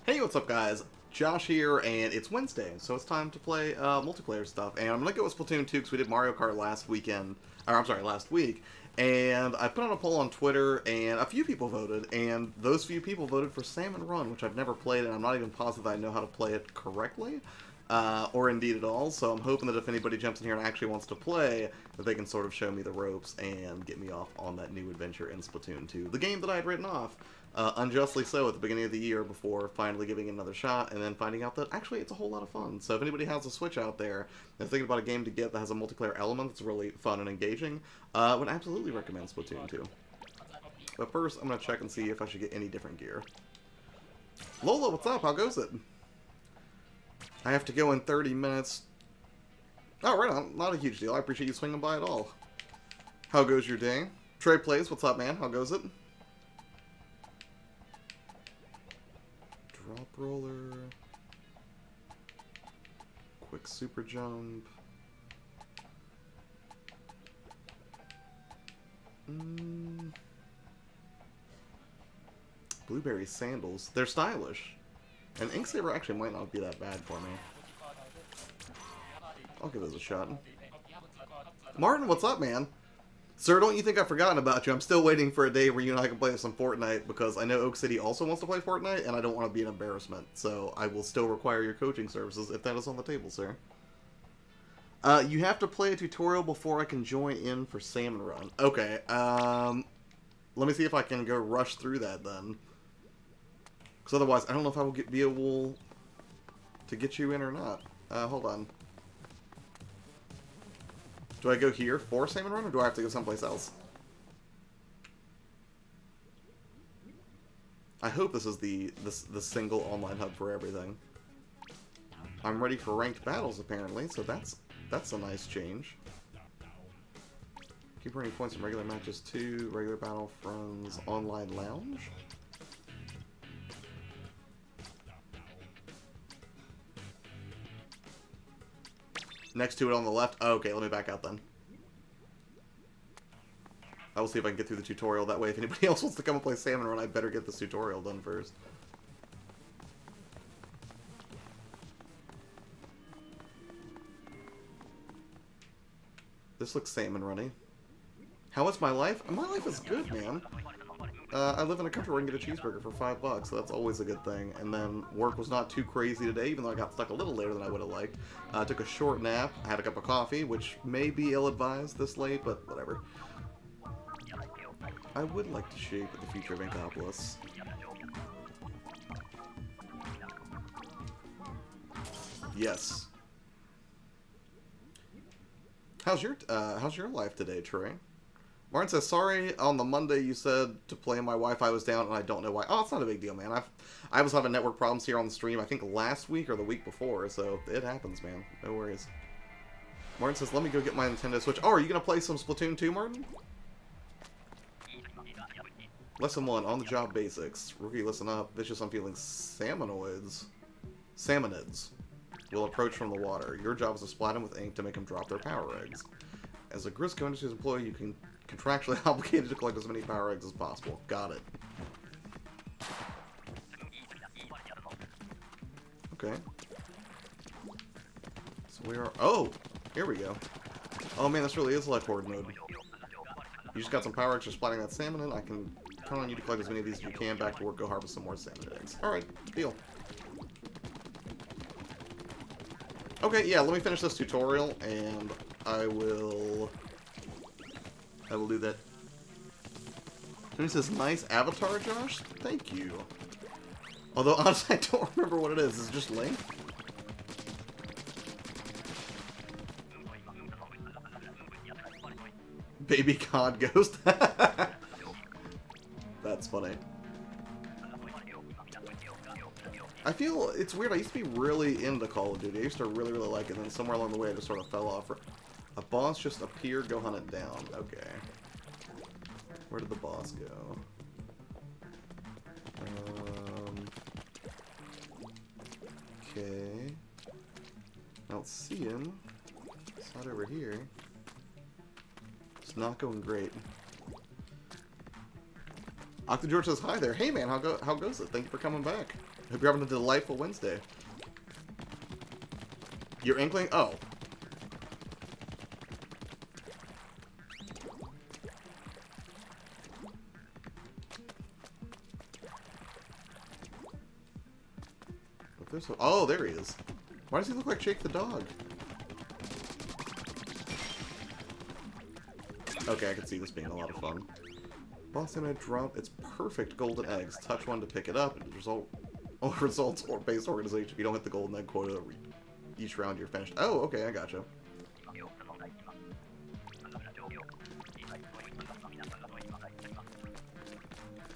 Hey, what's up, guys? Josh here, and it's Wednesday, so it's time to play multiplayer stuff. And I'm gonna go with Splatoon 2 because we did Mario Kart last weekend, or I'm sorry, last week. And I put on a poll on Twitter, and a few people voted, and those few people voted for Salmon Run, which I've never played, and I'm not even positive I know how to play it correctly, or indeed at all. So I'm hoping that if anybody jumps in here and actually wants to play, that they can sort of show me the ropes and get me off on that new adventure in Splatoon 2, the game that I had written off. Unjustly so at the beginning of the year before finally giving it another shot and then finding out that actually it's a whole lot of fun. So if anybody has a Switch out there and is thinking about a game to get that has a multiplayer element that's really fun and engaging, I would absolutely recommend Splatoon 2. But first, I'm going to check and see if I should get any different gear. Lola, what's up? How goes it? I have to go in 30 minutes. Oh, right on. Not a huge deal. I appreciate you swinging by at all. How goes your day? Trey Plays, what's up, man? How goes it? Drop roller, quick super jump. Blueberry sandals. They're stylish. And Ink Saber actually might not be that bad for me. I'll give those a shot. Martin, what's up, man? Sir, don't you think I've forgotten about you? I'm still waiting for a day where you and I can play some Fortnite, because I know Oak City also wants to play Fortnite, and I don't want to be an embarrassment. So I will still require your coaching services if that is on the table, sir. You have to play a tutorial before I can join in for Salmon Run. Okay, let me see if I can go rush through that then. Because otherwise, I don't know if I will be able to get you in or not. Hold on. Do I go here for Salmon Run, or do I have to go someplace else? I hope this is the single online hub for everything. I'm ready for ranked battles, apparently, so that's a nice change. Keep earning points from regular matches too. Regular battle friends online lounge. Next to it on the left. Oh, okay, let me back out then. I will see if I can get through the tutorial. That way, if anybody else wants to come and play Salmon Run, I better get this tutorial done first. This looks Salmon Runny. How is my life? My life is good, man. I live in a country where I can get a cheeseburger for $5, so that's always a good thing. And then work was not too crazy today, even though I got stuck a little later than I would have liked. I took a short nap, had a cup of coffee, which may be ill-advised this late, but whatever. I would like to shape the future of Inkopolis. Yes. How's your life today, Trey? Martin says, sorry, on the Monday you said to play my Wi-Fi was down, and I don't know why. Oh, it's not a big deal, man. I was having network problems here on the stream, I think last week or the week before, so it happens, man. No worries. Martin says, let me go get my Nintendo Switch. Oh, are you going to play some Splatoon 2, Martin? Lesson 1, on-the-job basics. Rookie, listen up. Vicious, I'm feeling salmonids. Salmonids will approach from the water. Your job is to splat them with ink to make them drop their power eggs. As a Grisco Industries employee, you can contractually obligated to collect as many power eggs as possible. Got it. Okay. So we are... Oh! Here we go. Oh man, this really is life horde mode. You just got some power eggs for splatting that salmon in. I can count on you to collect as many of these as you can. Back to work, go harvest some more salmon eggs. Alright, deal. Okay, yeah, let me finish this tutorial, and I will do that. And he says, nice avatar, Josh? Thank you. Although, honestly, I don't remember what it is. Is it just Link? Baby God Ghost? That's funny. I feel it's weird. I used to be really into Call of Duty. I used to really like it, and then somewhere along the way I just sort of fell off. A boss just appeared, go hunt it down. Okay. Where did the boss go? Okay. I don't see him. It's not over here. It's not going great. Octa says, hi there. Hey, man, how goes it? Thank you for coming back. Hope you're having a delightful Wednesday. Your inkling? Oh. Oh, there he is. Why does he look like Jake the dog? Okay, I can see this being a lot of fun. Boss in a drop its perfect golden eggs. Touch one to pick it up. Results or base organization. If you don't hit the golden egg quota each round, you're finished. Oh, okay, I gotcha.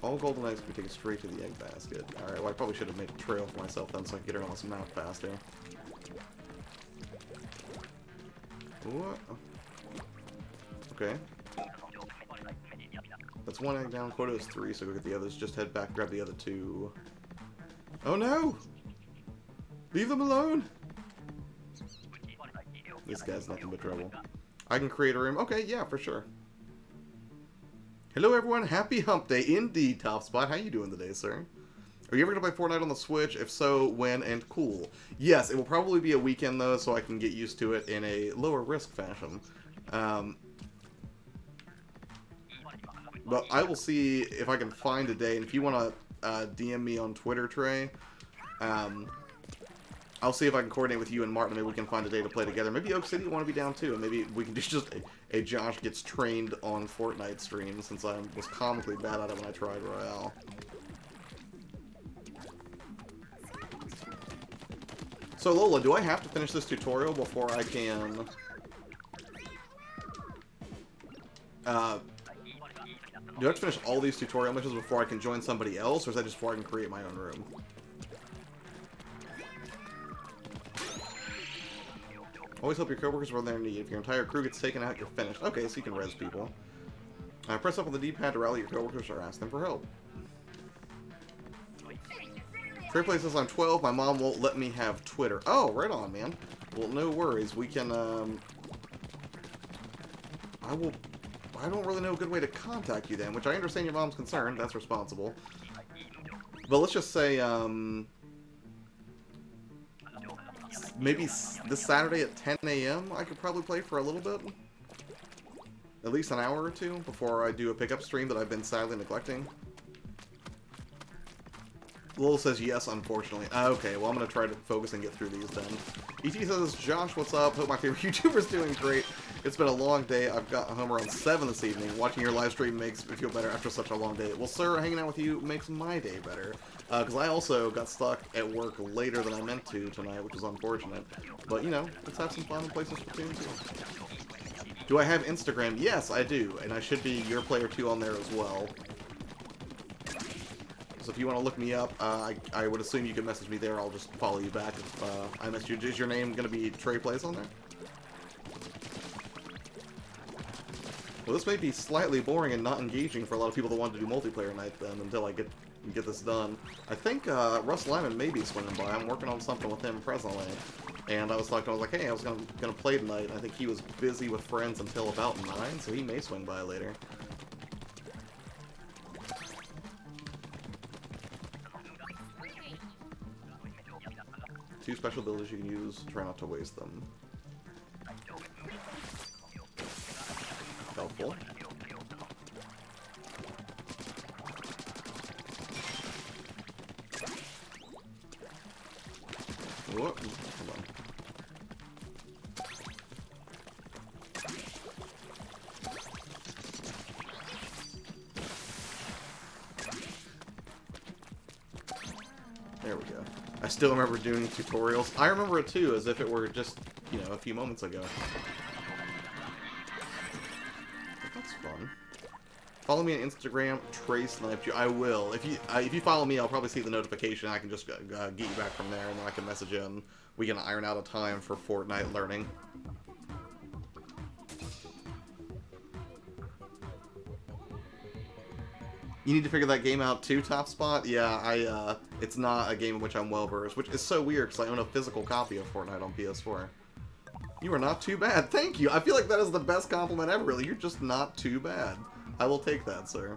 All golden eggs can be taken straight to the egg basket. Alright, well I probably should have made a trail for myself then so I can get around this map faster. What? Okay. That's one egg down, quota is 3, so go get the others. Just head back, grab the other 2. Oh no! Leave them alone! This guy's nothing but trouble. I can create a room. Okay, yeah, for sure. Hello everyone, happy hump day indeed, Top Spot. How you doing today, sir? Are you ever going to play Fortnite on the Switch? If so, when and cool? Yes, it will probably be a weekend though, so I can get used to it in a lower risk fashion. But I will see if I can find a day, and if you want to DM me on Twitter, Trey, I'll see if I can coordinate with you and Martin. Maybe we can find a day to play together. Maybe Oak City you want to be down too, and maybe we can do just a Josh gets trained on Fortnite stream, since I was comically bad at it when I tried Royale. So Lola, do I have to finish this tutorial before I can... do I have to finish all these tutorial missions before I can join somebody else, or is that just before I can create my own room? Always help your coworkers when they're in need. If your entire crew gets taken out, you're finished. Okay, so you can res people. Press up on the D-pad to rally your coworkers or ask them for help. Trey Play says I'm 12. My mom won't let me have Twitter. Oh, right on, man. Well, no worries. We can, I don't really know a good way to contact you then, which I understand your mom's concerned. That's responsible. But let's just say, maybe this Saturday at 10 a.m. I could probably play for a little bit. At least an hour or two before I do a pickup stream that I've been sadly neglecting. Lil says yes, unfortunately. Okay, well I'm going to try to focus and get through these then. ET says, Josh, what's up? Hope my favorite YouTuber's doing great. It's been a long day. I've got home around 7 this evening. Watching your live stream makes me feel better after such a long day. Well, sir, hanging out with you makes my day better. Because I also got stuck at work later than I meant to tonight, which is unfortunate. But, you know, let's have some fun and play some Splatoon too. Do I have Instagram? Yes, I do. And I should be YourPlayerTwo on there as well. So if you want to look me up, I would assume you can message me there. I'll just follow you back if I message you. Is your name going to be Trey Plays on there? Well, this may be slightly boring and not engaging for a lot of people that want to do multiplayer night then, until I get this done. I think Russ Lyman may be swinging by. I'm working on something with him presently. And I was like, hey, I was gonna play tonight, and I think he was busy with friends until about 9, so he may swing by later. Two special abilities you can use. Try not to waste them. Helpful. Whoop. Hold on. There we go. I still remember doing tutorials. I remember it too, as if it were just, you know, a few moments ago. That's fun. Follow me on Instagram, Trey Sniped You. I will. If you follow me, I'll probably see the notification. I can just get you back from there, and then I can message you, and we can iron out a time for Fortnite learning. You need to figure that game out too, Top Spot? Yeah, it's not a game in which I'm well-versed, which is so weird, because I own a physical copy of Fortnite on PS4. You are not too bad. Thank you. I feel like that is the best compliment ever, really. You're just not too bad. I will take that, sir.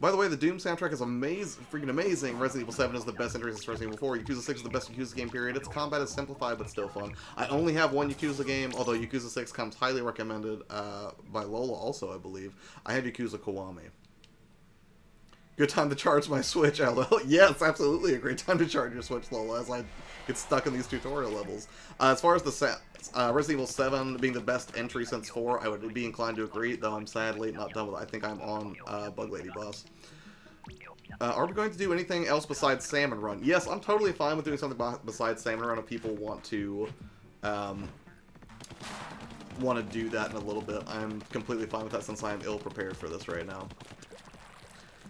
By the way, the Doom soundtrack is amazing, freaking amazing. Resident Evil 7 is the best entry since Resident Evil 4. Yakuza 6 is the best Yakuza game, period. Its combat is simplified, but still fun. I only have one Yakuza game, although Yakuza 6 comes highly recommended by Lola also, I believe. I have Yakuza Kiwami. Good time to charge my Switch, LL. Yes, absolutely a great time to charge your Switch, Lola, as I get stuck in these tutorial levels. As far as the Resident Evil 7 being the best entry since 4, I would be inclined to agree, though I'm sadly not done with it. I think I'm on Bug Lady Boss. Are we going to do anything else besides Salmon Run? Yes, I'm totally fine with doing something besides Salmon Run if people want to do that in a little bit. I'm completely fine with that since I am ill-prepared for this right now.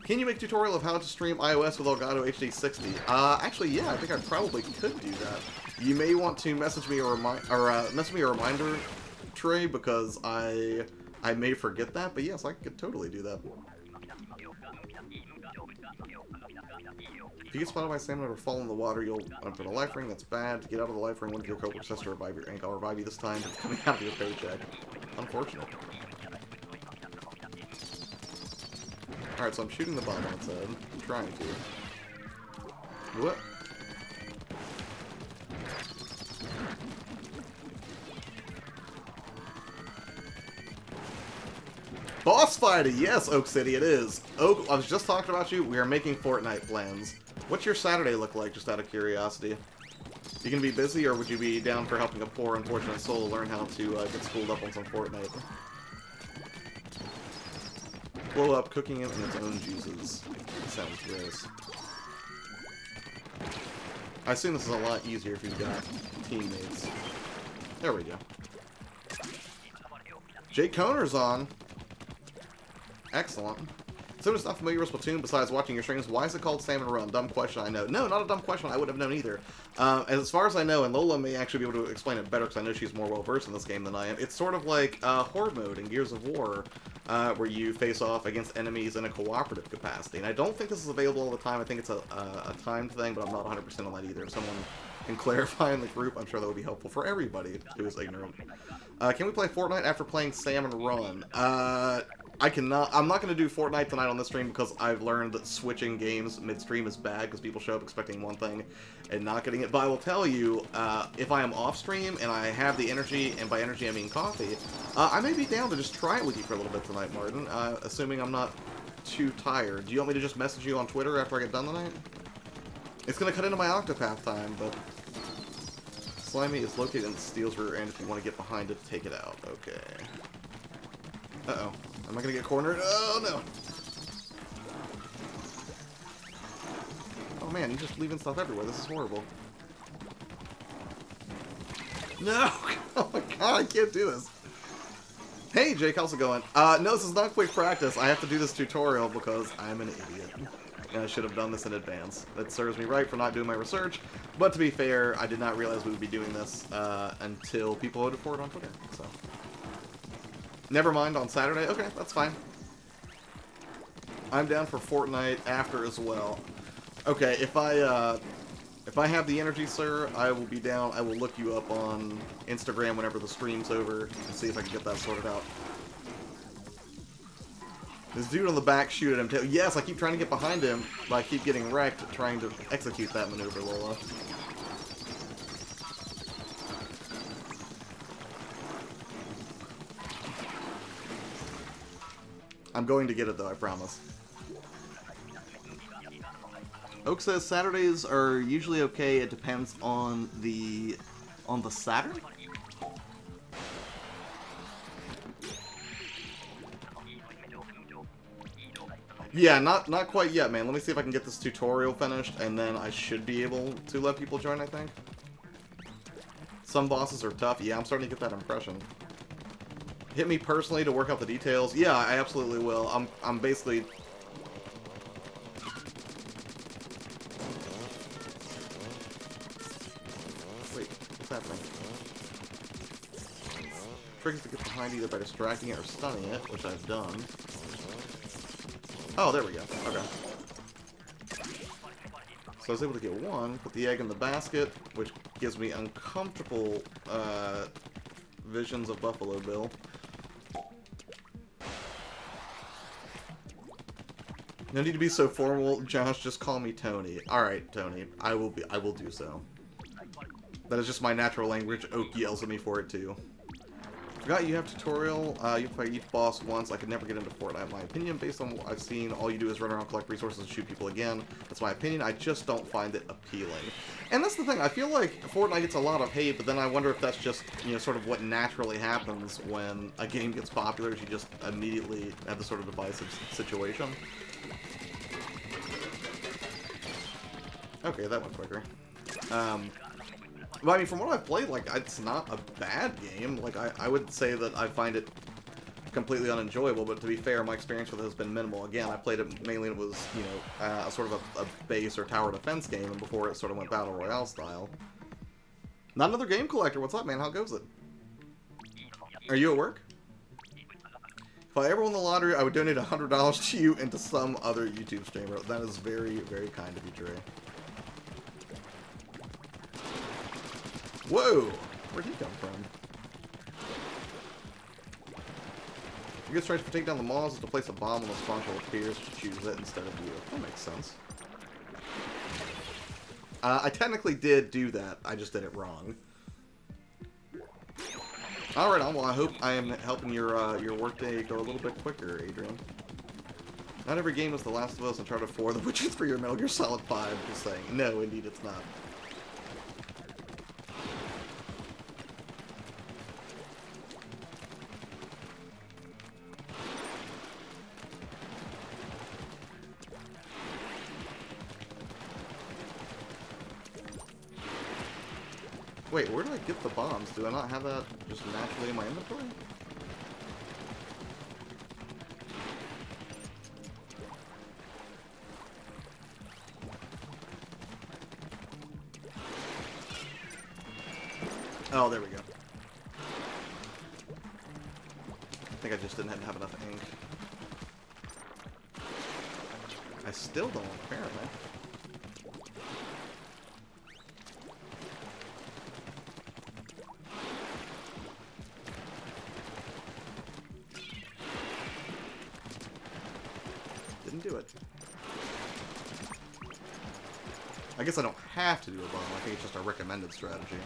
Can you make a tutorial of how to stream iOS with Elgato HD 60? Actually, yeah, I think I probably could do that. You may want to message me a reminder, Trey, because I may forget that. But yes, I could totally do that. If you get spotted by salmon or fall in the water, you'll enter the life ring. That's bad. To get out of the life ring, one of your co-workers has to revive your ink. I'll revive you this time. It's coming out of your paycheck. Unfortunate. Alright, so I'm shooting the bomb on its head. I'm trying to. What? Boss fighting! Yes, Oak City, it is. Oak, I was just talking about you. We are making Fortnite plans. What's your Saturday look like, just out of curiosity? You gonna be busy, or would you be down for helping a poor, unfortunate soul learn how to get schooled up on some Fortnite? Blow up, cooking it in its own juices. Sounds gross. I assume this is a lot easier if you've got teammates. There we go. Jake Koner's on. Excellent. So it's not familiar with Splatoon besides watching your streams. Why is it called Salmon Run? Dumb question, I know. No, not a dumb question. I wouldn't have known either. As far as I know, and Lola may actually be able to explain it better because I know she's more well-versed in this game than I am, it's sort of like Horde mode in Gears of War, where you face off against enemies in a cooperative capacity. And I don't think this is available all the time. I think it's a timed thing, but I'm not 100% on that either. If someone can clarify in the group, I'm sure that would be helpful for everybody who is ignorant. Can we play Fortnite after playing Salmon Run? I cannot. I'm not going to do Fortnite tonight on this stream because I've learned that switching games midstream is bad because people show up expecting one thing and not getting it. But I will tell you, if I am off stream and I have the energy, and by energy I mean coffee, I may be down to just try it with you for a little bit tonight, Martin, assuming I'm not too tired. Do you want me to just message you on Twitter after I get done tonight? It's going to cut into my Octopath time, but Slimy is located in the steel's rear end if you want to get behind it to take it out. Okay. Uh-oh. Am I going to get cornered? Oh, no. Oh, man, you're just leaving stuff everywhere. This is horrible. No! Oh, my God, I can't do this. Hey, Jake, how's it going? No, this is not quick practice. I have to do this tutorial because I'm an idiot. And I should have done this in advance. That serves me right for not doing my research. But to be fair, I did not realize we would be doing this until people voted for it on Twitter. So, never mind, on Saturday? Okay, that's fine. I'm down for Fortnite after as well. Okay, if I have the energy, sir, I will be down. I will look you up on Instagram whenever the stream's over and see if I can get that sorted out. This dude on the back, shoot at him. Yes, I keep trying to get behind him, but I keep getting wrecked trying to execute that maneuver, Lola. I'm going to get it, though, I promise. Oak says Saturdays are usually okay. It depends on the Saturn? Yeah, not quite yet, man. Let me see if I can get this tutorial finished, and then I should be able to let people join, I think. Some bosses are tough. Yeah, I'm starting to get that impression. Hit me personally to work out the details. Yeah, I absolutely will. I'm basically... Wait, what's happening? Trick is to get behind either by distracting it or stunning it, which I've done. Oh, there we go. Okay. So I was able to get one, put the egg in the basket, which gives me uncomfortable visions of Buffalo Bill. No need to be so formal, Josh. Just call me Tony. All right, Tony. I will do so. That is just my natural language. Oak yells at me for it too. Forgot you have tutorial. You fight each boss once. I could never get into Fortnite. In my opinion, based on what I've seen, all you do is run around, collect resources, and shoot people again. That's my opinion. I just don't find it appealing. And that's the thing. I feel like Fortnite gets a lot of hate, but then I wonder if that's just, you know, sort of what naturally happens when a game gets popular. Is you just immediately have this sort of divisive situation. Okay, that went quicker. But I mean, from what I've played, like, it's not a bad game. Like, I would say that I find it completely unenjoyable, but to be fair, my experience with it has been minimal. Again, I played it mainly, it was, you know, a sort of a base or tower defense game, and before it sort of went Battle Royale style. Not another game collector. What's up, man? How goes it? Are you at work? If I ever won the lottery, I would donate $100 to you and to some other YouTube streamer. That is very, very kind of you, Trey. Whoa! Where'd he come from? You get straight to take down the malls is to place a bomb on the spawn shell appears to choose it instead of you. That makes sense. I technically did do that. I just did it wrong. Alright, well, I hope I am helping your workday go a little bit quicker, Adrian. Not every game is The Last of Us, Uncharted 4, The Witcher 3, or Metal Gear Solid 5. Just saying. No, indeed it's not. Wait, where do I get the bombs? Do I not have that just naturally in my inventory? Oh, there we go. I think I just didn't have enough ink. I still don't, apparently. Didn't do it. I guess I don't have to do a bomb. I think it's just a recommended strategy.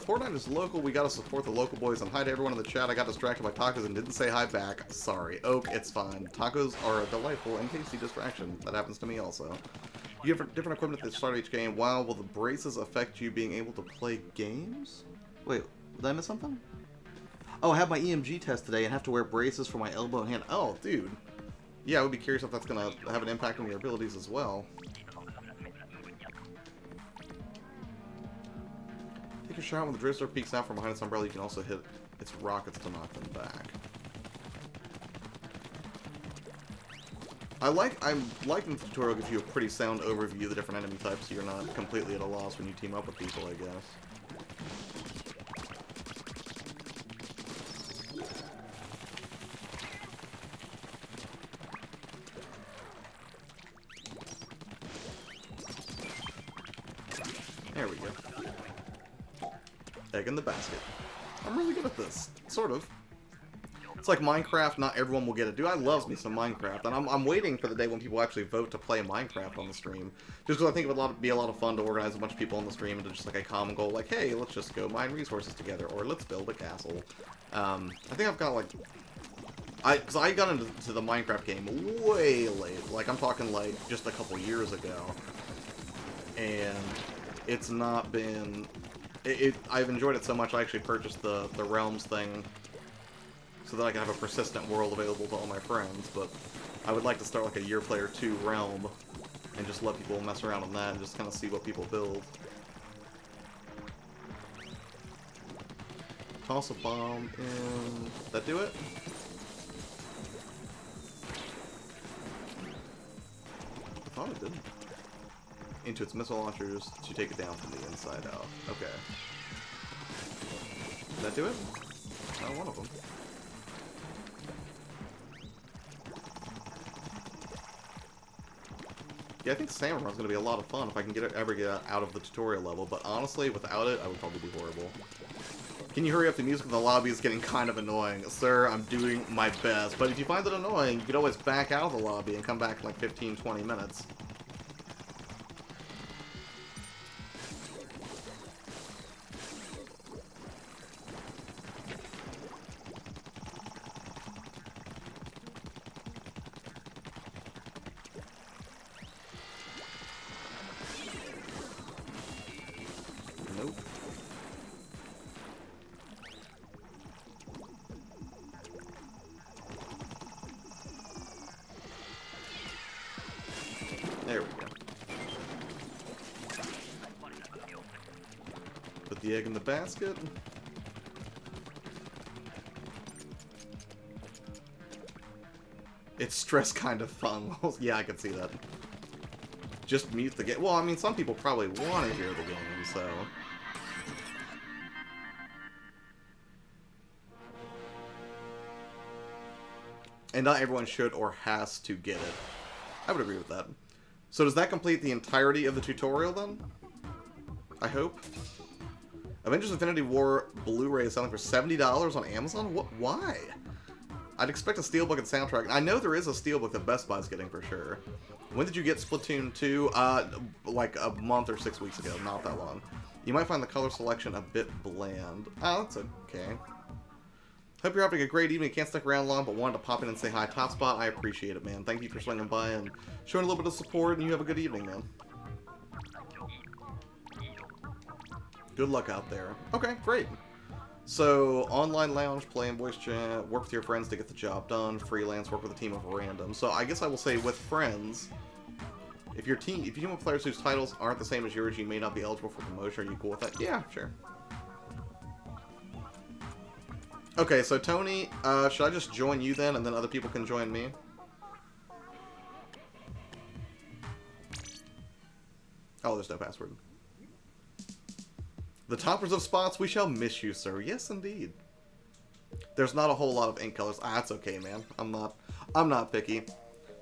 Fortnite is local. We gotta support the local boys. And hi to everyone in the chat. I got distracted by tacos and didn't say hi back. Sorry. Oak, it's fine. Tacos are a delightful and tasty distraction. That happens to me also. You have different equipment at the start of each game. Wow, will the braces affect you being able to play games? Wait, did I miss something? Oh, I have my EMG test today and have to wear braces for my elbow and hand. Oh, dude. Yeah, I would be curious if that's gonna have an impact on your abilities as well. Take a shot when the Drizzler peeks out from behind its umbrella. You can also hit its rockets to knock them back. I'm liking the tutorial gives you a pretty sound overview of the different enemy types, so you're not completely at a loss when you team up with people, I guess. There we go. Egg in the basket. I'm really good at this. Sort of. It's like Minecraft, not everyone will get it. Dude, I love me some Minecraft, and I'm waiting for the day when people actually vote to play Minecraft on the stream. Just because I think it would be a lot of fun to organize a bunch of people on the stream into just like a common goal, like, hey, let's just go mine resources together, or let's build a castle. I think I've got like... Because I got into the Minecraft game way late. Like, I'm talking like just a couple years ago. And it's not been... I've enjoyed it so much, I actually purchased the Realms thing so that I can have a persistent world available to all my friends, but I would like to start like a YourPlayerTwo realm and just let people mess around in that and just kind of see what people build. Toss a bomb in... Did that do it? I thought it did. Into its missile launchers to take it down from the inside out. Okay. Did that do it? Not one of them. Yeah, I think Salmon Run's going to be a lot of fun if I can ever get out of the tutorial level, but honestly, without it, I would probably be horrible. Can you hurry up? The music in the lobby is getting kind of annoying. Sir, I'm doing my best, but if you find it annoying, you could always back out of the lobby and come back in like 15-20 minutes. Nope. There we go. Put the egg in the basket. It's stress kind of fun. Yeah, I can see that. Just mute the game. Well, I mean, some people probably want to hear the game, so... And not everyone should or has to get it. I would agree with that. So does that complete the entirety of the tutorial, then? I hope. Avengers Infinity War Blu-ray is selling for $70 on Amazon? What? Why? I'd expect a Steelbook and soundtrack. I know there is a Steelbook that Best Buy's getting for sure. When did you get Splatoon 2? Like a month or 6 weeks ago. Not that long. You might find the color selection a bit bland. Oh, that's okay. Hope you're having a great evening. Can't stick around long, but wanted to pop in and say hi. Top Spot, I appreciate it, man. Thank you for swinging by and showing a little bit of support, and you have a good evening, man. Good luck out there. Okay, great. So, online lounge, play in voice chat, work with your friends to get the job done, freelance, work with a team of random. So, I guess I will say with friends, if you team with players whose titles aren't the same as yours, you may not be eligible for promotion. Are you cool with that? Yeah, sure. Okay, so Tony, should I just join you then, and then other people can join me? Oh, there's no password. The toppers of spots, we shall miss you, sir. Yes, indeed. There's not a whole lot of ink colors. Ah, that's okay, man. I'm not picky.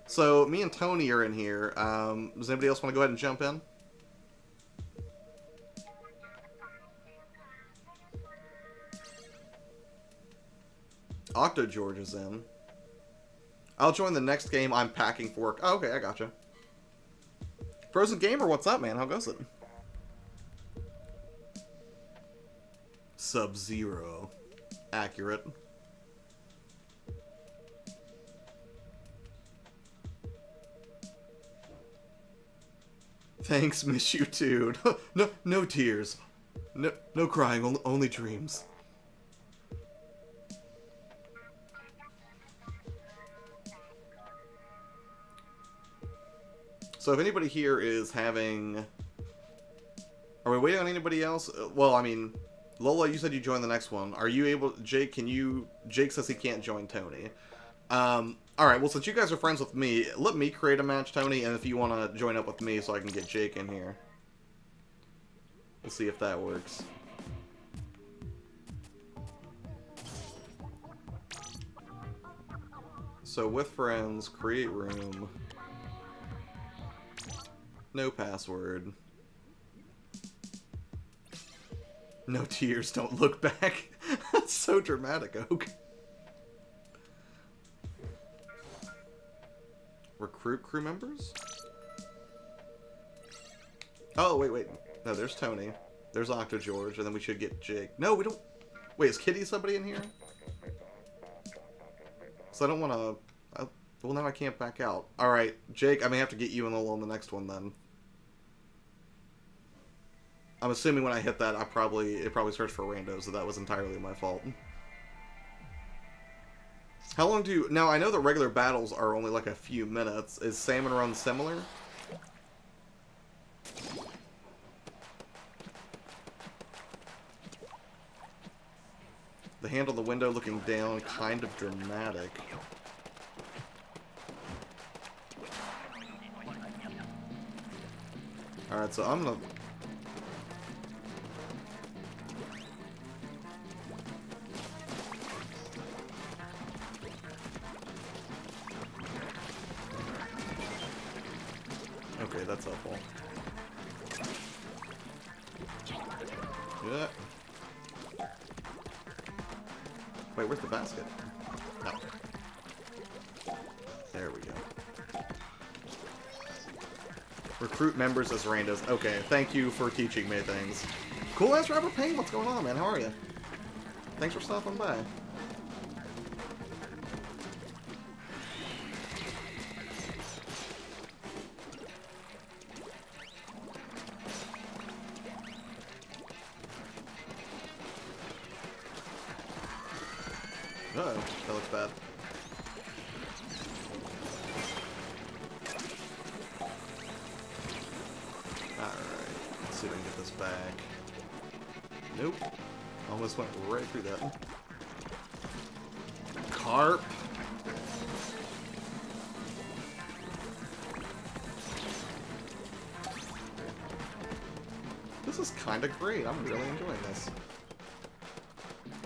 So, me and Tony are in here. Does anybody else want to go ahead and jump in? Octo George is in. I'll join the next game. I'm packing for work. Oh, okay, I gotcha. Frozen Gamer, what's up, man? How goes it? Sub-Zero. Accurate. Thanks, miss you too. No tears. No crying, only dreams. So if anybody here is having... Are we waiting on anybody else? Well, I mean, Lola, you said you joined the next one. Are you able... Jake, can you... Jake says he can't join Tony. Alright, well, since you guys are friends with me, let me create a match, Tony, and if you want to join up with me so I can get Jake in here. We'll see if that works. So with friends, create room... No password. No tears, don't look back. That's so dramatic, Oak. Recruit crew members? Oh, wait. No, there's Tony. There's Octo George, and then we should get Jake. No, we don't... Wait, is Kitty somebody in here? So I don't want to... Well, now I can't back out. Alright, Jake, I may have to get you in on the next one, then. I'm assuming when I hit that, it probably searched for randos, so that was entirely my fault. How long do you... Now, I know the regular battles are only like a few minutes. Is Salmon Run similar? The hand on the window looking down, kind of dramatic. Alright, so I'm gonna... Okay, that's helpful. Yeah. Wait, where's the basket? No. There we go. Recruit members as randos. Okay, thank you for teaching me things. Cool ass Rapper Pain, what's going on, man? How are you? Thanks for stopping by. Uh-oh, that looks bad. Alright, let's see if I can get this back. Nope. Almost went right through that. Carp. This is kind of great. I'm really enjoying this.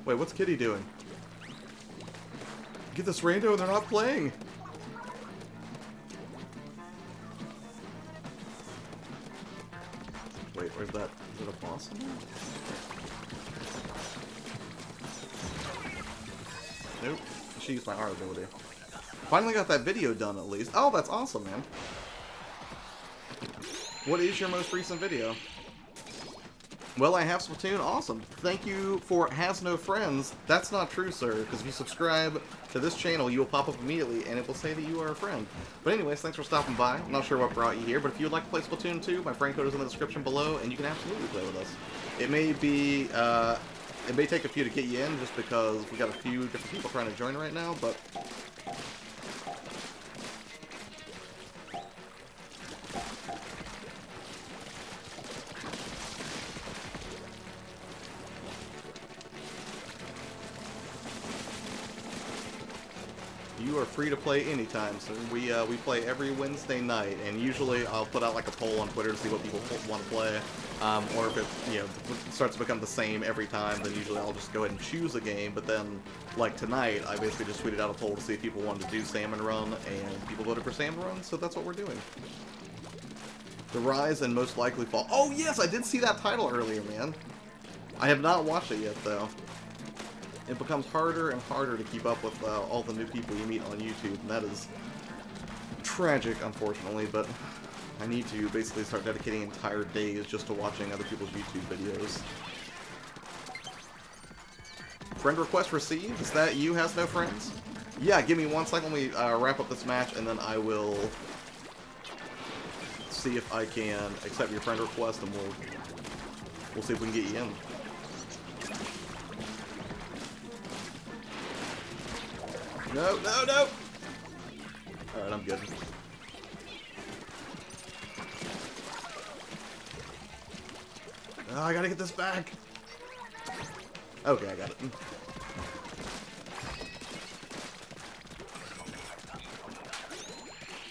Wait, what's Kitty doing? Get this rando and they're not playing. Wait, where's that? Is it a boss in there? Nope. She used my R ability. Finally got that video done at least. Oh, that's awesome, man. What is your most recent video? Well, I have Splatoon. Awesome. Thank you for has no friends. That's not true, sir, because if you subscribe to this channel, you will pop up immediately, and it will say that you are a friend. But anyways, thanks for stopping by. I'm not sure what brought you here, but if you would like to play Splatoon 2, my friend code is in the description below, and you can absolutely play with us. It may be, it may take a few to get you in, just because we got a few different people trying to join right now, but... You are free to play anytime, so we play every Wednesday night, and usually I'll put out like a poll on Twitter to see what people want to play, or if it starts to become the same every time, then usually I'll just go ahead and choose a game. But then, like tonight, I basically just tweeted out a poll to see if people wanted to do Salmon Run, and people voted for Salmon Run, so that's what we're doing. The Rise and Most Likely Fall. Oh yes, I did see that title earlier, man. I have not watched it yet though. It becomes harder and harder to keep up with all the new people you meet on YouTube, and that is tragic, unfortunately, but I need to basically start dedicating entire days just to watching other people's YouTube videos. Friend request received? Is that you, has no friends? Yeah, give me 1 second, let me wrap up this match, and then I will see if I can accept your friend request, and we'll see if we can get you in. No, no, no! Alright, I'm good. Oh, I gotta get this back! Okay, I got it.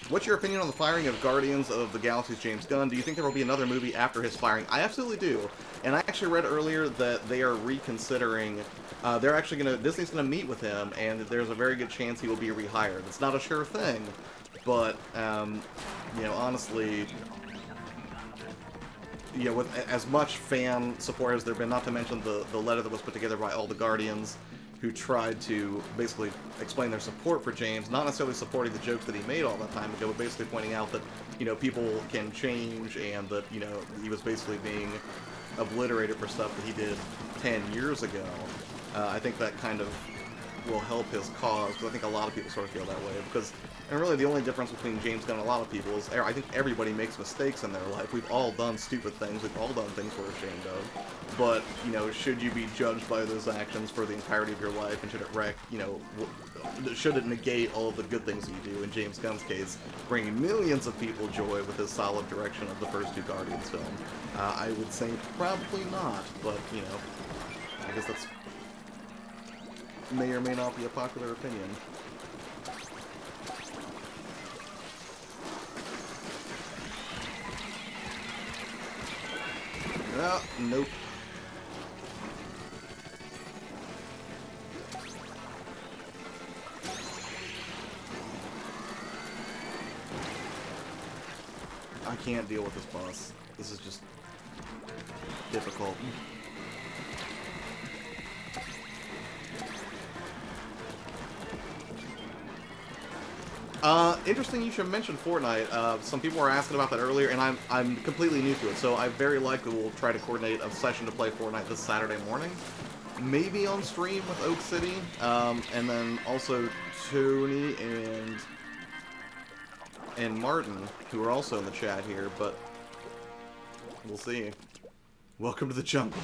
What's your opinion on the firing of Guardians of the Galaxy's James Gunn? Do you think there will be another movie after his firing? I absolutely do. And I actually read earlier that they are reconsidering, they're actually Disney's gonna meet with him, and there's a very good chance he will be rehired. It's not a sure thing, but, honestly, with as much fan support as there have been, not to mention the letter that was put together by all the Guardians, who tried to basically explain their support for James, not necessarily supporting the jokes that he made all that time ago, but basically pointing out that, people can change, and that, he was basically being obliterated for stuff that he did 10 years ago. I think that kind of will help his cause, because I think a lot of people sort of feel that way, and really the only difference between James Gunn and a lot of people is, I think everybody makes mistakes in their life. We've all done stupid things, we've all done things we're ashamed of, but, should you be judged by those actions for the entirety of your life, and should it should it negate all of the good things that you do? In James Gunn's case, bringing millions of people joy with his solid direction of the first 2 Guardians films. I would say probably not, but, I guess that's may or may not be a popular opinion. Nope. I can't deal with this boss. This is just difficult. Interesting you should mention Fortnite. Some people were asking about that earlier, and I'm completely new to it, so I very likely will try to coordinate a session to play Fortnite this Saturday morning. Maybe on stream with Oak City, and then also Tony and Martin, who are also in the chat here, but we'll see. Welcome to the jungle.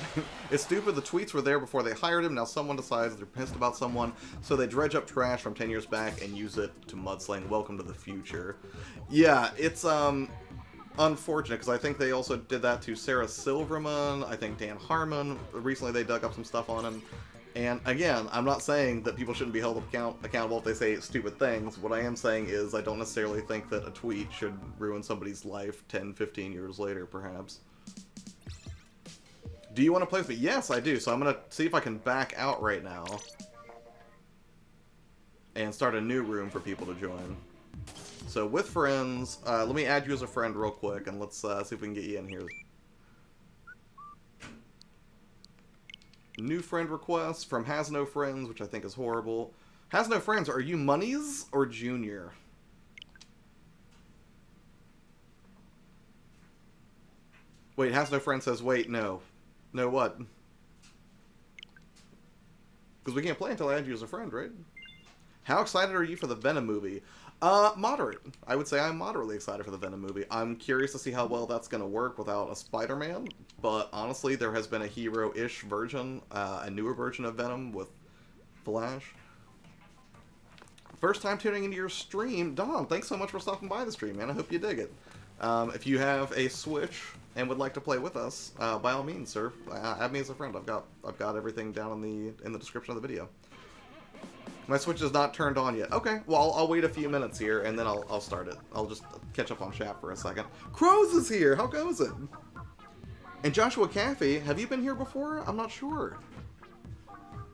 It's stupid, the tweets were there before they hired him, now someone decides they're pissed about someone, so they dredge up trash from 10 years back and use it to mudsling. Welcome to the future. Yeah, it's, unfortunate, because I think they also did that to Sarah Silverman, I think Dan Harmon. Recently they dug up some stuff on him. And again, I'm not saying that people shouldn't be held accountable if they say stupid things. What I am saying is I don't necessarily think that a tweet should ruin somebody's life 10, 15 years later, perhaps. Do you want to play with me? Yes, I do. So I'm going to see if I can back out right now and start a new room for people to join. So with friends, let me add you as a friend real quick, and let's see if we can get you in here. New friend request from Has No Friends, which I think is horrible. Has No Friends, are you Monies or Junior? Wait, Has No Friends says, wait, no. No what? Because we can't play until I add you as a friend, right? How excited are you for the Venom movie? Moderate. I would say I'm moderately excited for the Venom movie. I'm curious to see how well that's going to work without a Spider-Man, but honestly, there has been a hero-ish version, a newer version of Venom with Flash. First time tuning into your stream. Dom, thanks so much for stopping by the stream, man. I hope you dig it. If you have a Switch and would like to play with us, by all means, sir, add me as a friend. I've got everything down in the description of the video. My Switch is not turned on yet. Okay, well, I'll wait a few minutes here, and then I'll start it. I'll just catch up on chat for a second. Crows is here! How goes it? And Joshua Caffey, have you been here before? I'm not sure.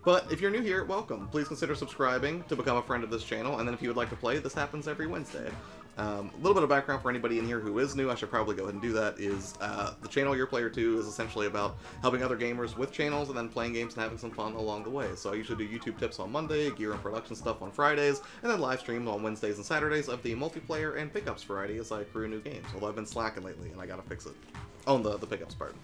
But if you're new here, welcome. Please consider subscribing to become a friend of this channel, and then if you would like to play, this happens every Wednesday. A little bit of background for anybody in here who is new, I should probably go ahead and do that, is the channel YourPlayerTwo is essentially about helping other gamers with channels and then playing games and having some fun along the way. So I usually do YouTube tips on Monday, gear and production stuff on Fridays, and then live streams on Wednesdays and Saturdays of the multiplayer and pickups variety as I crew new games, although I've been slacking lately and I gotta fix it. On the pickups part.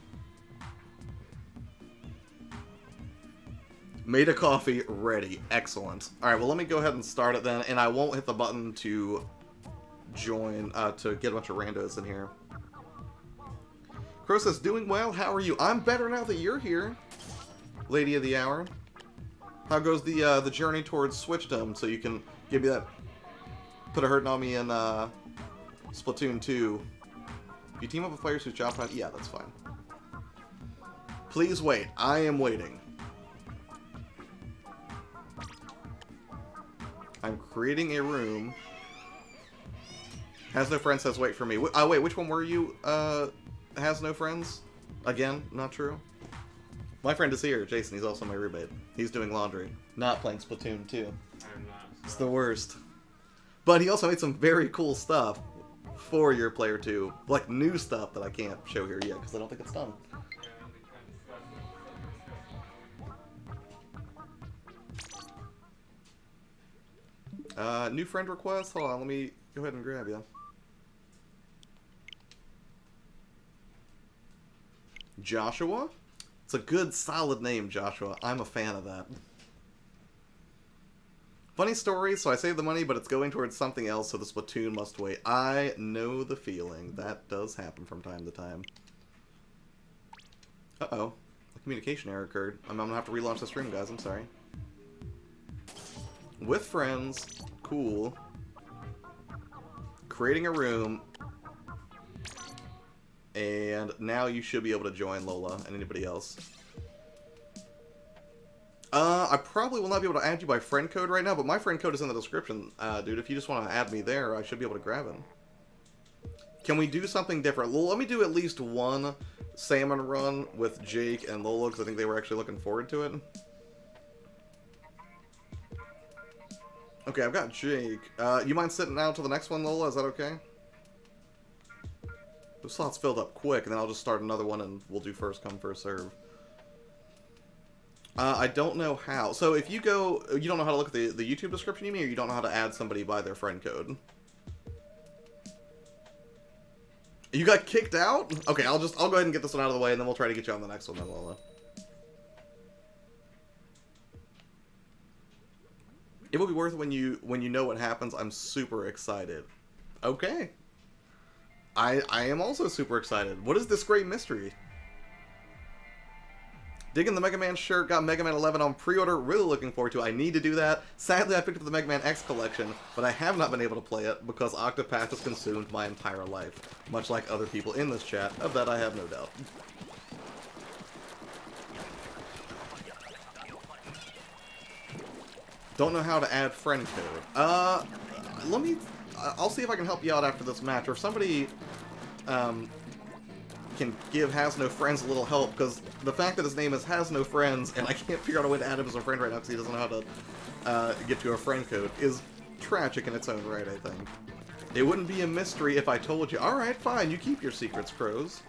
Made a coffee, ready. Excellent. Alright, well let me go ahead and start it then, and I won't hit the button to join, to get a bunch of randos in here. Crow says, doing well, how are you? I'm better now that you're here, Lady of the Hour. How goes the journey towards Switchdom, so you can give me that, put a hurting on me in, Splatoon 2. If you team up with players whose job time, yeah, that's fine. Please wait, I am waiting. I'm creating a room. Has No Friends says wait for me. Oh, wait, which one were you? Has No Friends? Again, not true. My friend is here, Jason. He's also my roommate. He's doing laundry. Not playing Splatoon 2. I'm not. It's the worst. But he also made some very cool stuff for YourPlayerTwo. Like, new stuff that I can't show here yet, because I don't think it's done. New friend request? Hold on, let me go ahead and grab you. Joshua? It's a good, solid name, Joshua. I'm a fan of that. Funny story, so I saved the money, but it's going towards something else, so the Splatoon must wait. I know the feeling. That does happen from time to time. Uh-oh. A communication error occurred. I'm gonna have to relaunch the stream, guys. I'm sorry. With friends. Cool. Creating a room. And now you should be able to join Lola and anybody else. I probably will not be able to add you by friend code right now, but my friend code is in the description, dude. If you just want to add me there, I should be able to grab it. Can we do something different? Well, let me do at least one salmon run with Jake and Lola, because I think they were actually looking forward to it. Okay, I've got Jake. You mind sitting out to the next one, Lola? Is that okay? Those slots filled up quick, and then I'll just start another one, and we'll do first come, first serve. I don't know how. So if you go... You don't know how to look at the YouTube description, you mean? Or you don't know how to add somebody by their friend code? You got kicked out? Okay, I'll go ahead and get this one out of the way, and then we'll try to get you on the next one, then, Lola. It will be worth it when you know what happens. I'm super excited. Okay. I am also super excited. What is this great mystery? Digging the Mega Man shirt, got Mega Man 11 on pre-order, really looking forward to it. I need to do that. Sadly, I picked up the Mega Man X collection, but I have not been able to play it because Octopath has consumed my entire life. Much like other people in this chat, of that I have no doubt. Don't know how to add friend code. I'll see if I can help you out after this match, or if somebody, can give Has No Friends a little help, because the fact that his name is Has No Friends, and I can't figure out a way to add him as a friend right now because he doesn't know how to get to a friend code, is tragic in its own right, I think. It wouldn't be a mystery if I told you. Alright, fine, you keep your secrets, crows.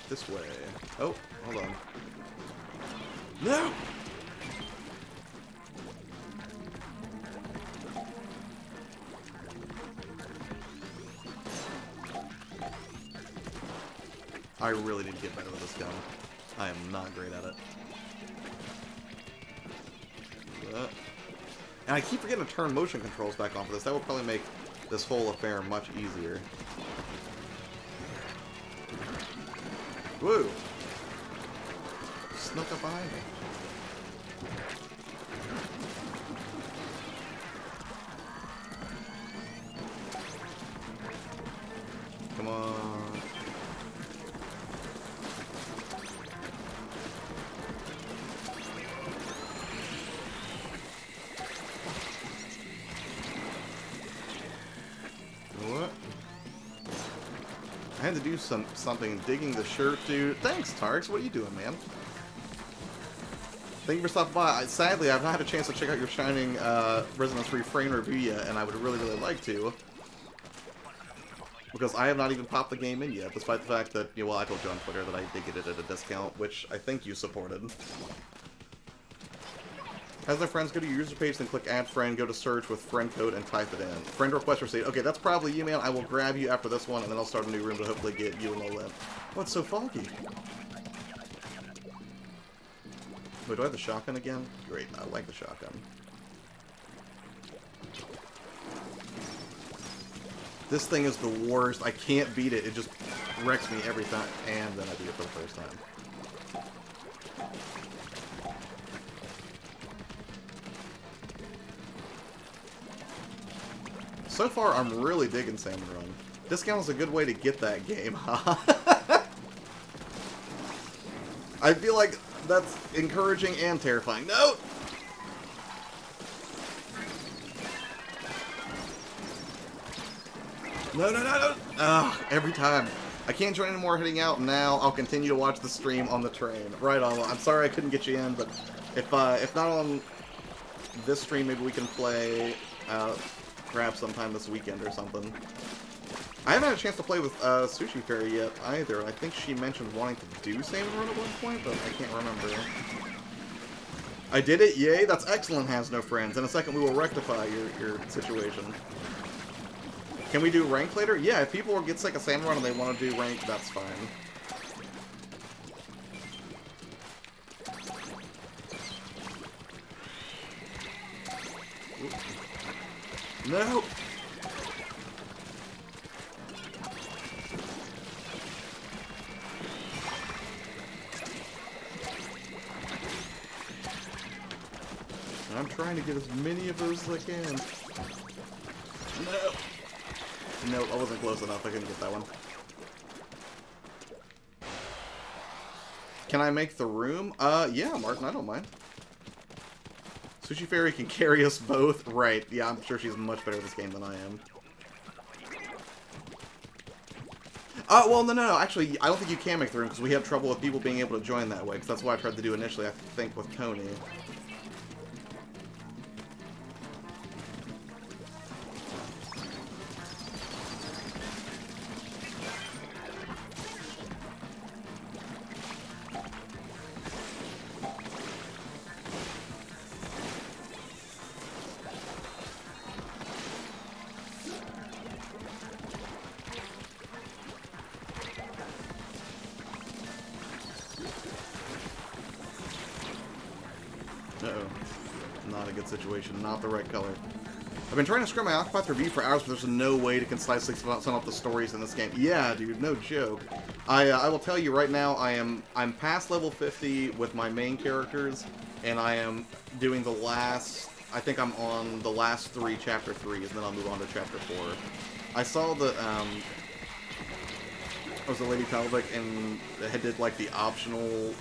This way. Oh, hold on. No! I really need to get better with this gun. I am not great at it. And I keep forgetting to turn motion controls back on for this. That would probably make this whole affair much easier. Woo! Snuck up behind me. Come on. What? I had to do something digging the shirt, dude. Thanks, Tarks. What are you doing, man? Thank you for stopping by. Sadly, I've not had a chance to check out your Shining Resonance Refrain review yet, and I would really, really like to. Because I have not even popped the game in yet, despite the fact that, well, I told you on Twitter that I did get it at a discount, which I think you supported. Has their friends, go to your user page, then click add friend, go to search with friend code, and type it in. Friend request received. Okay, that's probably you, man. I will grab you after this one, and then I'll start a new room to hopefully get you and Lola in. Oh, it's so foggy. Wait, do I have the shotgun again? Great, I like the shotgun. This thing is the worst. I can't beat it. It just wrecks me every time, and then I beat it for the first time. So far, I'm really digging Salmon Run. Discount is a good way to get that game, huh? I feel like that's encouraging and terrifying. No! No, no, no, no! Ugh, every time. I can't join anymore heading out now. I'll continue to watch the stream on the train. Right on. I'm sorry I couldn't get you in, but if not on this stream, maybe we can play perhaps sometime this weekend or something. I haven't had a chance to play with Sushi Fairy yet either. I think she mentioned wanting to do Salmon Run at one point, but I can't remember. I did it, yay! That's excellent, Has No Friends. In a second we will rectify your situation. Can we do rank later? Yeah, if people get sick of Salmon Run and they want to do rank, that's fine. No! I'm trying to get as many of those as I can. No! No, I wasn't close enough. I couldn't get that one. Can I make the room? Yeah, Martin, I don't mind. Sushi Fairy can carry us both. Right, yeah, I'm sure she's much better at this game than I am. Well, no. Actually, I don't think you can make the room, because we have trouble with people being able to join that way, because that's what I tried to do initially, I think, with Tony. good situation, not the right color. I've been trying to script my Octopath review for hours, but there's no way to concisely sum up the stories in this game. Yeah, dude, no joke. I will tell you right now, I'm past level 50 with my main characters, and I am doing the last. I think I'm on the last 3 chapter 3s, and then I'll move on to chapter 4. I saw that was a Lady Talbot and had did like the optional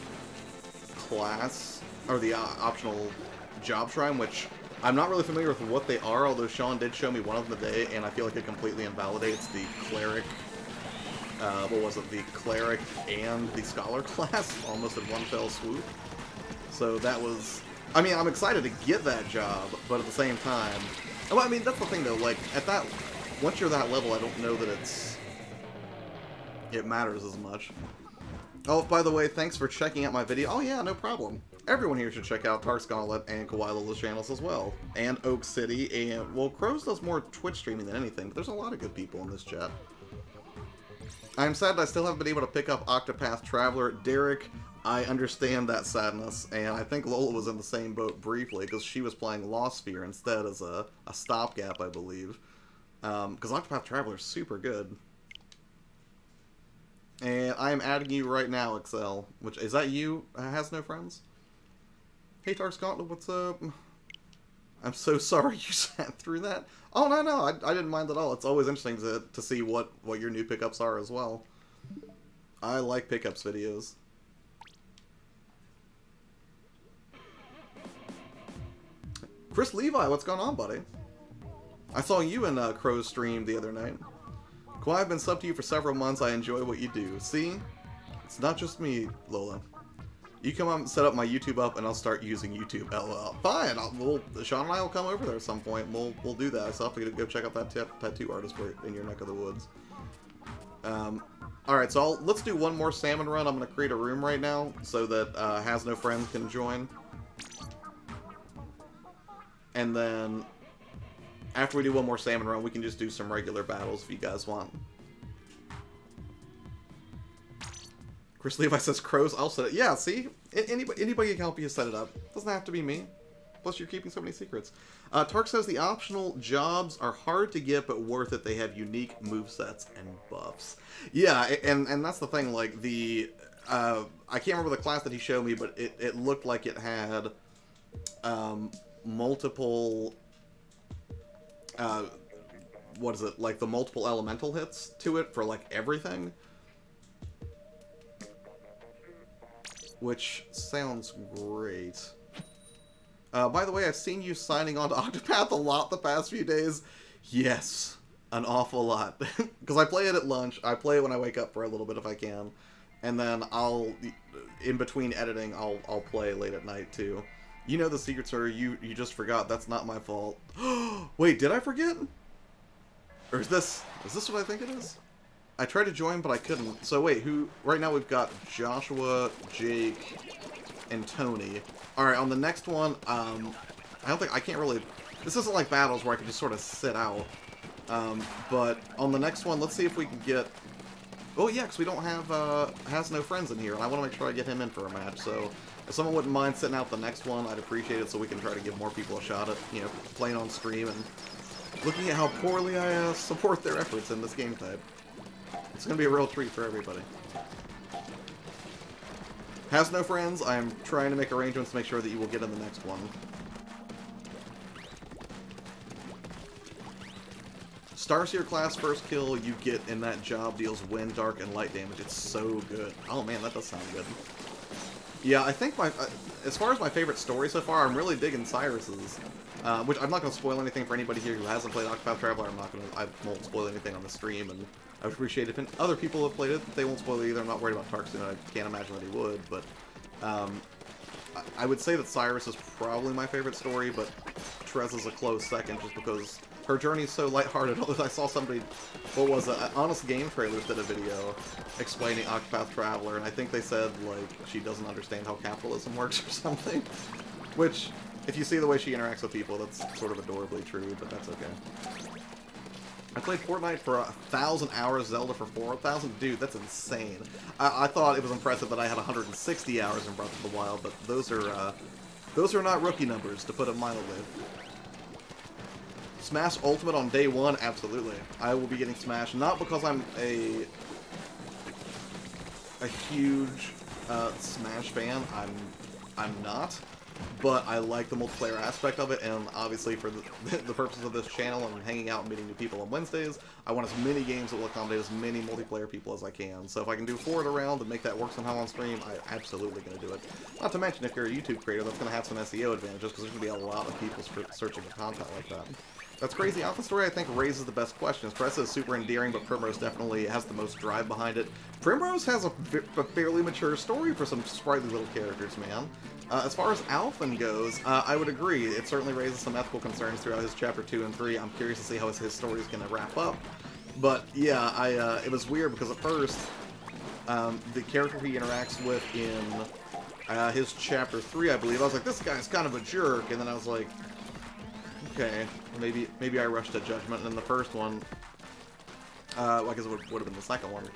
class or the optional job shrine, which I'm not really familiar with what they are, although Sean did show me one of them today, and I feel like it completely invalidates the cleric, what was it, the cleric and the scholar class, almost in one fell swoop. So that was, I mean, I'm excited to get that job, but at the same time, well, I mean, that's the thing though, like, at that, once you're that level, I don't know that it matters as much. Oh, by the way, thanks for checking out my video. Oh yeah, no problem. Everyone here should check out Tark's Gauntlet and Kawhi channels as well. And Oak City, and, well, Crows does more Twitch streaming than anything, but there's a lot of good people in this chat. I'm sad that I still haven't been able to pick up Octopath Traveler. Derek, I understand that sadness, and I think Lola was in the same boat briefly, because she was playing Lost Sphere instead as a stopgap, I believe. Because Octopath Traveler is super good. And I am adding you right now, Excel. Which, is that you? Has no friends? Hey, Tark's Gauntlet, what's up? I'm so sorry you sat through that. Oh, no, I didn't mind at all. It's always interesting to see what your new pickups are as well. I like pickups videos. Chris Levi, what's going on, buddy? I saw you in Crow's stream the other night. Kawhi, I've been subbed to you for several months. I enjoy what you do. See? It's not just me, Lola. You come up and set up my YouTube up, and I'll start using YouTube. LOL. Fine. Sean and I will come over there at some point. We'll do that. I still have to go check out that tattoo artist in your neck of the woods. All right. So let's do one more salmon run. I'm gonna create a room right now so that Has No Friends can join. And then after we do one more salmon run, we can just do some regular battles if you guys want. Chris Levi says Crows, I'll set it. Yeah, see? Anybody can help you set it up. Doesn't have to be me. Plus, you're keeping so many secrets. Tark says the optional jobs are hard to get, but worth it. They have unique movesets and buffs. Yeah, and that's the thing. Like, the... I can't remember the class that he showed me, but it looked like it had multiple... what is it? Like, the multiple elemental hits to it for, like, everything. Which sounds great. By the way, I've seen you signing on to Octopath a lot the past few days. Yes, an awful lot. Because I play it at lunch. I play it when I wake up for a little bit if I can. And then in between editing, I'll play late at night too. You know the secret, sir. You just forgot. That's not my fault. Wait, did I forget? Or is this what I think it is? I tried to join, but I couldn't. So wait, right now we've got Joshua, Jake, and Tony. Alright, on the next one, I can't really... This isn't like battles where I can just sort of sit out. But on the next one, let's see if we can get... Oh yeah, because we don't have, Has No Friends in here, and I want to make sure I get him in for a match, so... If someone wouldn't mind sitting out the next one, I'd appreciate it so we can try to give more people a shot at, you know, playing on stream and looking at how poorly I support their efforts in this game type. It's going to be a real treat for everybody. Has No Friends, I'm trying to make arrangements to make sure that you will get in the next one. Starseer class first kill you get in that job deals wind, dark, and light damage. It's so good. Oh man, that does sound good. Yeah, I think as far as my favorite story so far, I'm really digging Cyrus's. Which I'm not going to spoil anything for anybody here who hasn't played Octopath Traveler. I won't spoil anything on the stream, and I would appreciate it if other people have played it. They won't spoil it either. I'm not worried about Tark soon. I can't imagine that he would, but I would say that Cyrus is probably my favorite story, but Trez is a close second just because her journey is so lighthearted. I saw somebody, what was it, Honest Game Trailers did a video explaining Octopath Traveler, and I think they said, like, she doesn't understand how capitalism works or something. Which, if you see the way she interacts with people, that's sort of adorably true, but that's okay. I played Fortnite for 1,000 hours, Zelda for 4,000. Dude, that's insane. I thought it was impressive that I had 160 hours in Breath of the Wild, but those are Those are not rookie numbers, to put it mildly. Smash Ultimate on day one? Absolutely. I will be getting Smash, not because I'm a huge Smash fan. I'm not. But I like the multiplayer aspect of it, and obviously for the purposes of this channel and hanging out and meeting new people on Wednesdays, I want as many games that will accommodate as many multiplayer people as I can. So if I can do 4 at a round and make that work somehow on stream, I'm absolutely going to do it. Not to mention, if you're a YouTube creator, that's going to have some SEO advantages, because there's going to be a lot of people searching for content like that. That's crazy. Alpha Story, I think, raises the best questions. Pressa is super endearing, but Primrose definitely has the most drive behind it. Primrose has a fairly mature story for some sprightly little characters, man. As far as Alphen goes, I would agree. It certainly raises some ethical concerns throughout his Chapter 2 and 3. I'm curious to see how his story is going to wrap up. But, yeah, it was weird because at first, the character he interacts with in his Chapter 3, I believe, I was like, this guy's kind of a jerk, and then I was like, okay, maybe I rushed to judgment, and then the first one, well, I guess it would have been the second one,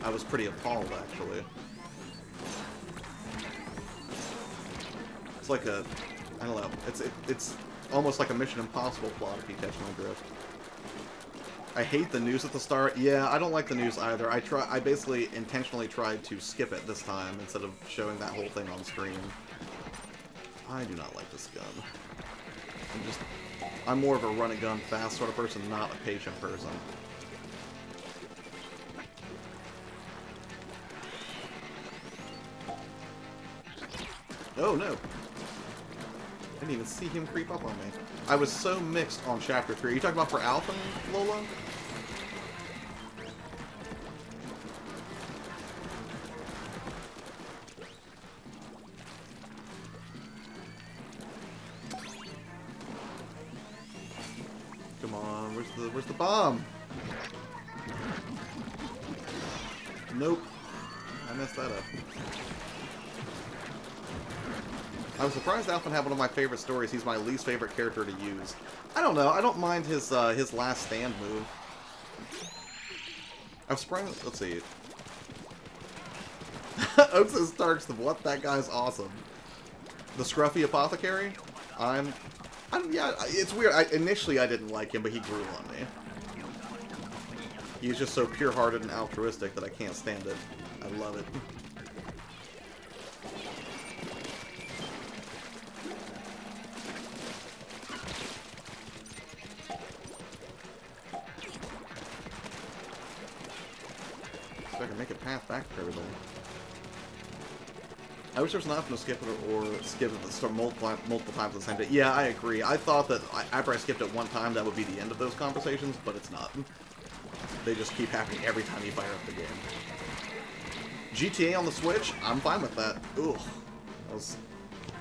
I was pretty appalled, actually. It's like a, I don't know, it's almost like a Mission Impossible plot, if you catch my drift. I hate the news at the start. Yeah, I don't like the news either. I basically intentionally tried to skip it this time, instead of showing that whole thing on screen. I do not like this gun. I'm more of a run-and-gun fast sort of person, not a patient person. Oh no! I didn't even see him creep up on me. I was so mixed on Chapter 3. Are you talking about for Alphen, Lola? Come on, where's the bomb? Nope. I messed that up. I was surprised Alphen had one of my favorite stories. He's my least favorite character to use. I don't know. I don't mind his last stand move. I'm surprised. Let's see. Oaks and Starks, what? That guy's awesome. The Scruffy Apothecary? Yeah, it's weird. Initially, I didn't like him, but he grew on me. He's just so pure-hearted and altruistic that I can't stand it. I love it. So I can make a path back for everybody. I wish there was an option to skip it or skip it multiple times at the same day. Yeah, I agree. I thought that after I skipped it one time, that would be the end of those conversations, but it's not. They just keep happening every time you fire up the game. GTA on the Switch? I'm fine with that. Ugh. That was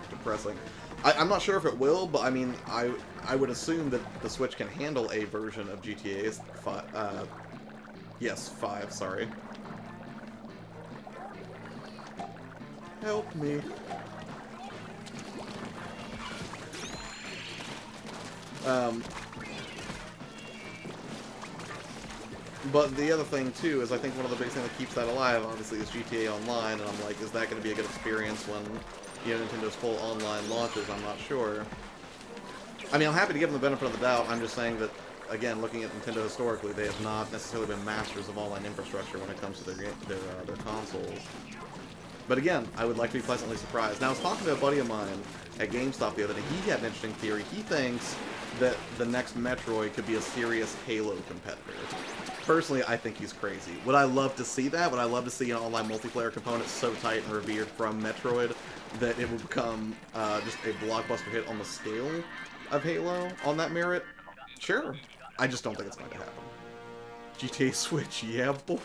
depressing. I'm not sure if it will, but I mean, I would assume that the Switch can handle a version of GTA 5. Yes, 5, sorry. Help me. But the other thing, too, is I think one of the biggest things that keeps that alive, obviously, is GTA Online, and I'm like, is that going to be a good experience when, you know, Nintendo's full online launches? I'm not sure. I mean, I'm happy to give them the benefit of the doubt. I'm just saying that, again, looking at Nintendo historically, they have not necessarily been masters of online infrastructure when it comes to their consoles. But again, I would like to be pleasantly surprised. Now, I was talking to a buddy of mine at GameStop the other day. He had an interesting theory. He thinks that the next Metroid could be a serious Halo competitor. Personally, I think he's crazy. Would I love to see that? Would I love to see an online multiplayer component so tight and revered from Metroid that it would become just a blockbuster hit on the scale of Halo on that merit? Sure. I just don't think it's going to happen. GTA Switch, yeah, boy.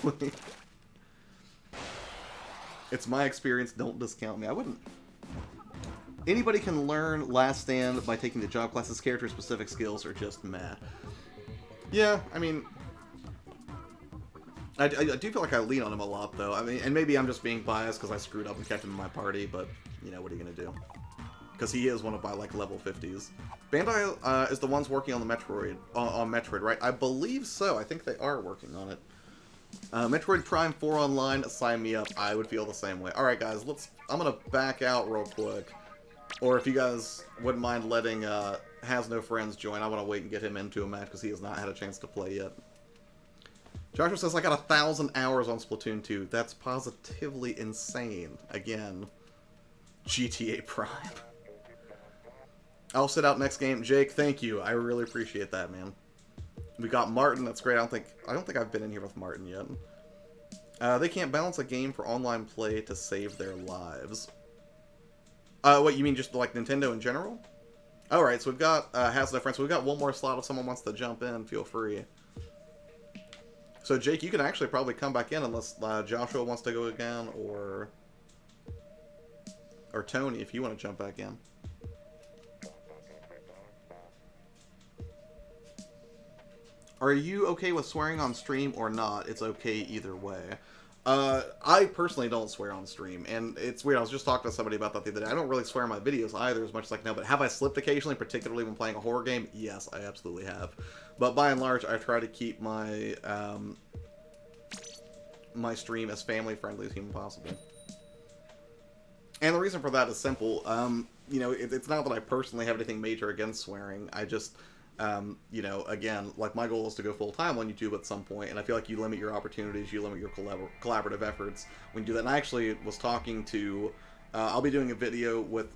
It's my experience, don't discount me. I wouldn't. Anybody can learn Last Stand by taking the job classes. Character-specific skills are just meh. Yeah, I mean, I do feel like I lean on him a lot, though. I mean, and maybe I'm just being biased because I screwed up and kept him in my party, but, you know, what are you going to do? Because he is one of my, like, level 50s. Bandai is the ones working on the Metroid, on Metroid, right? I believe so. I think they are working on it. Metroid Prime 4 Online, sign me up. I would feel the same way. Alright, guys, I'm gonna back out real quick. Or if you guys wouldn't mind letting Has No Friends join, I want to wait and get him into a match because he has not had a chance to play yet. Joshua says, I got 1,000 hours on Splatoon 2. That's positively insane. Again, GTA Prime. I'll sit out next game. Jake, thank you. I really appreciate that, man. We got Martin. That's great. I don't think I've been in here with Martin yet. They can't balance a game for online play to save their lives. What, you mean just like Nintendo in general? Alright, so we've got Has No Friends. So we've got one more slot if someone wants to jump in. Feel free. So, Jake, you can actually probably come back in unless Joshua wants to go again, or Tony, if you want to jump back in. Are you okay with swearing on stream or not? It's okay either way. I personally don't swear on stream, and it's weird. I was just talking to somebody about that the other day. I don't really swear in my videos either as much as I can know, but have I slipped occasionally, particularly when playing a horror game? Yes, I absolutely have. But by and large, I try to keep my my stream as family-friendly as human possible. And the reason for that is simple. You know, it's not that I personally have anything major against swearing. I just... you know, again, like my goal is to go full-time on YouTube at some point, and I feel like you limit your opportunities, you limit your collaborative efforts when you do that. And I actually was talking to, I'll be doing a video with,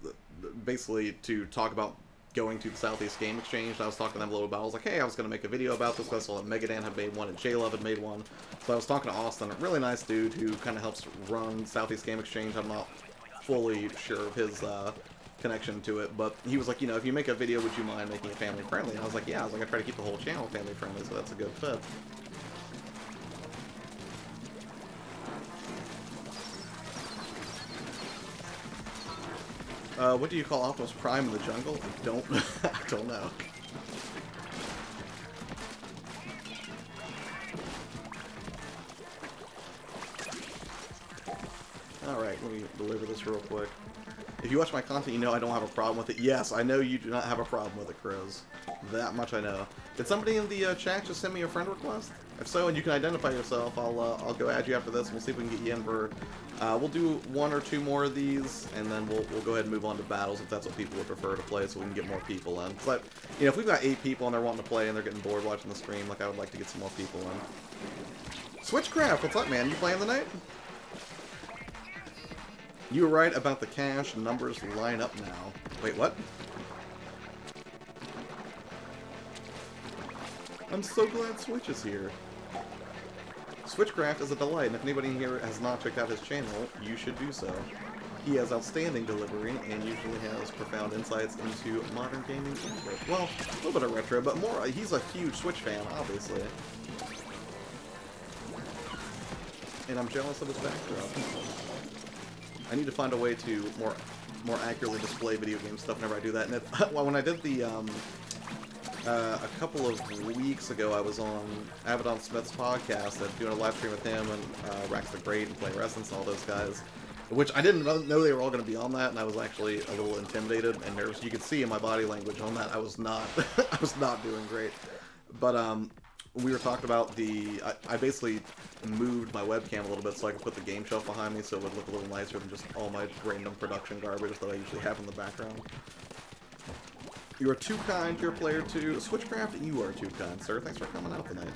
basically to talk about going to the Southeast Game Exchange. I was talking to them a little about, I was like, hey, I was going to make a video about this, because I saw that Megadan had made one, and J-Love had made one. So I was talking to Austin, a really nice dude who kind of helps run Southeast Game Exchange. I'm not fully sure of his, connection to it, but he was like, you know, if you make a video, would you mind making it family friendly? And I was like, yeah. I was like, I try to keep the whole channel family friendly, so that's a good fit. What do you call Optimus Prime in the jungle? I don't know. Alright, let me deliver this real quick. If you watch my content, you know I don't have a problem with it. Yes, I know you do not have a problem with it, Crows. That much I know. Did somebody in the chat just send me a friend request? If so, and you can identify yourself, I'll go add you after this, and we'll see if we can get you in for... we'll do 1 or 2 more of these, and then we'll go ahead and move on to battles if that's what people would prefer to play, so we can get more people in. But, you know, if we've got 8 people and they're wanting to play and they're getting bored watching the stream, like, I would like to get some more people in. Switchcraft, what's up, man? You playing tonight? You were right about the cash. Numbers line up now. Wait, what? I'm so glad Switch is here. Switchcraft is a delight, and if anybody here has not checked out his channel, you should do so. He has outstanding delivery, and usually has profound insights into modern gaming. Well, a little bit of retro, but more, he's a huge Switch fan, obviously. And I'm jealous of his backdrop. I need to find a way to more accurately display video game stuff whenever I do that. And if, well, when I did the, a couple of weeks ago, I was on Abaddon Smith's podcast, doing a live stream with him and Rax the Great and Playing Resonance and all those guys, which I didn't know they were all going to be on that, and I was actually a little intimidated and nervous. You could see in my body language on that I was not, I was not doing great. But we were talking about I basically moved my webcam a little bit so I could put the game shelf behind me so it would look a little nicer than just all my random production garbage that I usually have in the background. You are too kind, YourPlayerTwo. Switchcraft, you are too kind, sir. Thanks for coming out tonight.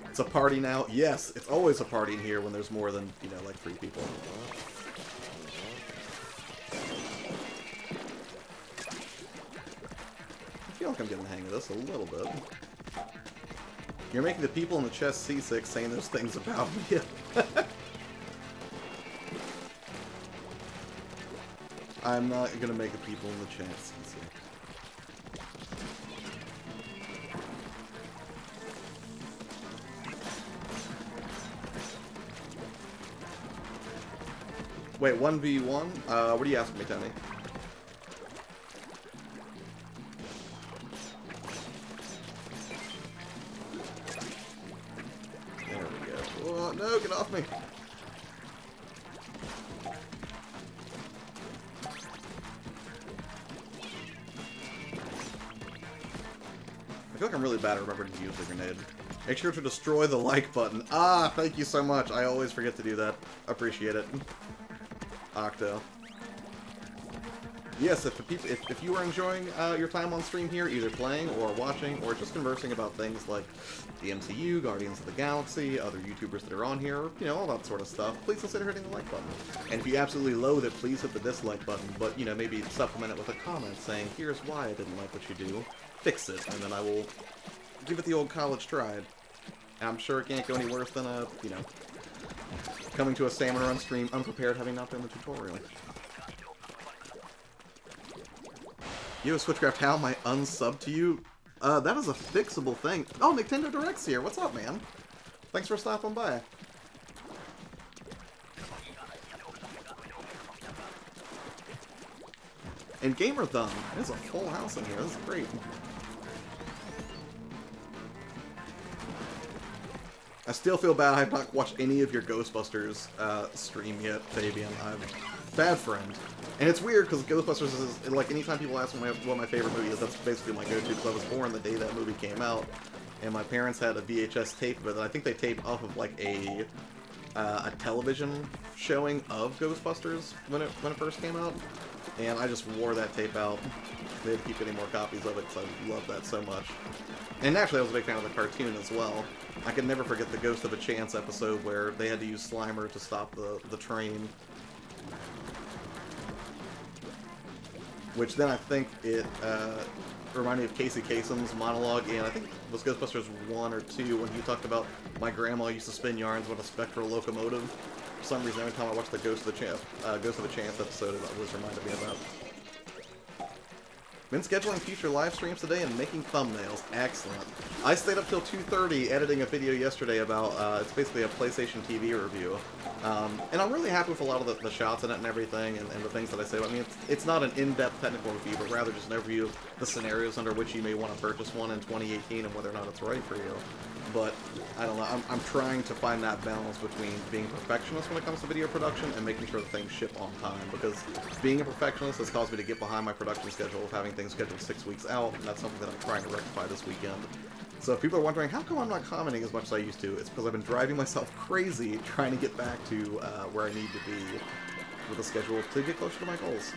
It's a party now? Yes, it's always a party in here when there's more than, you know, like 3 people. I feel like I'm getting the hang of this a little bit. You're making the people in the chest seasick saying those things about me. I'm not gonna make the people in the chest seasick. Wait, 1v1? What are you asking me, Tony? No, get off me! I feel like I'm really bad at remembering to use the grenade. Make sure to destroy the like button. Ah, thank you so much. I always forget to do that. Appreciate it. Octo. Yes, if you are enjoying your time on stream here, either playing or watching or just conversing about things like the MCU, Guardians of the Galaxy, other YouTubers that are on here, you know, all that sort of stuff, please consider hitting the like button. And if you absolutely loathe it, please hit the dislike button, but, you know, maybe supplement it with a comment saying, here's why I didn't like what you do, fix it, and then I will give it the old college try. And I'm sure it can't go any worse than you know, coming to a salmon run stream unprepared, having not done the tutorial. Yo, Switchcraft, how am I unsub to you? That is a fixable thing. Oh, Nintendo Direct's here. What's up, man? Thanks for stopping by. And Gamerthon. There's a full house in here. This is great. I still feel bad I have not watched any of your Ghostbusters stream yet, Fabian. I'm a bad friend. And it's weird, because Ghostbusters is, like, anytime people ask me what my favorite movie is, that's basically my go-to, because I was born the day that movie came out, and my parents had a VHS tape of it, and I think they taped off of, like, a television showing of Ghostbusters when it first came out, and I just wore that tape out. They had to keep getting more copies of it, because I love that so much. And naturally, I was a big fan of the cartoon as well. I can never forget the Ghost of a Chance episode where they had to use Slimer to stop the train. Which then I think it reminded me of Casey Kasem's monologue in, I think it was Ghostbusters 1 or 2, when he talked about my grandma used to spin yarns with a spectral locomotive. For some reason, every time I watched the Ghost of the Chance episode, it always reminded me of that. Been scheduling future live streams today and making thumbnails. Excellent. I stayed up till 2:30 editing a video yesterday about, it's basically a PlayStation TV review. And I'm really happy with a lot of the shots in it and everything, and the things that I say. I mean, it's not an in-depth technical review, but rather just an overview of the scenarios under which you may want to purchase one in 2018 and whether or not it's right for you. But, I don't know, I'm trying to find that balance between being a perfectionist when it comes to video production and making sure that things ship on time, because being a perfectionist has caused me to get behind my production schedule of having things scheduled 6 weeks out, and that's something that I'm trying to rectify this weekend. So if people are wondering, how come I'm not commenting as much as I used to, it's because I've been driving myself crazy trying to get back to where I need to be with a schedule to get closer to my goals.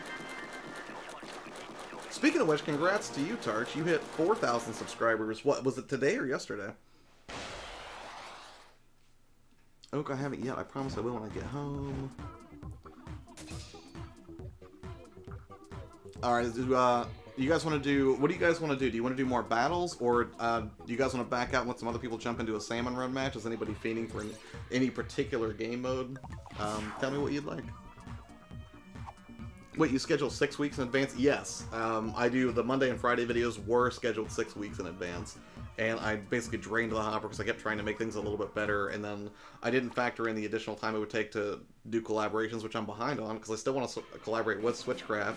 Speaking of which, congrats to you, Tarch. You hit 4,000 subscribers. What, was it today or yesterday? Oak, I haven't yet. I promise I will when I get home. Alright, you guys want to do... What do you guys want to do? Do you want to do more battles? Or do you guys want to back out and let some other people jump into a salmon run match? Is anybody fiending for any particular game mode? Tell me what you'd like. Wait, you schedule 6 weeks in advance? Yes. I do. The Monday and Friday videos were scheduled 6 weeks in advance. And I basically drained the hopper because I kept trying to make things a little bit better, and then I didn't factor in the additional time it would take to do collaborations, which I'm behind on, because I still want to collaborate with Switchcraft.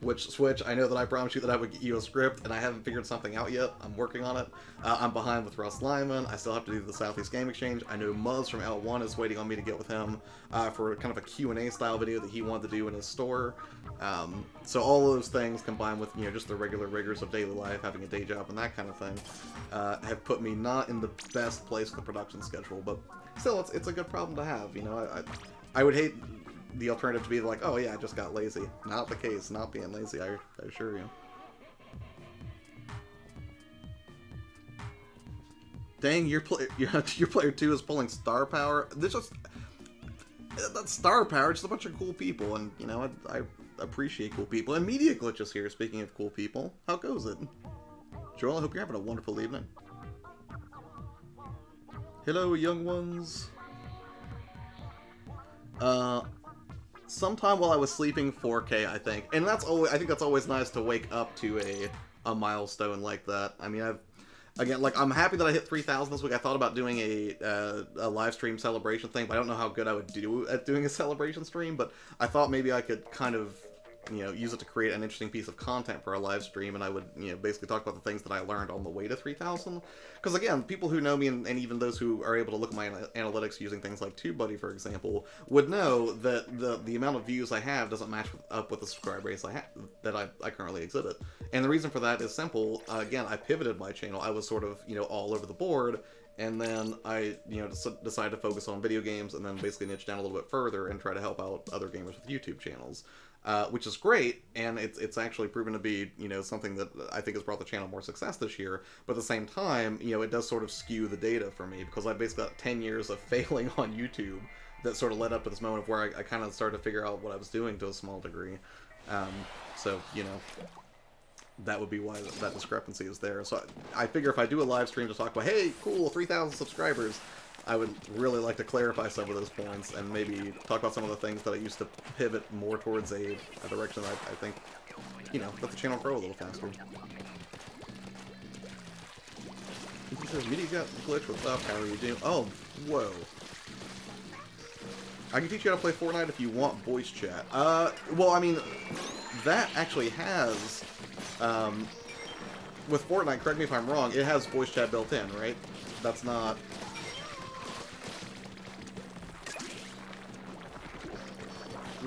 Which, Switch, I know that I promised you that I would get you a script, and I haven't figured something out yet. I'm working on it. I'm behind with Russ Lyman. I still have to do the Southeast Game Exchange. I know Muzz from L1 is waiting on me to get with him for kind of a Q&A style video that he wanted to do in his store. So all those things, combined with, you know, just the regular rigors of daily life, having a day job and that kind of thing, have put me not in the best place with the production schedule. But still, it's a good problem to have, you know. I would hate the alternative to be like, oh yeah, I just got lazy. Not the case, not being lazy, I assure you. Dang, your player 2 is pulling star power. There's just... That's star power, just a bunch of cool people, and, you know, I appreciate cool people. And Media Glitches here, speaking of cool people. How goes it? Joel, I hope you're having a wonderful evening. Hello, young ones. Sometime while I was sleeping, 4K, I think. And that's always, I think that's always nice to wake up to a milestone like that. I mean, again, like, I'm happy that I hit 3,000 this week. I thought about doing a live stream celebration thing, but I don't know how good I would do at doing a celebration stream, but I thought maybe I could kind of, you know, use it to create an interesting piece of content for a live stream, and I would, you know, basically talk about the things that I learned on the way to 3,000. Because again, people who know me, and even those who are able to look at my analytics using things like TubeBuddy, for example, would know that the amount of views I have doesn't match up with the subscriber base that I currently exhibit. And the reason for that is simple. Again, I pivoted my channel. I was sort of, you know, all over the board, and then I, decided to focus on video games, and then basically niche down a little bit further and try to help out other gamers with YouTube channels, which is great, and it's actually proven to be, something that I think has brought the channel more success this year. But at the same time, it does sort of skew the data for me, because I basically got 10 years of failing on YouTube that sort of led up to this moment of where I kind of started to figure out what I was doing to a small degree. So, that would be why that discrepancy is there. So I figure if I do a live stream to talk about, hey, cool, 3,000 subscribers, I would really like to clarify some of those points and maybe talk about some of the things that I used to pivot more towards a direction that I think, let the channel grow a little faster. He says, media got glitch, what's up, how are you doing? Oh, whoa. I can teach you how to play Fortnite if you want voice chat. Well, I mean, that actually has, with Fortnite, correct me if I'm wrong, it has voice chat built in, right? That's not...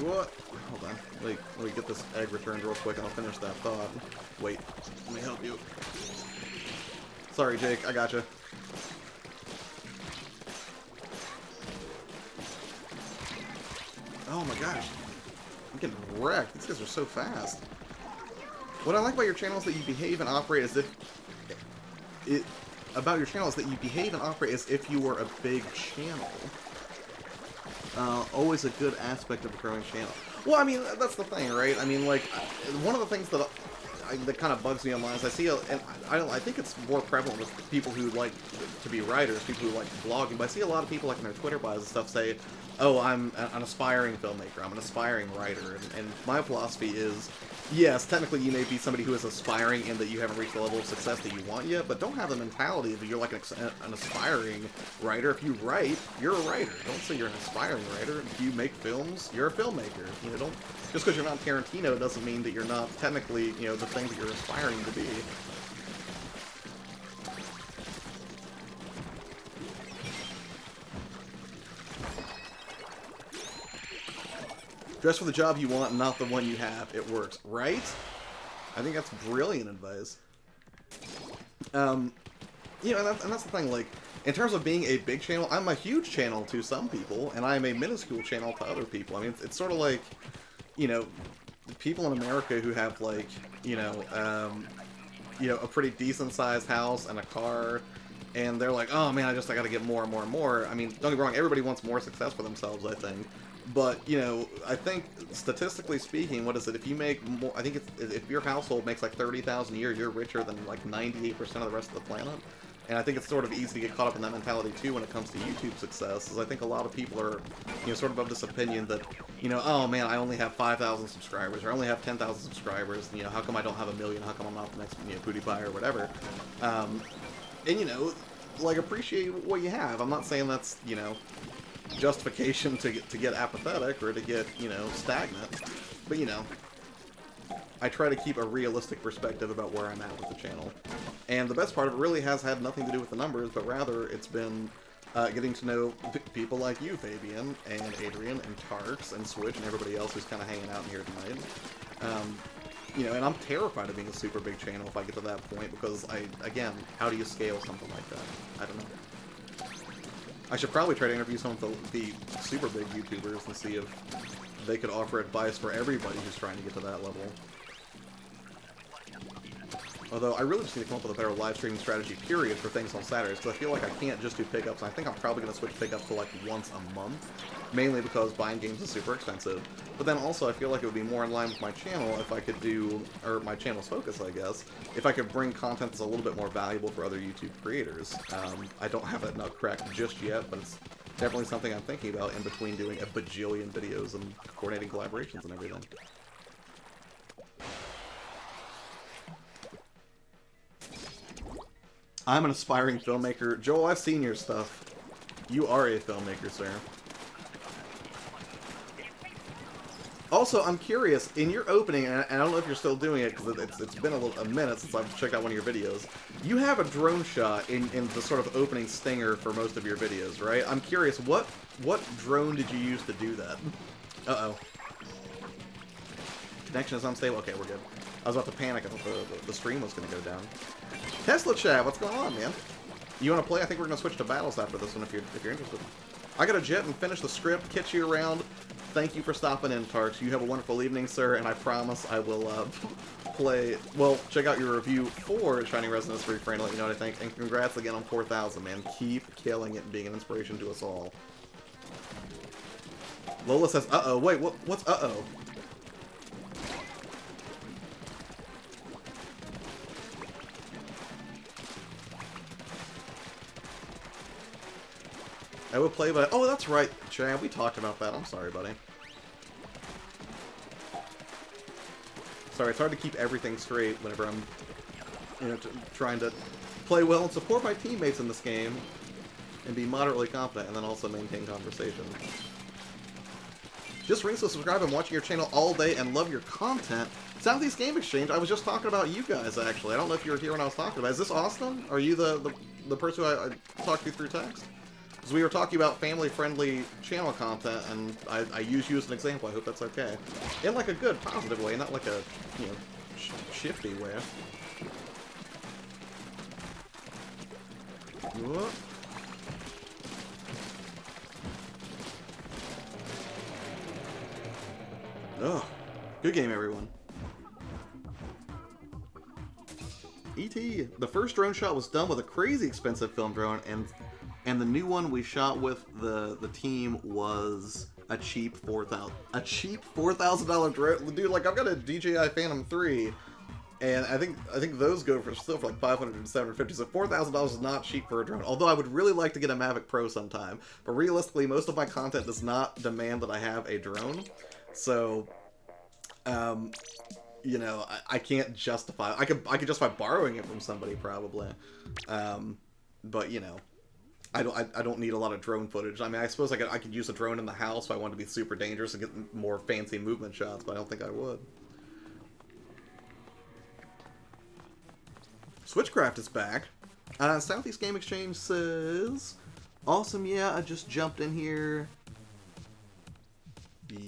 What? Hold on. Let me get this egg returned real quick and I'll finish that thought. Wait. Let me help you. Sorry, Jake. I gotcha. Oh my gosh. I'm getting wrecked. These guys are so fast. What I like about your channel is that you behave and operate as if... About your channel is that you behave and operate as if you were a big channel. Always a good aspect of a growing channel. Well, I mean, that's the thing, right? I mean, like, one of the things that kind of bugs me online is I see, and I think it's more prevalent with people who like to be writers, people who like blogging, but I see a lot of people like in their Twitter bios and stuff say, oh, I'm an aspiring filmmaker, I'm an aspiring writer, and my philosophy is, yes, technically you may be somebody who is aspiring in that you haven't reached the level of success that you want yet, but don't have the mentality that you're like an aspiring writer. If you write, you're a writer. Don't say you're an aspiring writer. If you make films, you're a filmmaker. Don't just because you're not Tarantino doesn't mean that you're not technically, the thing that you're aspiring to be. Dress for the job you want, not the one you have. It works, right? I think that's brilliant advice. And that's the thing, like, in terms of being a big channel, I'm a huge channel to some people, and I'm a minuscule channel to other people. I mean, it's sort of like, people in America who have, like, a pretty decent-sized house and a car, and they're like, oh man, I gotta get more and more and more. I mean, don't get me wrong, everybody wants more success for themselves, I think. But, I think, statistically speaking, what is it, if you make more, I think if your household makes like $30,000 a year, you're richer than like 98% of the rest of the planet. And I think it's sort of easy to get caught up in that mentality too when it comes to YouTube success, is I think a lot of people are, sort of this opinion that, oh man, I only have 5,000 subscribers, or I only have 10,000 subscribers, how come I don't have 1 million, how come I'm not the next, PewDiePie or whatever. And, like, appreciate what you have. I'm not saying that's, justification to get apathetic or to get, stagnant. But, I try to keep a realistic perspective about where I'm at with the channel. And the best part of it really has had nothing to do with the numbers, but rather it's been getting to know people like you, Fabian, and Adrian, and Tarks, and Switch, and everybody else who's kind of hanging out in here tonight. And I'm terrified of being a super big channel if I get to that point, because again, how do you scale something like that? I don't know. I should probably try to interview some of the super big YouTubers and see if they could offer advice for everybody who's trying to get to that level. Although, I really just need to come up with a better live streaming strategy, period, for things on Saturdays, because I feel like I can't just do pickups. I think I'm probably going to switch pickups to, like, once a month, mainly because buying games is super expensive. But then also, I feel like it would be more in line with my channel if I could do, or my channel's focus, I guess, if I could bring content that's a little bit more valuable for other YouTube creators. I don't have that nut cracked just yet, but it's definitely something I'm thinking about in between doing a bajillion videos and coordinating collaborations and everything. I'm an aspiring filmmaker. Joel, I've seen your stuff. You are a filmmaker, sir. Also, I'm curious, in your opening, and I don't know if you're still doing it, because it's been a minute since I've checked out one of your videos, you have a drone shot in the sort of opening stinger for most of your videos, right? I'm curious, what drone did you use to do that? Uh-oh. Connection is unstable? Okay, we're good. I was about to panic. I thought the stream was going to go down. Tesla chat, what's going on, man? You want to play? I think we're going to switch to battles after this one if you're interested. I got a jet and finish the script, catch you around. Thank you for stopping in, Tarks. You have a wonderful evening, sir, and I promise I will play... Well, check out your review for Shining Resonance 3 for let you know what I think. And congrats again on 4,000, man. Keep killing it and being an inspiration to us all. Lola says, uh-oh. Wait, what's uh-oh? I would play, but... Oh, that's right, Chad. We talked about that. I'm sorry, buddy. Sorry, it's hard to keep everything straight whenever I'm, you know, trying to play well and support my teammates in this game and be moderately confident and then also maintain conversation. Just ring so subscribe. I'm watching your channel all day and love your content. Southeast Game Exchange, I was just talking about you guys, actually. I don't know if you were here when I was talking about it. Is this Austin? Are you the person who I talked to through text? Because we were talking about family-friendly channel content, and I use you as an example. I hope that's okay. In, like, a good, positive way, not like a, you know, shifty way. Whoop. Ugh. Good game, everyone. E.T. The first drone shot was done with a crazy expensive film drone, and the new one we shot with the team was a cheap $4,000 drone. Dude, like, I've got a DJI Phantom 3, and I think those go for still for like $500 to $750. So $4,000 is not cheap for a drone. Although I would really like to get a Mavic Pro sometime, but realistically, most of my content does not demand that I have a drone. So, you know, I can't justify. I could justify borrowing it from somebody probably, but you know. I don't need a lot of drone footage. I mean, I suppose I could use a drone in the house if I wanted to be super dangerous and get more fancy movement shots, but I don't think I would. Switchcraft is back. Southeast Game Exchange says, awesome, yeah, I just jumped in here.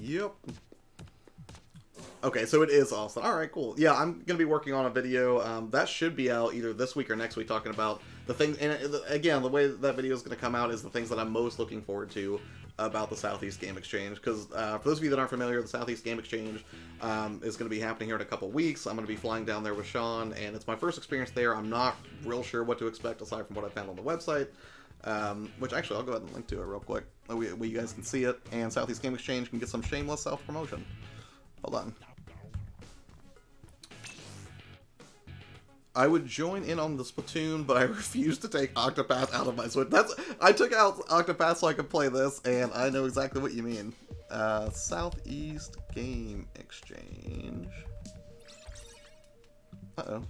Yep. Okay, so it is awesome. Alright, cool. Yeah, I'm going to be working on a video. That should be out either this week or next week, talking about the things, and again, the way that video is going to come out is the things that I'm most looking forward to about the Southeast Game Exchange, because for those of you that aren't familiar, the Southeast Game Exchange is going to be happening here in a couple weeks. I'm going to be flying down there with Sean, and it's my first experience there. I'm not real sure what to expect aside from what I found on the website, which actually I'll go ahead and link to it real quick, where you guys can see it, and Southeast Game Exchange can get some shameless self-promotion. Hold on. I would join in on the Splatoon, but I refuse to take Octopath out of my Switch. I took out Octopath so I could play this, and I know exactly what you mean. Southeast Game Exchange. Uh-oh.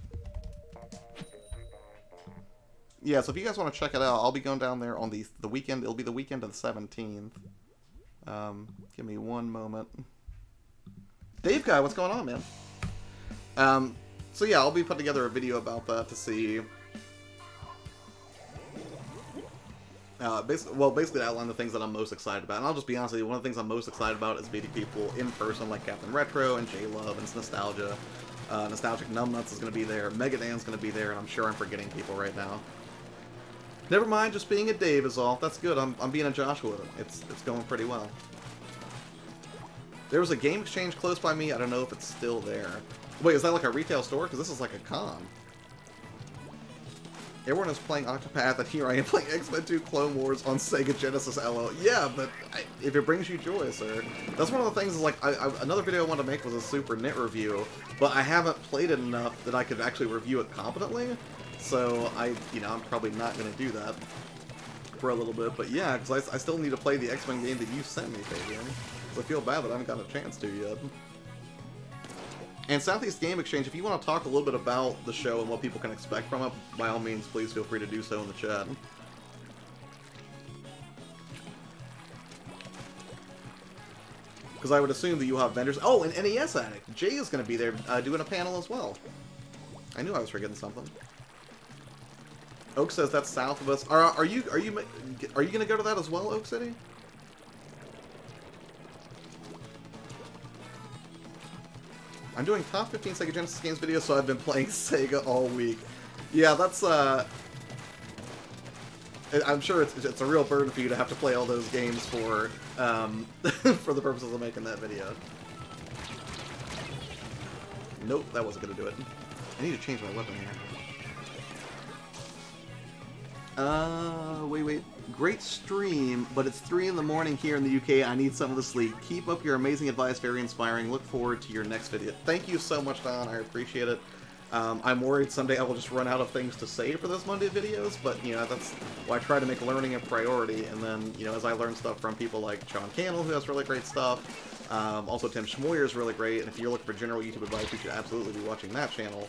Yeah, so if you guys want to check it out, I'll be going down there on the weekend. It'll be the weekend of the 17th. Give me one moment. Dave Guy, what's going on, man? So yeah, I'll be putting together a video about that to see... basically outline the things that I'm most excited about. And I'll just be honest with you, one of the things I'm most excited about is meeting people in person, like Captain Retro and J-Love and Nostalgia. Nostalgic Numbnuts is going to be there, Megadan's going to be there, and I'm sure I'm forgetting people right now. Never mind, just being a Dave is all. That's good, I'm being a Joshua. It's going pretty well. There was a game exchange close by me, I don't know if it's still there. Wait, is that like a retail store? Because this is like a con. Everyone is playing Octopath, and here I am playing X-Men 2 Clone Wars on Sega Genesis LL. Yeah, but if it brings you joy, sir. That's one of the things, is like, another video I wanted to make was a Super Nit review, but I haven't played it enough that I could actually review it competently. So, I'm probably not going to do that for a little bit. But yeah, because I still need to play the X-Men game that you sent me, Fabian. So I feel bad that I haven't got a chance to yet. And Southeast Game Exchange, if you want to talk a little bit about the show and what people can expect from it, by all means, please feel free to do so in the chat. Because I would assume that you'll have vendors. Oh, and NES Addict. Jay is going to be there doing a panel as well. I knew I was forgetting something. Oak says that's south of us. Are you going to go to that as well, Oak City? I'm doing top 15 Sega Genesis games videos, so I've been playing Sega all week. Yeah, that's I'm sure it's a real burden for you to have to play all those games for for the purposes of making that video. Nope, that wasn't gonna do it. I need to change my weapon here. Wait. Great stream, but it's 3 in the morning here in the UK. I need some of the sleep. Keep up your amazing advice, very inspiring. Look forward to your next video. Thank you so much, Don. I appreciate it. I'm worried someday I will just run out of things to say for those Monday videos, but, you know, that's why I try to make learning a priority, and then, you know, as I learn stuff from people like Sean Cannell, who has really great stuff, also Tim Schmoyer is really great, and if you're looking for general YouTube advice, you should absolutely be watching that channel.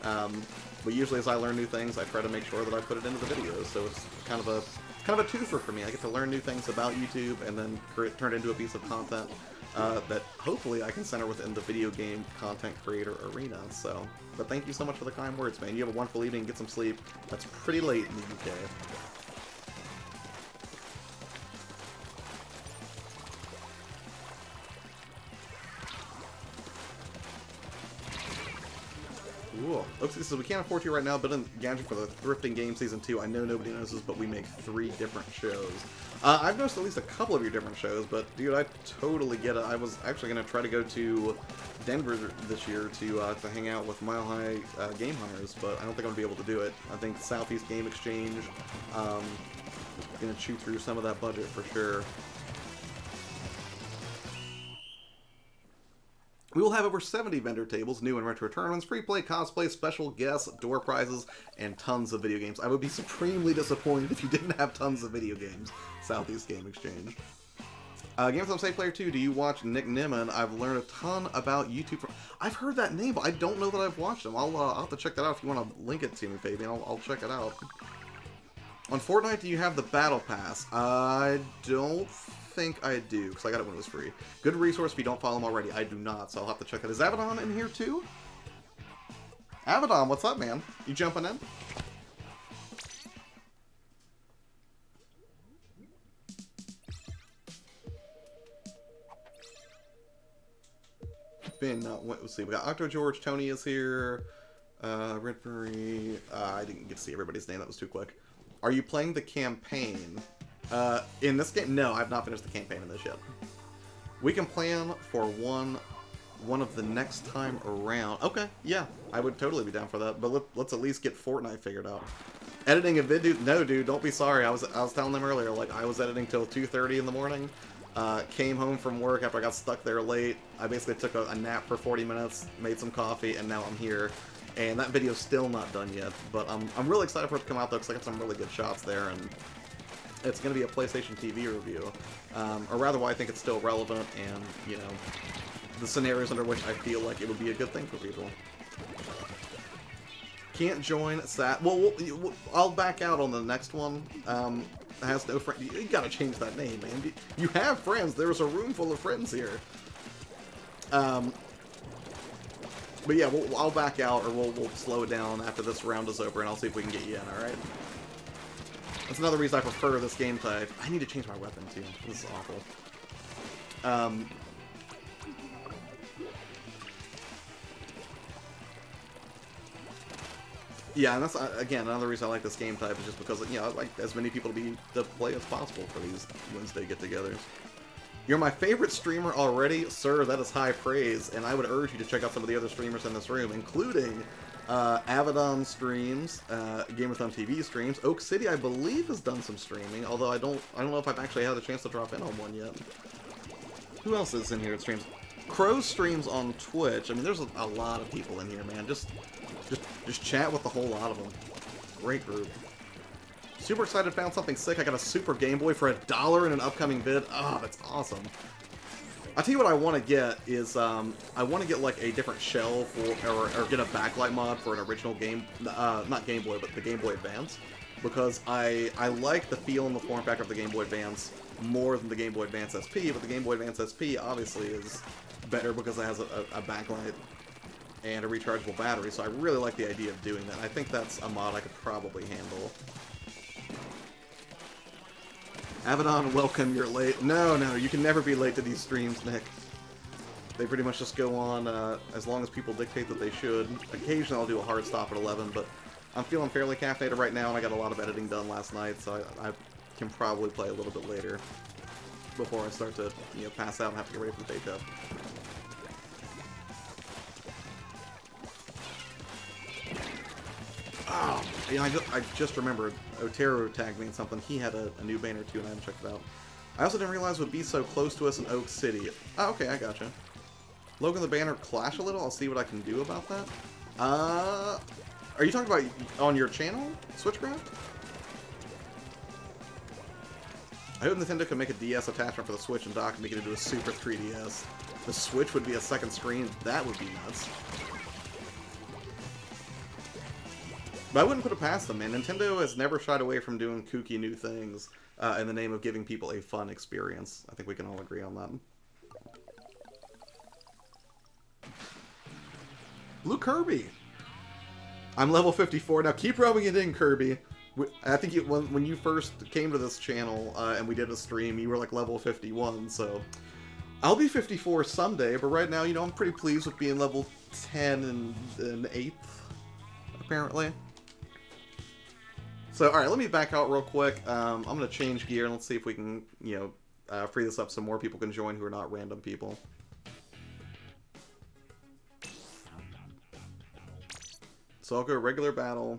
But usually as I learn new things, I try to make sure that I put it into the videos, so it's kind of a twofer for me. I get to learn new things about YouTube and then turn it into a piece of content that hopefully I can center within the video game content creator arena. So, but thank you so much for the kind words, man. You have a wonderful evening. Get some sleep. That's pretty late in the UK. Cool. Oopsie says, we can't afford you right now, but in gadget for the Thrifting Game Season 2, I know nobody knows this, but we make 3 different shows. I've noticed at least a couple of your different shows, but dude, I totally get it. I was actually going to try to go to Denver this year to hang out with Mile High Game Hunters, but I don't think I'm going to be able to do it. I think Southeast Game Exchange going to chew through some of that budget for sure. We will have over 70 vendor tables, new and retro tournaments, free play, cosplay, special guests, door prizes, and tons of video games. I would be supremely disappointed if you didn't have tons of video games. Southeast Game Exchange. Game of Thrones YourPlayerTwo, do you watch Nick Nimmin? I've learned a ton about YouTube from... I've heard that name, but I don't know that I've watched him. I'll have to check that out if you want to link it to me, Fabian. I'll check it out. On Fortnite, do you have the Battle Pass? I don't think I do, because I got it when it was free. Good resource if you don't follow him already. I do not, so I'll have to check that. Is Abaddon in here too? Abaddon, what's up, man? You jumping in? Let's see, we got Octo George, Tony is here, Red Furry, I didn't get to see everybody's name, that was too quick. Are you playing the campaign? In this game? No, I've not finished the campaign in this yet. We can plan for one of the next time around. Okay, yeah, I would totally be down for that, but let's at least get Fortnite figured out. Editing a video? No, dude, don't be sorry. I was telling them earlier, like, I was editing till 2:30 in the morning. Came home from work after I got stuck there late. I basically took a nap for 40 minutes, made some coffee, and now I'm here. And that video's still not done yet, but I'm really excited for it to come out, though, because I got some really good shots there, and it's going to be a PlayStation TV review. Or rather, why I think it's still relevant, and, you know, the scenarios under which I feel like it would be a good thing for people. Can't join Sat. Well, I'll back out on the next one. Has no friend. You gotta change that name, man. You have friends. There's a room full of friends here. But yeah, I'll back out, or we'll slow it down after this round is over, and I'll see if we can get you in. All right. That's another reason I prefer this game type. I need to change my weapon too. This is awful. Yeah, and that's, again, another reason I like this game type is just because, you know, I like as many people to play as possible for these Wednesday get-togethers. You're my favorite streamer already? Sir, that is high praise, and I would urge you to check out some of the other streamers in this room, including Abaddon streams, Game of Thrones TV streams. Oak City, I believe, has done some streaming, although I don't know if I've actually had a chance to drop in on one yet. Who else is in here that streams? Crow streams on Twitch. I mean, there's a lot of people in here, man. Just chat with the whole lot of them. Great group. Super excited, found something sick. I got a Super Game Boy for $1 in an upcoming vid. Oh, that's awesome. I'll tell you what I want to get is, I want to get like a different shell for, or get a backlight mod for an original game, not Game Boy, but the Game Boy Advance. Because I like the feel and the form factor of the Game Boy Advance more than the Game Boy Advance SP, but the Game Boy Advance SP obviously is better because it has a backlight and a rechargeable battery, so I really like the idea of doing that. I think that's a mod I could probably handle. Abaddon, welcome, you're late. No, you can never be late to these streams, Nick. They pretty much just go on as long as people dictate that they should. Occasionally I'll do a hard stop at 11, but I'm feeling fairly caffeinated right now, and I got a lot of editing done last night, so I can probably play a little bit later before I start to, you know, pass out and have to get ready for the day job. Oh, you know, I just remembered Otero tagged me in something. He had a new banner too, and I haven't checked it out. I also didn't realize it would be so close to us in Oak City. Oh, okay, I gotcha. Logan the banner clash a little. I'll see what I can do about that. Are you talking about on your channel, Switchcraft? I hope Nintendo can make a DS attachment for the Switch and dock and make it into a Super 3DS. The Switch would be a second screen. That would be nuts. But I wouldn't put it past them, man. Nintendo has never shied away from doing kooky new things in the name of giving people a fun experience. I think we can all agree on that. Blue Kirby! I'm level 54. Now keep rubbing it in, Kirby. I think when you first came to this channel and we did a stream, you were like level 51, so... I'll be 54 someday, but right now, you know, I'm pretty pleased with being level 10 and 8th, apparently. So, alright, let me back out real quick. I'm going to change gear and let's see if we can, you know, free this up so more people can join who are not random people. So I'll go regular battle.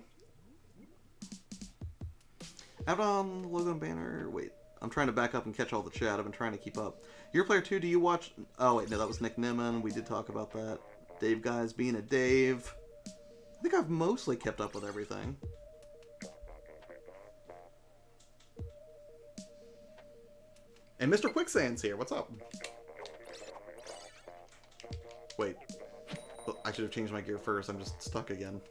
Out on Logan banner. Wait, I'm trying to back up and catch all the chat. I've been trying to keep up. YourPlayerTwo, do you watch... Oh, wait, no, that was Nick Nimmin. We did talk about that. Dave Guys being a Dave. I think I've mostly kept up with everything. And Mr. Quicksand's here. What's up? Wait. I should have changed my gear first. I'm just stuck again.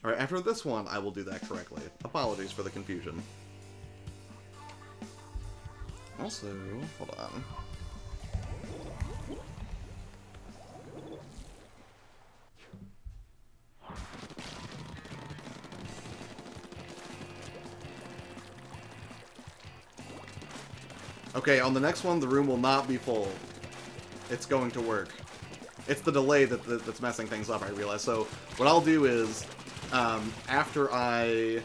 Alright, after this one, I will do that correctly. Apologies for the confusion. Also, hold on. Okay, on the next one, the room will not be full. It's going to work. It's the delay that's messing things up, I realize. So, what I'll do is, after I...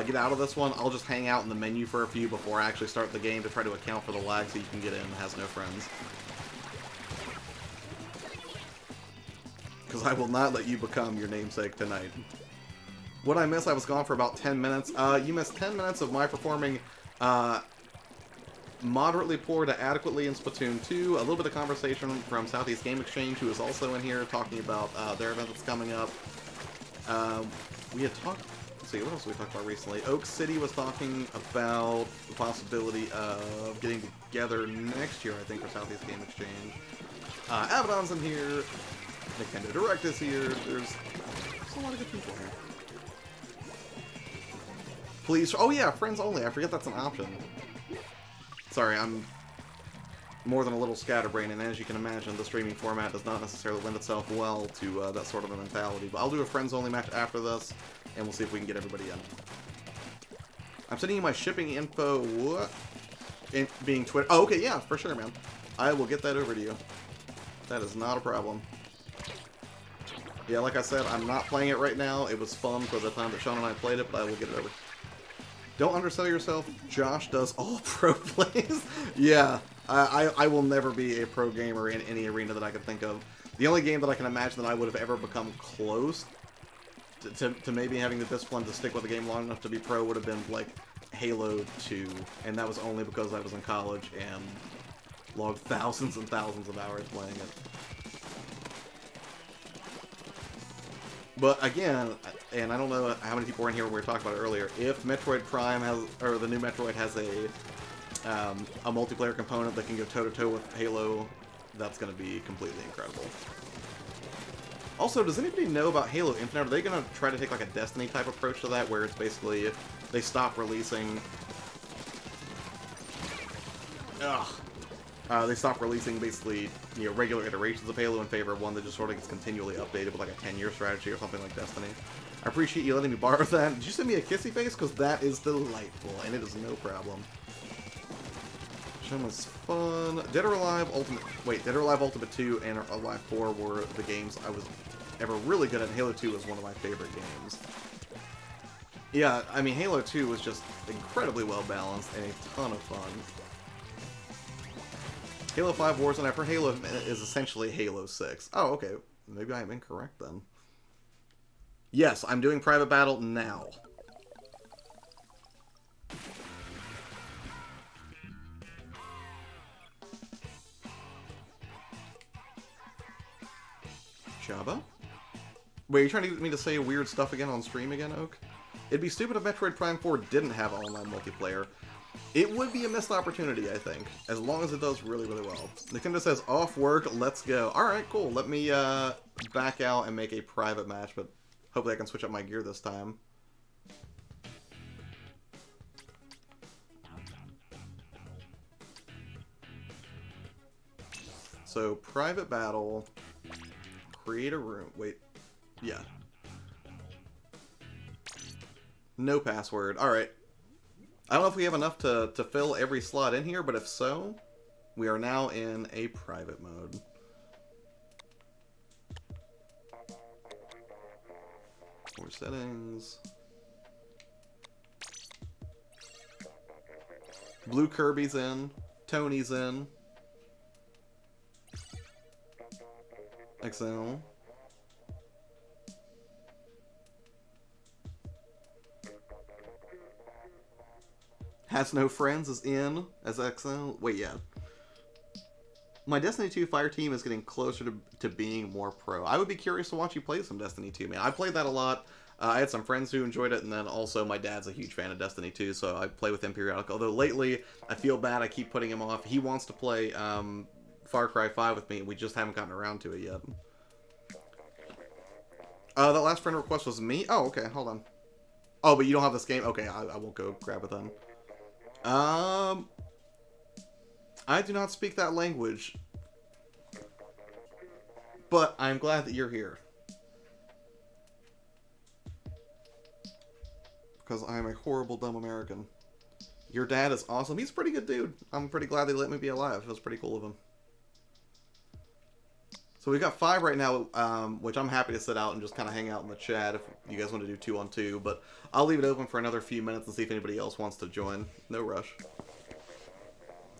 get out of this one, I'll just hang out in the menu for a few before I actually start the game to try to account for the lag so you can get in and has no friends. Because I will not let you become your namesake tonight. What I missed, I was gone for about 10 minutes. You missed 10 minutes of my performing moderately poor to adequately in Splatoon 2. A little bit of conversation from Southeast Game Exchange, who is also in here, talking about their event that's coming up. We had talked... Let's see, what else we talked about recently? Oak City was talking about the possibility of getting together next year, I think, for Southeast Game Exchange. Abaddon's in here. Nintendo Direct is here. There's a lot of good people here. Please. Oh yeah, friends only. I forget that's an option. Sorry, I'm more than a little scatterbrained, and as you can imagine, the streaming format does not necessarily lend itself well to that sort of a mentality. But I'll do a friends only match after this, and we'll see if we can get everybody in. I'm sending you my shipping info. What? Being Twitter. Oh, okay, yeah, for sure, man. I will get that over to you. That is not a problem. Yeah, like I said, I'm not playing it right now. It was fun for the time that Sean and I played it, but I will get it over. Don't undersell yourself. Josh does all pro plays. Yeah, I will never be a pro gamer in any arena that I can think of. The only game that I can imagine that I would have ever become close to maybe having the discipline to stick with the game long enough to be pro would have been, like, Halo 2. And that was only because I was in college and logged thousands and thousands of hours playing it. But again, and I don't know how many people were in here when we were talking about it earlier, if Metroid Prime has, or the new Metroid has a multiplayer component that can go toe-to-toe with Halo, that's going to be completely incredible. Also, does anybody know about Halo Infinite? Are they going to try to take like a Destiny type approach to that, where it's basically, they stop releasing... they stop releasing basically, you know, regular iterations of Halo in favor of one that just sort of gets continually updated with like a 10-year strategy or something like Destiny. I appreciate you letting me borrow that. Did you send me a kissy face? Because that is delightful, and it is no problem. Gem was fun. Dead or Alive Ultimate... Wait, Dead or Alive Ultimate 2 and Alive 4 were the games I was ever really good at. Halo 2 was one of my favorite games. Yeah, I mean, Halo 2 was just incredibly well balanced and a ton of fun. Halo 5 Warzone, I've heard Halo is essentially Halo 6. Oh, okay. Maybe I'm incorrect then. Yes, I'm doing Private Battle now. Jabba? Wait, are you trying to get me to say weird stuff again on stream again, Oak? It'd be stupid if Metroid Prime 4 didn't have online multiplayer. It would be a missed opportunity, I think, as long as it does really, really well. Nintendo says, off work, let's go. Alright, cool. Let me back out and make a private match, but hopefully I can switch up my gear this time. So, private battle, create a room. Wait, yeah. No password. Alright. I don't know if we have enough to fill every slot in here, but if so, we are now in a private mode. More settings. Blue Kirby's in. Tony's in. XL. Has No Friends is in as XL. Wait, yeah. My Destiny 2 Fire Team is getting closer to being more pro. I would be curious to watch you play some Destiny 2, man. I played that a lot. I had some friends who enjoyed it, and then also my dad's a huge fan of Destiny 2, so I play with him periodically. Although lately, I feel bad I keep putting him off. He wants to play Far Cry 5 with me, and we just haven't gotten around to it yet. That last friend request was me? Oh, okay, hold on. Oh, but you don't have this game? Okay, I won't go grab it then. I do not speak that language. But I'm glad that you're here. Because I'm a horrible, dumb American. Your dad is awesome. He's a pretty good dude. I'm pretty glad they let me be alive. It was pretty cool of him. So we've got 5 right now, which I'm happy to sit out and just kind of hang out in the chat if you guys want to do 2-on-2. But I'll leave it open for another few minutes and see if anybody else wants to join. No rush.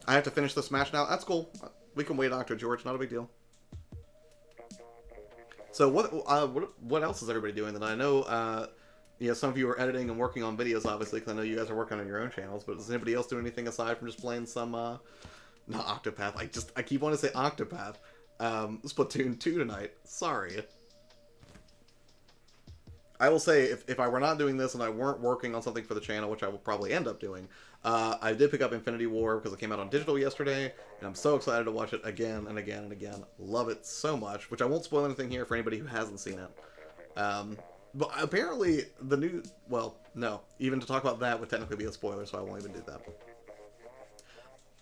I have to finish this match now. That's cool. We can wait, Dr. George. Not a big deal. So what else is everybody doing? Then I know, yeah, some of you are editing and working on videos, obviously, because I know you guys are working on your own channels. But does anybody else do anything aside from just playing some, not Octopath? I keep wanting to say Octopath. Splatoon 2 tonight. Sorry. I will say, if I were not doing this and I weren't working on something for the channel, which I will probably end up doing, I did pick up Infinity War because it came out on digital yesterday, and I'm so excited to watch it again and again and again. Love it so much, which I won't spoil anything here for anybody who hasn't seen it. But apparently, the new... Well, no. Even to talk about that would technically be a spoiler, so I won't even do that.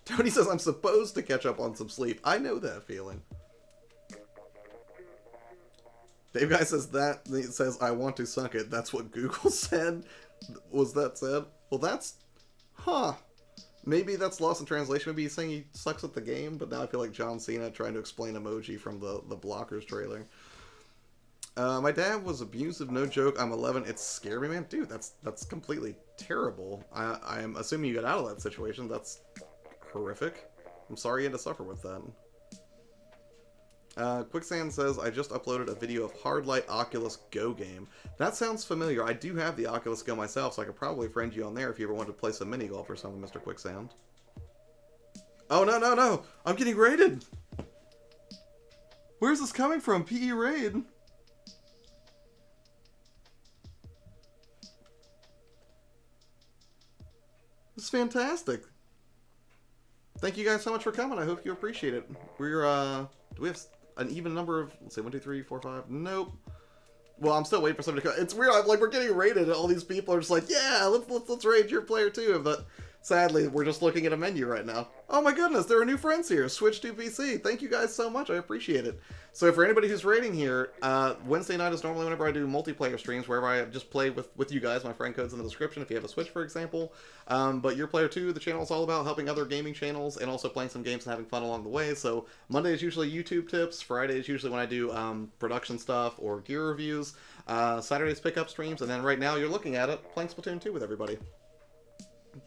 Tony says, I'm supposed to catch up on some sleep. I know that feeling. Dave Guy says that, he says, I want to suck it. That's what Google said. Was that said? Well, that's... Huh. Maybe that's lost in translation. Maybe he's saying he sucks at the game, but now I feel like John Cena trying to explain emoji from the Blockers trailer. My dad was abusive, no joke. I'm 11. It's scary, man. Dude, that's completely terrible. I'm assuming you got out of that situation. That's horrific. I'm sorry you had to suffer with that. Quicksand says, I just uploaded a video of Hardlight Oculus Go game. That sounds familiar. I do have the Oculus Go myself, so I could probably friend you on there if you ever wanted to play some mini golf or something, Mr. Quicksand. Oh, no, no, no! I'm getting raided! Where's this coming from? PE raid? This is fantastic. Thank you guys so much for coming. I hope you appreciate it. We're, do we have an even number of, let's say, 1, 2, 3, 4, 5? Nope. Well, I'm still waiting for somebody to come. It's weird. Like, we're getting raided, and all these people are just like, yeah, let's raid YourPlayerTwo. Sadly, we're just looking at a menu right now. Oh my goodness, there are new friends here. Switch2PC. Thank you guys so much. I appreciate it. So for anybody who's raiding here, Wednesday night is normally whenever I do multiplayer streams, wherever I just play with you guys. My friend code's in the description if you have a Switch, for example. But YourPlayerTwo, the channel is all about helping other gaming channels and also playing some games and having fun along the way. So Monday is usually YouTube tips. Friday is usually when I do production stuff or gear reviews. Saturday's pickup streams. And then right now you're looking at it, playing Splatoon 2 with everybody.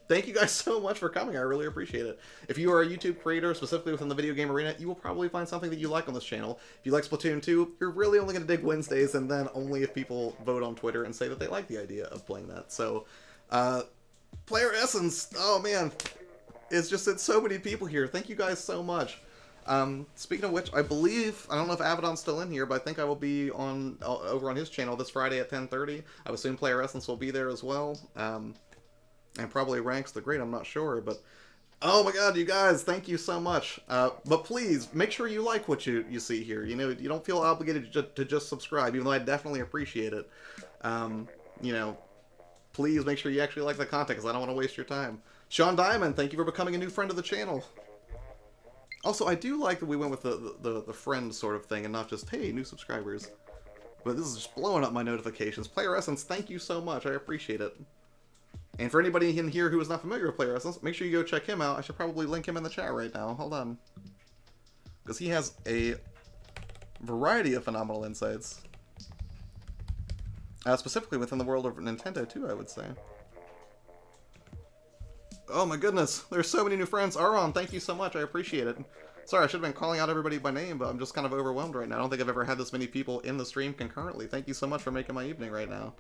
Thank you guys so much for coming. I really appreciate it. If you are a YouTube creator, specifically within the video game arena, you will probably find something that you like on this channel. If you like Splatoon 2, you're really only going to dig Wednesdays, and then only if people vote on Twitter and say that they like the idea of playing that. So, Player Essence, oh man, it's so many people here. Thank you guys so much. Speaking of which, I believe, I don't know if Abaddon's still in here, but I think I will be over on his channel this Friday at 10:30. I would assume Player Essence will be there as well. And probably Ranks the Great, I'm not sure, but oh my god, you guys, thank you so much. But please, make sure you like what you see here. You know, you don't feel obligated to just subscribe, even though I definitely appreciate it. You know, please make sure you actually like the content, because I don't want to waste your time. Sean Diamond, thank you for becoming a new friend of the channel. Also, I do like that we went with the friend sort of thing, and not just, hey, new subscribers. But this is just blowing up my notifications. Player Essence, thank you so much, I appreciate it. And for anybody in here who is not familiar with Player Essence, make sure you go check him out. I should probably link him in the chat right now. Hold on. Because he has a variety of phenomenal insights. Specifically within the world of Nintendo, too, I would say. Oh my goodness, there's so many new friends. Aron, thank you so much. I appreciate it. Sorry, I should have been calling out everybody by name, but I'm just kind of overwhelmed right now. I don't think I've ever had this many people in the stream concurrently. Thank you so much for making my evening right now.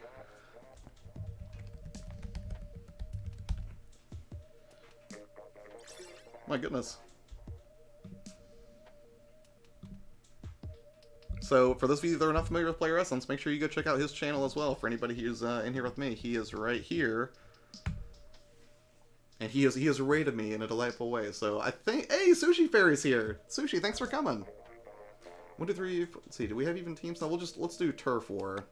My goodness. So, for those of you that are not familiar with Player Essence, make sure you go check out his channel as well. For anybody who's in here with me, he is right here. And he has rated me in a delightful way. So, I think... Hey, Sushi Fairy's here! Sushi, thanks for coming! 1, 2, 3... Let's see, do we have even teams now? Let's do Turf War.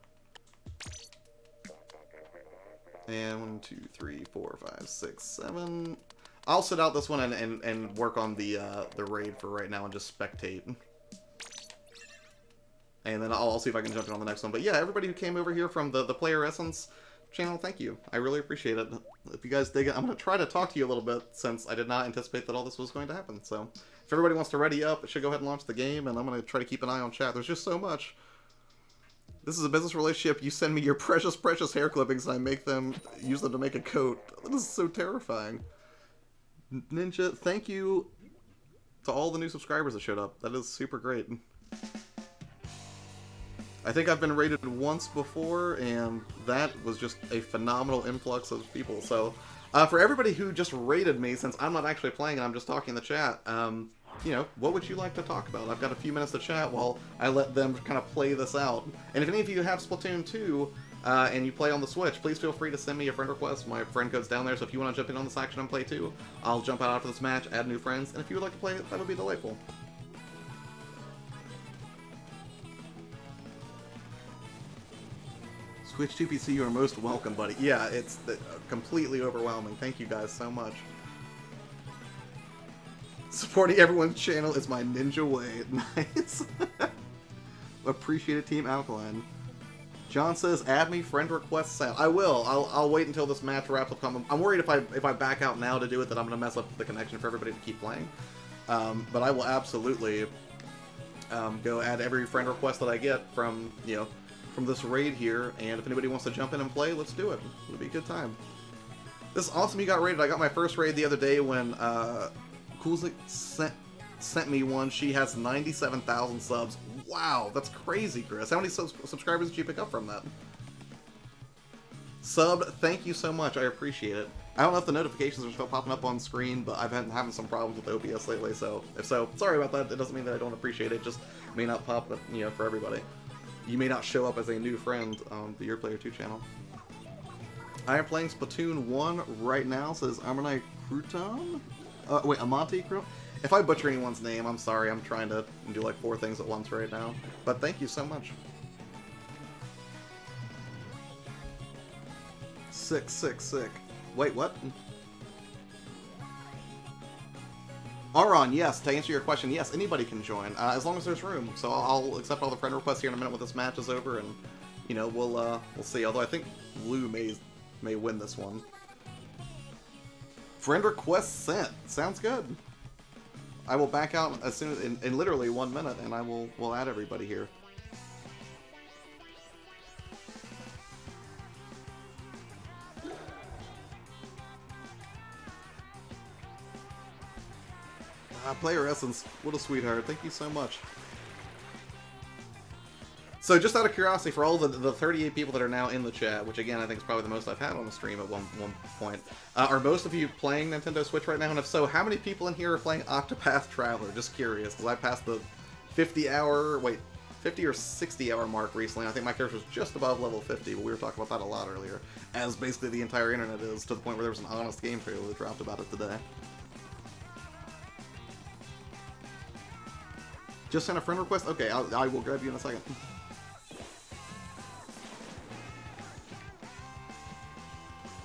And 1, 2, 3, 4, 5, 6, 7... I'll sit out this one and work on the raid for right now and just spectate. And then I'll see if I can jump in on the next one. But yeah, everybody who came over here from the Player Essence channel, thank you. I really appreciate it. If you guys dig it, I'm going to try to talk to you a little bit since I did not anticipate that all this was going to happen. So if everybody wants to ready up, I should go ahead and launch the game, and I'm going to try to keep an eye on chat. There's just so much. This is a business relationship. You send me your precious, precious hair clippings, and I use them to make a coat. This is so terrifying. Ninja, thank you to all the new subscribers that showed up. That is super great. I think I've been rated once before, and that was just a phenomenal influx of people. So, for everybody who just rated me, since I'm not actually playing and I'm just talking in the chat, you know, what would you like to talk about? I've got a few minutes to chat while I let them kind of play this out. And if any of you have Splatoon 2, and you play on the Switch, please feel free to send me a friend request. My friend code's down there, so if you want to jump in on this action and play too, I'll jump out after this match, add new friends, and if you would like to play it, that would be delightful. Switch2PC, you are most welcome, buddy. Yeah, it's completely overwhelming. Thank you guys so much. Supporting everyone's channel is my ninja way. Nice. Appreciate it, Team Alkaline. John says, add me, friend request sent. I will. I'll wait until this match wraps up. I'm worried if I back out now to do it that I'm going to mess up the connection for everybody to keep playing. But I will absolutely go add every friend request that I get from, you know, from this raid here. And if anybody wants to jump in and play, let's do it. It'll be a good time. This is awesome you got raided. I got my first raid the other day when Kulzik sent me one. She has 97,000 subs. Wow, that's crazy, Chris. How many subscribers did you pick up from that? Sub, thank you so much. I appreciate it. I don't know if the notifications are still popping up on screen, but I've been having some problems with OBS lately, so if so, sorry about that. It doesn't mean that I don't appreciate it. It just may not pop up, you know, for everybody. You may not show up as a new friend on the YourPlayerTwo channel. I am playing Splatoon 1 right now, says Amanai Crouton? Wait, Amante Crouton? If I butcher anyone's name, I'm sorry. I'm trying to do like 4 things at once right now. But thank you so much. Sick. Wait, what? Aron, yes, to answer your question, yes, anybody can join, as long as there's room. So I'll accept all the friend requests here in a minute when this match is over, and, you know, we'll see. Although I think Blue may win this one. Friend request sent. Sounds good. I will back out as soon as, in literally 1 minute, and we'll add everybody here. Player Essence, what a sweetheart. Thank you so much. So just out of curiosity, for all the 38 people that are now in the chat, which again I think is probably the most I've had on the stream at one point, are most of you playing Nintendo Switch right now? And if so, how many people in here are playing Octopath Traveler? Just curious, because I passed the 50 or 60 hour mark recently. I think my character was just above level 50, but we were talking about that a lot earlier, as basically the entire internet is, to the point where there was an honest game trailer that dropped about it today. Just sent a friend request? Okay, I will grab you in a second.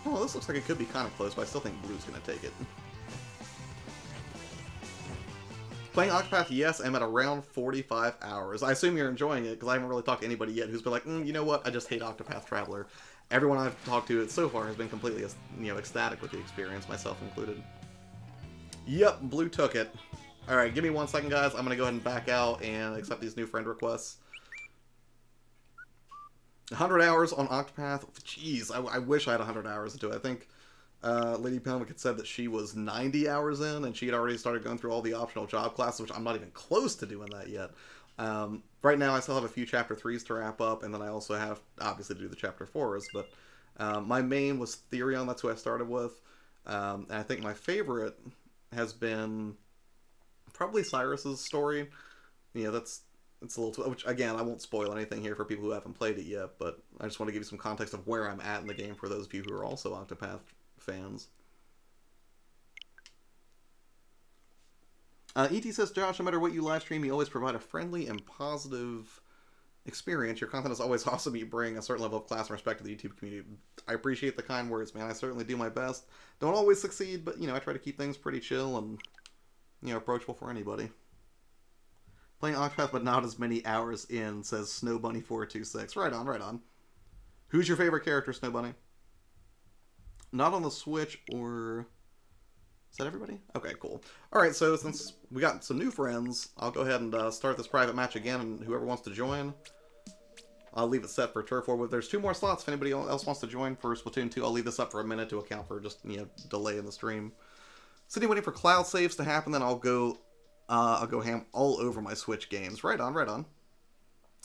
Oh, this looks like it could be kind of close, but I still think Blue's going to take it. Playing Octopath, yes, I'm at around 45 hours. I assume you're enjoying it, because I haven't really talked to anybody yet who's been like, you know what, I just hate Octopath Traveler. Everyone I've talked to so far has been completely, you know, ecstatic with the experience, myself included. Yep, Blue took it. Alright, give me 1 second, guys. I'm going to go ahead and back out and accept these new friend requests. 100 hours on Octopath. Jeez, I wish I had 100 hours into it. I think Lady Pelmic had said that she was 90 hours in, and she had already started going through all the optional job classes, which I'm not even close to doing that yet. Right now, I still have a few Chapter 3s to wrap up, and then I also have, obviously, to do the Chapter 4s, but my main was Therion. That's who I started with. And I think my favorite has been probably Cyrus's story. You know, it's a little, which again, I won't spoil anything here for people who haven't played it yet, but I just want to give you some context of where I'm at in the game for those of you who are also Octopath fans. ET says, Josh, no matter what you live stream, you always provide a friendly and positive experience. Your content is always awesome. You bring a certain level of class and respect to the YouTube community. I appreciate the kind words, man. I certainly do my best. Don't always succeed, but, you know, I try to keep things pretty chill and, you know, approachable for anybody. Playing Octopath, but not as many hours in, says SnowBunny426. Right on, right on. Who's your favorite character, SnowBunny? Not on the Switch, or... Is that everybody? Okay, cool. Alright, so since we got some new friends, I'll go ahead and start this private match again, and whoever wants to join, I'll leave it set for Turf War. But there's 2 more slots if anybody else wants to join for Splatoon 2. I'll leave this up for a minute to account for just, you know, delay in the stream. Sitting waiting for cloud saves to happen, then I'll go ham all over my Switch games. Right on, right on.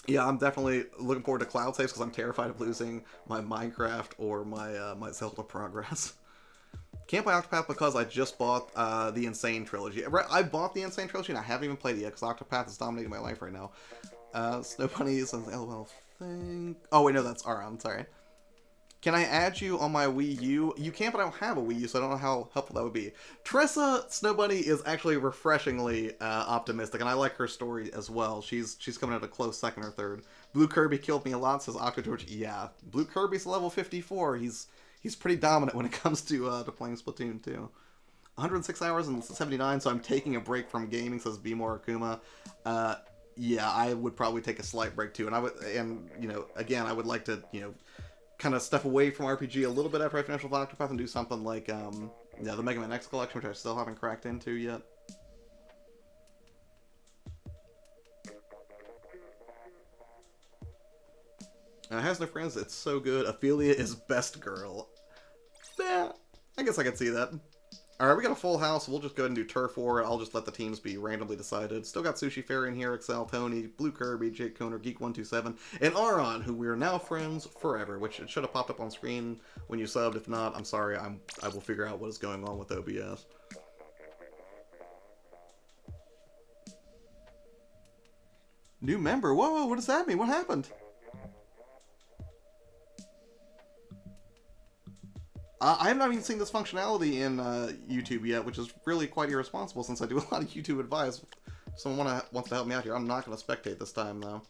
Yeah, I'm definitely looking forward to cloud saves because I'm terrified of losing my Minecraft or my my Zelda progress. Can't play Octopath because I just bought the Insane Trilogy. I bought the Insane Trilogy and I haven't even played it yet because Octopath is dominating my life right now. Snow Bunny says LOL thing. Oh wait, no, that's I'm sorry. Can I add you on my Wii U? You can't, but I don't have a Wii U, so I don't know how helpful that would be. Tressa Snow Bunny is actually refreshingly optimistic, and I like her story as well. She's coming at a close second or third. Blue Kirby killed me a lot, says Octogeorge. Yeah, Blue Kirby's level 54. He's pretty dominant when it comes to playing Splatoon 2. 106 hours and 79, so I'm taking a break from gaming, says Be More Akuma. Yeah, I would probably take a slight break too, and you know, again, I would like to, you know, kind of step away from RPG a little bit after I finish with Octopath and do something like, yeah, the Mega Man X Collection, which I still haven't cracked into yet. Has no friends, it's so good. Ophelia is best girl. Yeah, I guess I could see that. Alright, we got a full house. We'll just go ahead and do Turf War. I'll just let the teams be randomly decided. Still got Sushi Fairy in here, Excel, Tony, Blue Kirby, Jake Koner, Geek127, and Aron, who we are now friends forever, which it should have popped up on screen when you subbed. If not, I'm sorry. I will figure out what is going on with OBS. New member? Whoa, what does that mean? What happened? I have not even seen this functionality in YouTube yet, which is really quite irresponsible since I do a lot of YouTube advice. If someone wants to help me out here, I'm not going to spectate this time, though.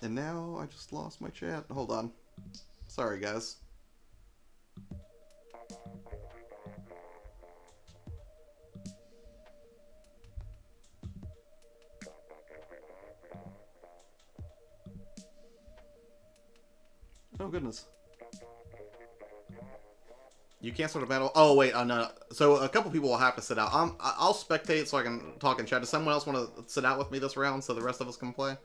And now I just lost my chat. Hold on. Sorry, guys. goodness. You can't start a battle. Oh wait, no. So a couple people will have to sit out. I'll spectate so I can talk in chat. Does someone else want to sit out with me this round so the rest of us can play?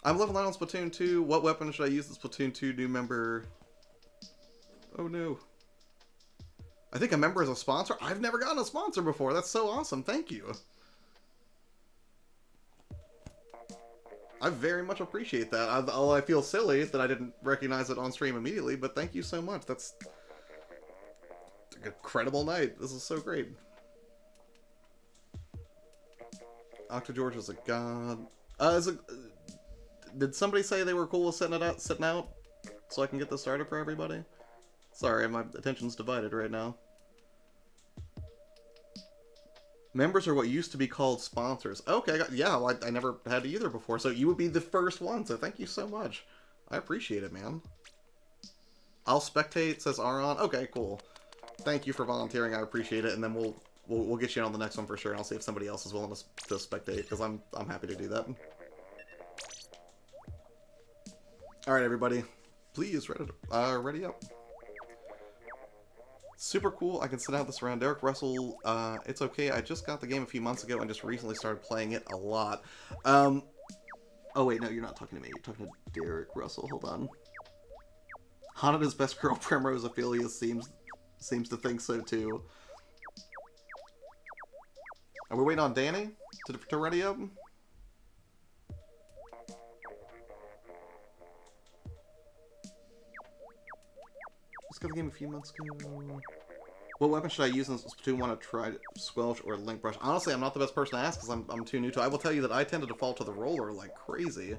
I'm level 9 on Splatoon 2. What weapon should I use? The Splatoon 2 new member. Oh no. I think a member is a sponsor. I've never gotten a sponsor before. That's so awesome. Thank you. I very much appreciate that. I feel silly that I didn't recognize it on stream immediately, but thank you so much. That's an incredible night. This is so great. OctoGeorge is a god. Did somebody say they were cool with sitting out so I can get this started for everybody? Sorry, my attention's divided right now. Members are what used to be called sponsors. Okay, yeah, well, I never had either before, so you would be the first one, so thank you so much. I appreciate it, man. I'll spectate, says Aron. Okay, cool. Thank you for volunteering, I appreciate it, and then we'll get you on the next one for sure, and I'll see if somebody else is willing to spectate, because I'm happy to do that. Alright, everybody. Please, ready up. Super cool. I can sit out this round. Derek Russell, it's okay. I just got the game a few months ago and just recently started playing it a lot. Oh wait, no, you're not talking to me. You're talking to Derek Russell. Hold on. Hanada's best girl, Primrose Ophelia, seems to think so too. Are we waiting on Danny to ready up? Just got the game a few months ago. What weapon should I use in Splatoon 1 to try Squelch or Link Brush? Honestly, I'm not the best person to ask because I'm too new to it. I will tell you that I tend to default to the roller like crazy.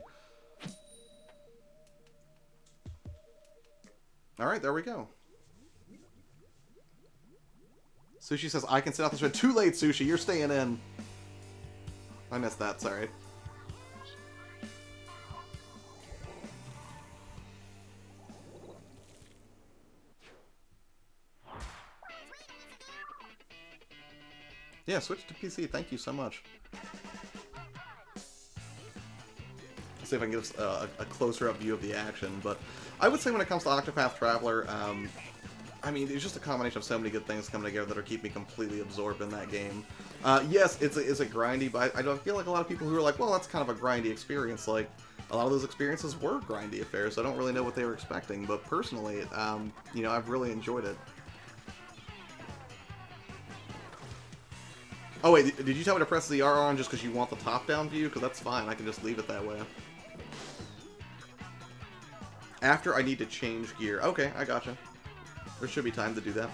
Alright, there we go. Sushi says, I can sit out this round. Too late, Sushi. You're staying in. I missed that. Sorry. Yeah, switch to PC. Thank you so much. Let's see if I can get a closer up view of the action. But I would say when it comes to Octopath Traveler, I mean, it's just a combination of so many good things coming together that are keeping me completely absorbed in that game. Yes, it's a grindy, but I don't feel like a lot of people who are like, well, that's kind of a grindy experience. Like, a lot of those experiences were grindy affairs, so I don't really know what they were expecting. But personally, you know, I've really enjoyed it. Oh wait, did you tell me to press the R on just because you want the top-down view? Because that's fine, I can just leave it that way. After I need to change gear. Okay, I gotcha. There should be time to do that.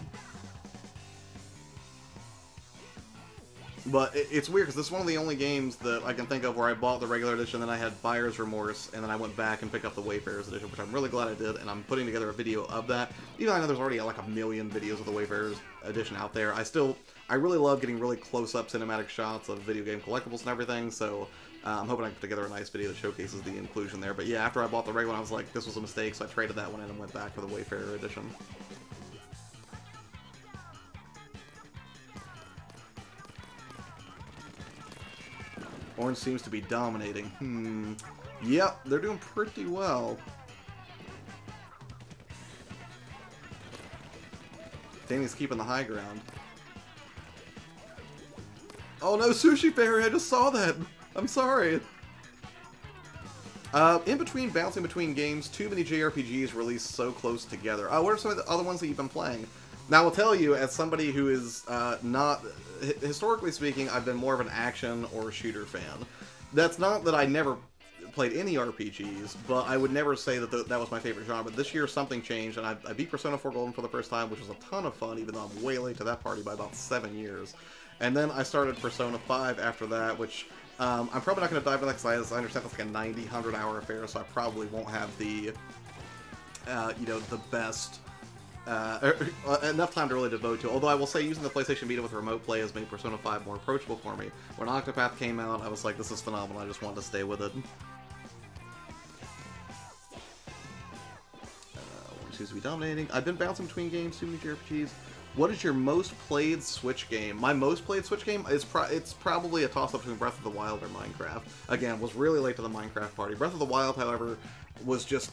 But it's weird, because this is one of the only games that I can think of where I bought the regular edition, then I had buyer's remorse, and then I went back and picked up the Wayfarer's edition, which I'm really glad I did, and I'm putting together a video of that. Even though I know there's already like a million videos of the Wayfarer's edition out there, I really love getting really close-up cinematic shots of video game collectibles and everything, so I'm hoping I can put together a nice video that showcases the inclusion there. But yeah, after I bought the regular one, I was like, this was a mistake, so I traded that one in and went back for the Wayfarer edition. Orange seems to be dominating. Yep, they're doing pretty well. Danny's keeping the high ground. Oh no, Sushi Fairy, I just saw that! I'm sorry! In between, bouncing between games, too many JRPGs released so close together. What are some of the other ones that you've been playing? Now, I will tell you, as somebody who is not... Historically speaking, I've been more of an action or shooter fan. That's not that I never played any RPGs, but I would never say that that was my favorite genre. This year, something changed, and I beat Persona 4 Golden for the first time, which was a ton of fun, even though I'm way late to that party by about 7 years. And then I started Persona 5 after that, which I'm probably not going to dive into that because I understand that's like a 90, 100-hour affair, so I probably won't have the, you know, the best... enough time to really devote to. Although I will say, using the PlayStation Vita with remote play has made Persona 5 more approachable for me. When Octopath came out, I was like, this is phenomenal, I just wanted to stay with it. Seems to be dominating. I've been bouncing between games, too many JRPGs. What is your most played Switch game? My most played Switch game is it's probably a toss-up between Breath of the Wild or Minecraft. Again, was really late to the Minecraft party. Breath of the Wild, however, was just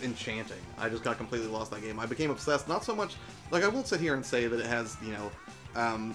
enchanting. I just got completely lost in that game. I became obsessed. Not so much like I won't sit here and say that it has, you know,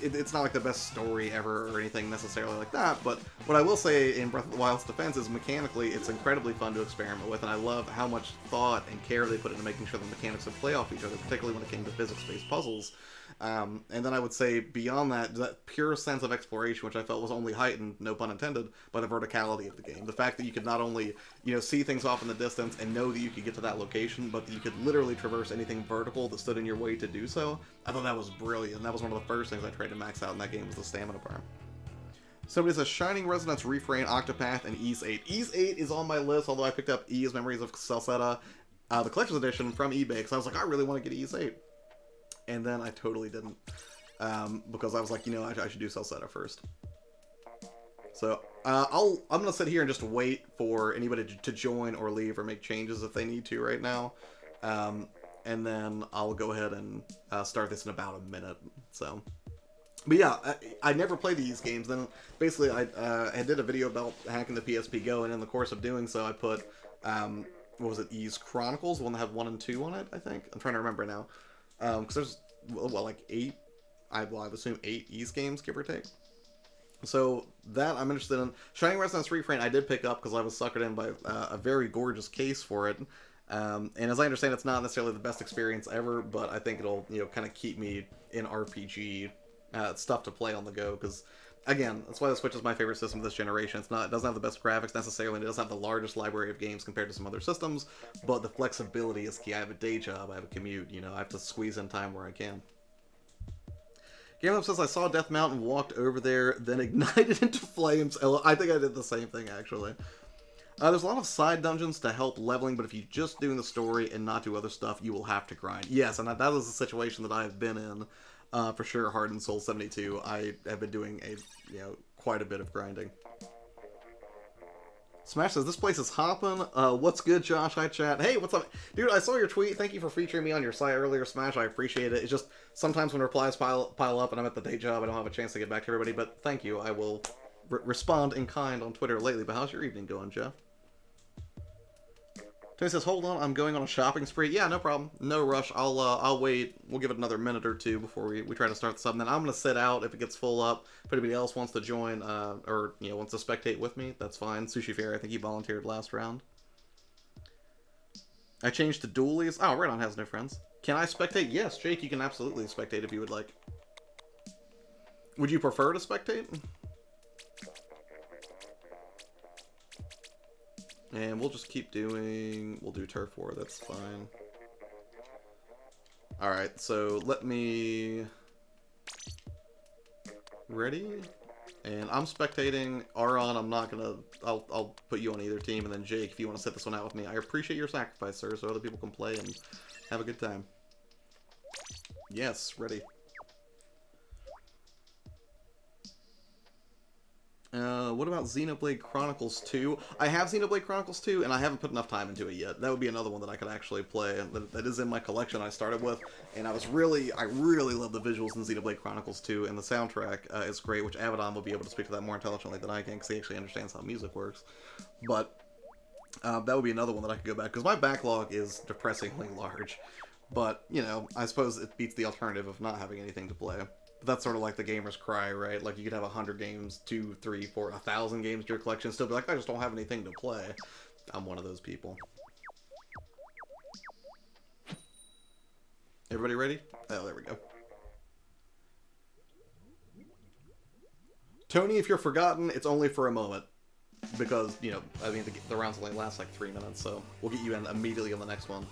it's not like the best story ever or anything necessarily like that, but what I will say in Breath of the Wild's defense is mechanically it's incredibly fun to experiment with, and I love how much thought and care they put into making sure the mechanics would play off each other, particularly when it came to physics-based puzzles. And then I would say beyond that pure sense of exploration, which I felt was only heightened, no pun intended, by the verticality of the game. The fact that you could not only, you know, see things off in the distance and know that you could get to that location, but that you could literally traverse anything vertical that stood in your way to do so. I thought that was brilliant. That was one of the first things I tried to max out in that game was the stamina bar. Somebody says Shining Resonance, Refrain, Octopath, and Ys 8. Ys 8 is on my list, although I picked up Ys Memories of Celceta, the collector's edition from eBay, because I was like, I really want to get Ys 8. And then I totally didn't, because I was like, you know, I should do Celceta first. So I'm gonna sit here and just wait for anybody to join or leave or make changes if they need to right now, and then I'll go ahead and start this in about a minute. So, but yeah, I never played these games. Then basically I did a video about hacking the PSP Go, and in the course of doing so, I put what was it, Ys Chronicles, the one that had 1 and 2 on it. I think I'm trying to remember now. Because there's, well, like 8, I'd assume 8 Ys games, give or take. So, that I'm interested in. Shining Resonance Refrain I did pick up because I was suckered in by a very gorgeous case for it. And as I understand, it's not necessarily the best experience ever, but I think it'll, you know, kind of keep me in RPG stuff to play on the go, because again, that's why the Switch is my favorite system of this generation. It doesn't have the best graphics necessarily, and it doesn't have the largest library of games compared to some other systems, but the flexibility is key. I have a day job, I have a commute, you know, I have to squeeze in time where I can. GameLab says, I saw Death Mountain, walked over there, then ignited into flames. I think I did the same thing, actually. There's a lot of side dungeons to help leveling, but if you just doing the story and not do other stuff, you will have to grind. Yes, and that is a situation that I have been in. For sure, Heart and Soul 72, I have been doing quite a bit of grinding. Smash says, this place is hopping. What's good, Josh? Hi, chat. Hey, what's up? Dude, I saw your tweet. Thank you for featuring me on your site earlier, Smash. I appreciate it. It's just, sometimes when replies pile up and I'm at the day job, I don't have a chance to get back to everybody, but thank you. I will respond in kind on Twitter lately. But how's your evening going, Jeff? Tony says, hold on, I'm going on a shopping spree. Yeah, no problem. No rush. I'll wait. We'll give it another minute or two before we try to start this up. And then I'm going to sit out if it gets full up. If anybody else wants to join, or, you know, wants to spectate with me, that's fine. Sushi Fairy, I think he volunteered last round. I changed to dualies. Oh, Redon has no friends. Can I spectate? Yes, Jake, you can absolutely spectate if you would like. Would you prefer to spectate? And we'll just keep doing... We'll do Turf War, that's fine. Alright, so let me... Ready? And I'm spectating. Aron, I'm not gonna... I'll put you on either team, and then Jake, if you want to sit this one out with me. I appreciate your sacrifice, sir, so other people can play and have a good time. Yes, ready. What about Xenoblade Chronicles 2? I have Xenoblade Chronicles 2, and I haven't put enough time into it yet. That would be another one that I could actually play. That is in my collection I started with, and I really love the visuals in Xenoblade Chronicles 2, and the soundtrack is great, which Abaddon will be able to speak to that more intelligently than I can, because he actually understands how music works. But that would be another one that I could go back, because my backlog is depressingly large. But, you know, I suppose it beats the alternative of not having anything to play. That's sort of like the gamer's cry, right? Like, you could have 100 games, 2, 3, 4, 1,000 games in your collection, and still be like, I just don't have anything to play. I'm one of those people. Everybody ready? Oh, there we go. Tony, if you're forgotten, it's only for a moment. Because, you know, I mean, the rounds only last like 3 minutes, so we'll get you in immediately on the next one.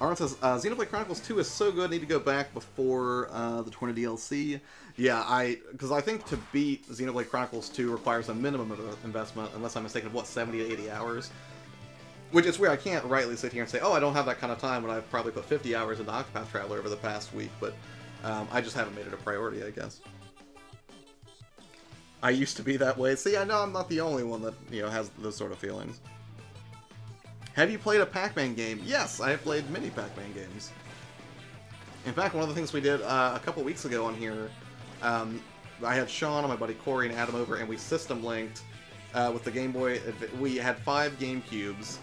Aaron says, Xenoblade Chronicles 2 is so good, I need to go back before the 20 DLC. Yeah, because I think to beat Xenoblade Chronicles 2 requires a minimum of investment, unless I'm mistaken, of what, 70 to 80 hours? Which is weird, I can't rightly sit here and say, oh, I don't have that kind of time when I've probably put 50 hours into Octopath Traveler over the past week, but I just haven't made it a priority, I guess. I used to be that way. See, I know I'm not the only one that, you know, has those sort of feelings. Have you played a Pac-Man game? Yes, I have played many Pac-Man games. In fact, one of the things we did a couple weeks ago on here, I had Sean and my buddy Corey and Adam over, and we system linked with the Game Boy. We had 5 GameCubes,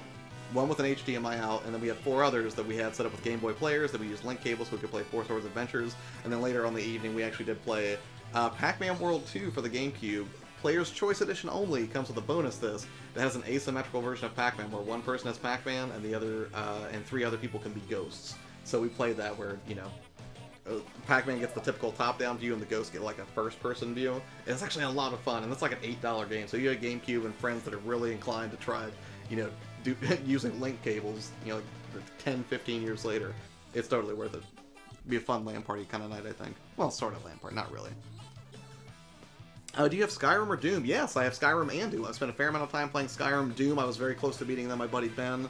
one with an HDMI out, and then we had 4 others that we had set up with Game Boy players that we used link cables so we could play Four Swords Adventures. And then later on the evening, we actually did play Pac-Man World 2 for the GameCube. Player's Choice Edition only comes with a bonus disc that has an asymmetrical version of Pac-Man where one person has Pac-Man and the other and 3 other people can be ghosts. So we played that where, you know, Pac-Man gets the typical top-down view and the ghosts get like a first-person view. And it's actually a lot of fun, and it's like an $8 game. So you have GameCube and friends that are really inclined to try, you know, using link cables, you know, like 10, 15 years later. It's totally worth it. Be a fun LAN party kind of night, I think. Well, sort of LAN party, not really. Do you have Skyrim or Doom? Yes, I have Skyrim and Doom. I've spent a fair amount of time playing Skyrim. Doom, I was very close to beating them. My buddy Ben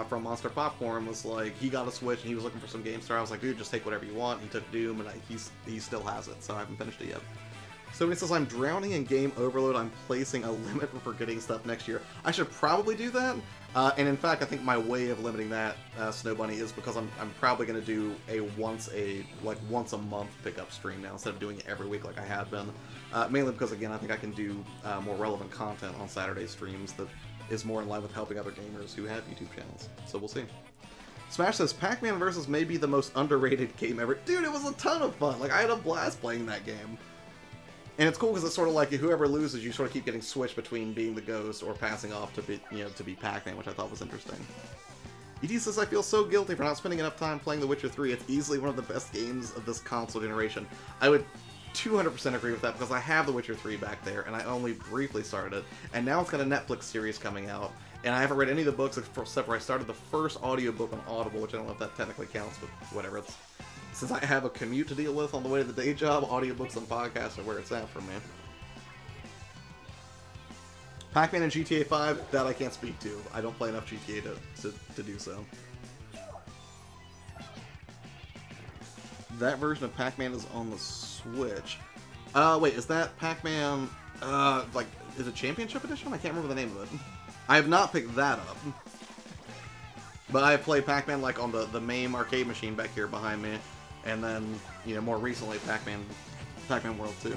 from Monster Popcorn was like, he got a Switch and he was looking for some GameStar. I was like, dude, just take whatever you want. He took Doom and he still has it, so I haven't finished it yet. So when he says I'm drowning in game overload, I'm placing a limit for getting stuff next year. I should probably do that. And in fact, I think my way of limiting that, Snow Bunny, is because I'm probably going to do a once a month pickup stream now instead of doing it every week like I had been. Mainly because, again, I think I can do more relevant content on Saturday streams that is more in line with helping other gamers who have YouTube channels. So we'll see. Smash says, Pac-Man vs. may be the most underrated game ever. Dude, it was a ton of fun. Like, I had a blast playing that game. And it's cool because it's sort of like whoever loses, you sort of keep getting switched between being the ghost or passing off to be, you know, to be Pac-Man, which I thought was interesting. ED says, I feel so guilty for not spending enough time playing The Witcher 3. It's easily one of the best games of this console generation. I would 200% agree with that because I have The Witcher 3 back there and I only briefly started it. And now it's got a Netflix series coming out. And I haven't read any of the books except for I started the first audiobook on Audible, which I don't know if that technically counts, but whatever. Since I have a commute to deal with on the way to the day job, audiobooks and podcasts are where it's at for me. Pac-Man and GTA 5, that I can't speak to. I don't play enough GTA to do so. That version of Pac-Man is on the Switch. Wait, is that Pac-Man, like, is it Championship Edition? I can't remember the name of it. I have not picked that up. But I have played Pac-Man, like, on the MAME arcade machine back here behind me. And then, you know, more recently, Pac-Man World 2.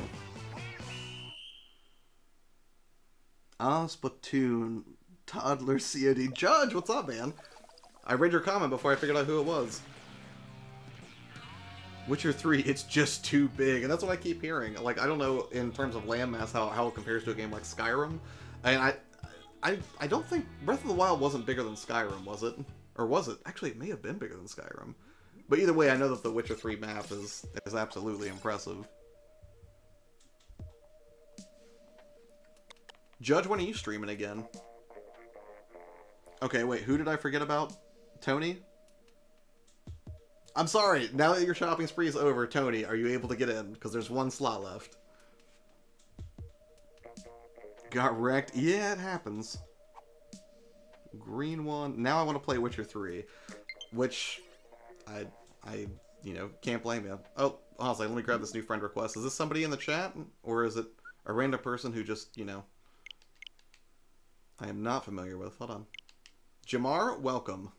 Splatoon. Toddler COD. Judge, what's up, man? I read your comment before I figured out who it was. Witcher 3, it's just too big. And that's what I keep hearing. Like, I don't know, in terms of landmass, how it compares to a game like Skyrim. And I don't think Breath of the Wild wasn't bigger than Skyrim, was it? Or was it? Actually, it may have been bigger than Skyrim. But either way, I know that the Witcher 3 map is absolutely impressive. Judge, when are you streaming again? Okay, wait, who did I forget about? Tony? I'm sorry, now that your shopping spree is over, Tony, are you able to get in? Because there's one slot left. Got wrecked? Yeah, it happens. Green one. Now I want to play Witcher 3. Which, I you know, can't blame you. Oh, honestly, let me grab this new friend request. Is this somebody in the chat? Or is it a random person who just, you know, I am not familiar with? Hold on. Jamar, welcome.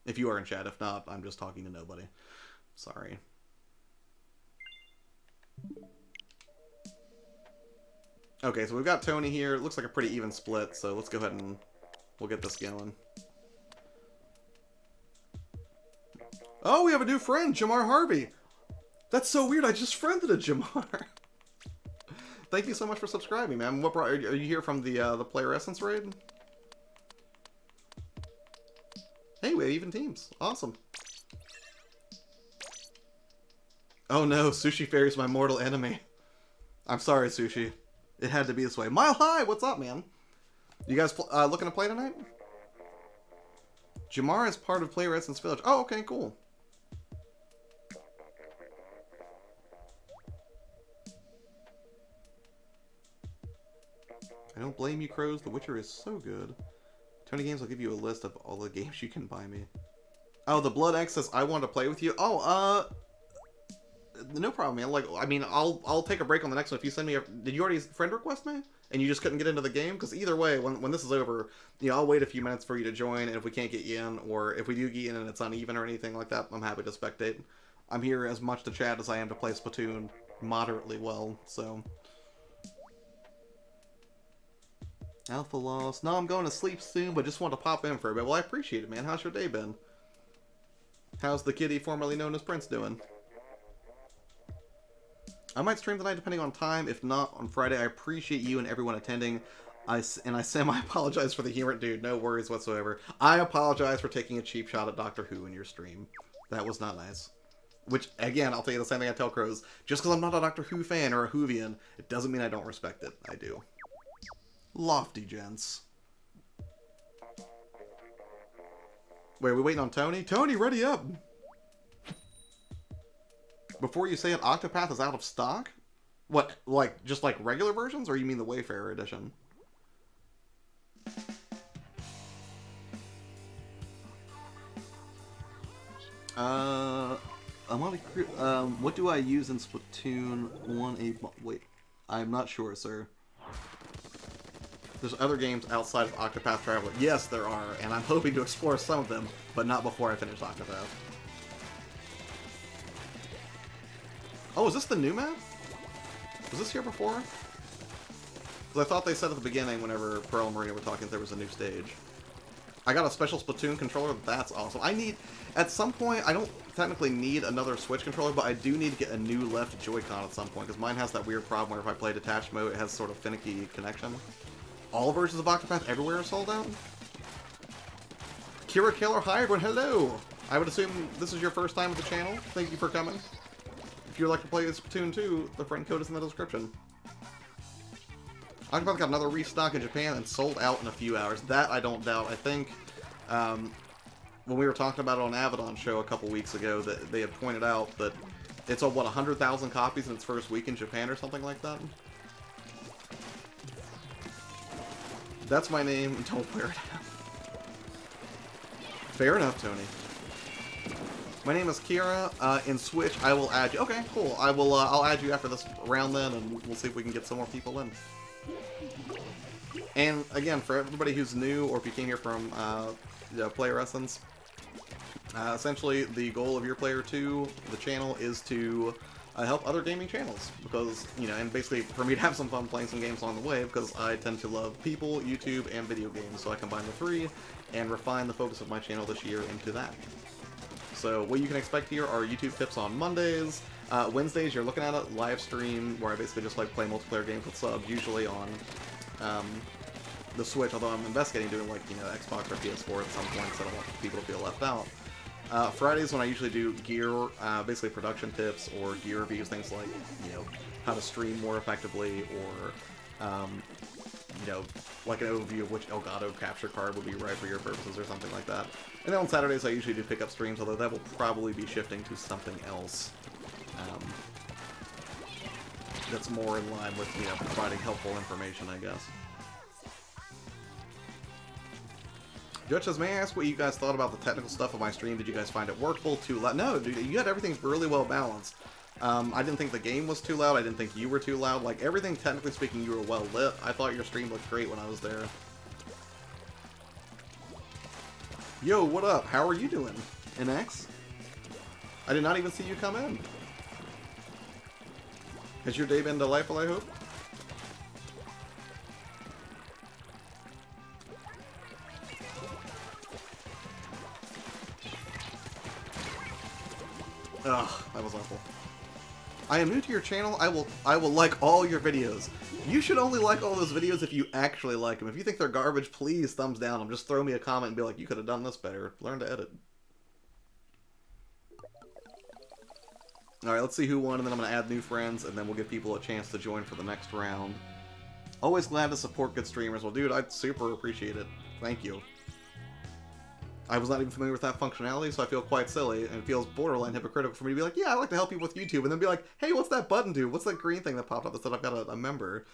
If you are in chat. If not, I'm just talking to nobody. Sorry. Okay, so we've got Tony here. It looks like a pretty even split, so let's go ahead and we'll get this going. Oh, we have a new friend, Jamar Harvey. That's so weird. I just friended a Jamar. Thank you so much for subscribing, man. What brought, are you here from the Player Essence raid? Hey, we have even teams. Awesome. Oh no, Sushi Fairy's my mortal enemy. I'm sorry, Sushi. It had to be this way. Mile High, what's up, man? You guys looking to play tonight? Jamar is part of Player Essence Village. Oh, okay, cool. I don't blame you, Crows. The Witcher is so good. Tony Games will give you a list of all the games you can buy me. Oh, the Blood X says I want to play with you. Oh, no problem, man. Like, I mean, I'll take a break on the next one if you send me a... Did you already friend request me? And you just couldn't get into the game? Because either way, when this is over, you know, I'll wait a few minutes for you to join, and if we can't get you in, or if we do get you in and it's uneven or anything like that, I'm happy to spectate. I'm here as much to chat as I am to play Splatoon moderately well, so... Alpha lost. No, I'm going to sleep soon, but just want to pop in for a bit. Well, I appreciate it, man. How's your day been? How's the kitty formerly known as Prince doing? I might stream tonight depending on time. If not, on Friday. I appreciate you and everyone attending. I semi-apologize for the humor. Dude, no worries whatsoever. I apologize for taking a cheap shot at Doctor Who in your stream. That was not nice. Which, again, I'll tell you the same thing I tell Crows. Just because I'm not a Doctor Who fan or a Whovian, it doesn't mean I don't respect it. I do. Lofty gents. Wait, are we waiting on Tony? Tony, ready up! Before you say it, Octopath is out of stock? What, like, just like regular versions, or you mean the Wayfarer edition? What do I use in Splatoon 1? Wait, I'm not sure, sir. There's other games outside of Octopath Traveler. Yes, there are, and I'm hoping to explore some of them, but not before I finish Octopath. Oh, is this the new map? Was this here before? Because I thought they said at the beginning, whenever Pearl and Marina were talking, there was a new stage. I got a special Splatoon controller. That's awesome. I need... At some point, I don't technically need another Switch controller, but I do need to get a new left Joy-Con at some point, because mine has that weird problem where if I play detached mode, it has sort of finicky connection. All versions of Octopath everywhere are sold out? Kira Killer, hi everyone, hello! I would assume this is your first time at the channel. Thank you for coming. If you'd like to play Splatoon 2, the friend code is in the description. Octopath got another restock in Japan and sold out in a few hours. That I don't doubt. I think when we were talking about it on Avedon's show a couple weeks ago, that they had pointed out that it's on, what, 100,000 copies in its first week in Japan or something like that? That's my name. Don't wear it out. Fair enough, Tony. My name is Kira. In Switch, I will add you. Okay, cool. I'll add you after this round then, and we'll see if we can get some more people in. And again, for everybody who's new, or if you came here from Player Essence, essentially the goal of YourPlayerTwo, the channel, is to help other gaming channels, because, you know, and basically for me to have some fun playing some games along the way, because I tend to love people, YouTube, and video games, so I combine the three and refine the focus of my channel this year into that. So what you can expect here are YouTube tips on Mondays. Wednesdays, you're looking at a live stream where I basically just like play multiplayer games with subs, usually on the Switch, although I'm investigating doing, like, you know, Xbox or PS4 at some point, so I don't want people to feel left out. Fridays when I usually do gear, basically production tips or gear reviews, things like, you know, how to stream more effectively, or, you know, like an overview of which Elgato capture card would be right for your purposes or something like that. And then on Saturdays I usually do pickup streams, although that will probably be shifting to something else. That's more in line with, you know, providing helpful information, I guess. Judge says, may I ask what you guys thought about the technical stuff of my stream? Did you guys find it workable? Too loud? No, dude, you had everything really well balanced. I didn't think the game was too loud. I didn't think you were too loud. Like, everything, technically speaking, you were well lit. I thought your stream looked great when I was there. Yo, what up? How are you doing, NX? I did not even see you come in. Has your day been delightful, I hope? Ugh, that was awful. I am new to your channel. I will like all your videos. You should only like all those videos if you actually like them. If you think they're garbage, please thumbs down them. Just throw me a comment and be like, you could have done this better. Learn to edit. Alright, let's see who won, and then I'm going to add new friends, and then we'll give people a chance to join for the next round. Always glad to support good streamers. Well, dude, I super appreciate it. Thank you. I was not even familiar with that functionality, so I feel quite silly, and it feels borderline hypocritical for me to be like, yeah, I like to help people with YouTube, and then be like, hey, what's that button do? What's that green thing that popped up that said I've got a member?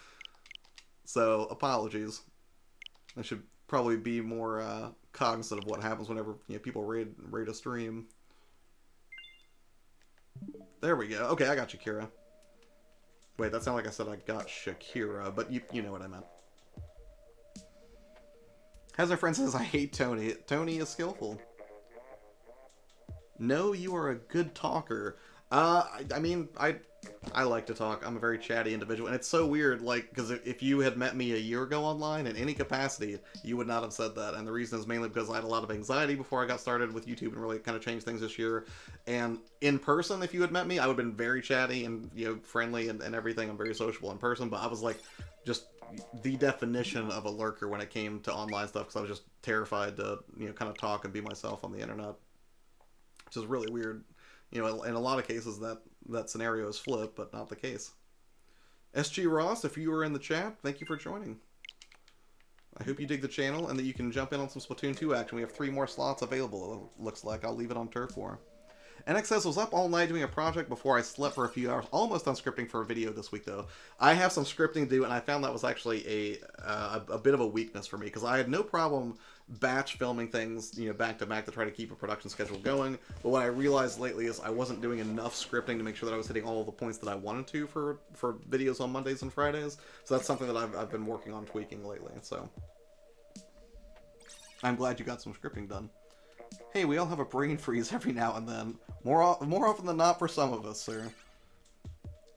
So, apologies. I should probably be more cognizant of what happens whenever, you know, people raid a stream. There we go. Okay, I got you, Kira. Wait, that sounded like I said I got Shakira, but you know what I meant. As our friend says, I hate Tony. Tony is skillful. No, you are a good talker. I mean, I like to talk. I'm a very chatty individual, and it's so weird, like, because if you had met me a year ago online in any capacity, you would not have said that, and the reason is mainly because I had a lot of anxiety before I got started with YouTube and really kind of changed things this year, and in person, if you had met me, I would have been very chatty and, you know, friendly and everything. I'm very sociable in person, but I was, like, just the definition of a lurker when it came to online stuff, because I was just terrified to, you know, kind of talk and be myself on the internet, which is really weird. You know, in a lot of cases, that scenario is flipped, but not the case. SG Ross, if you were in the chat, thank you for joining. I hope you dig the channel and that you can jump in on some Splatoon 2 action. We have 3 more slots available, it looks like. I'll leave it on Turf War. NX says, was up all night doing a project before I slept for a few hours. Almost done scripting for a video this week, though. I have some scripting to do, and I found that was actually a bit of a weakness for me, because I had no problem batch filming things, you know, back to back to try to keep a production schedule going. But what I realized lately is I wasn't doing enough scripting to make sure that I was hitting all of the points that I wanted to for videos on Mondays and Fridays. So that's something that I've been working on tweaking lately. So I'm glad you got some scripting done. Hey, we all have a brain freeze every now and then. More often than not for some of us, sir.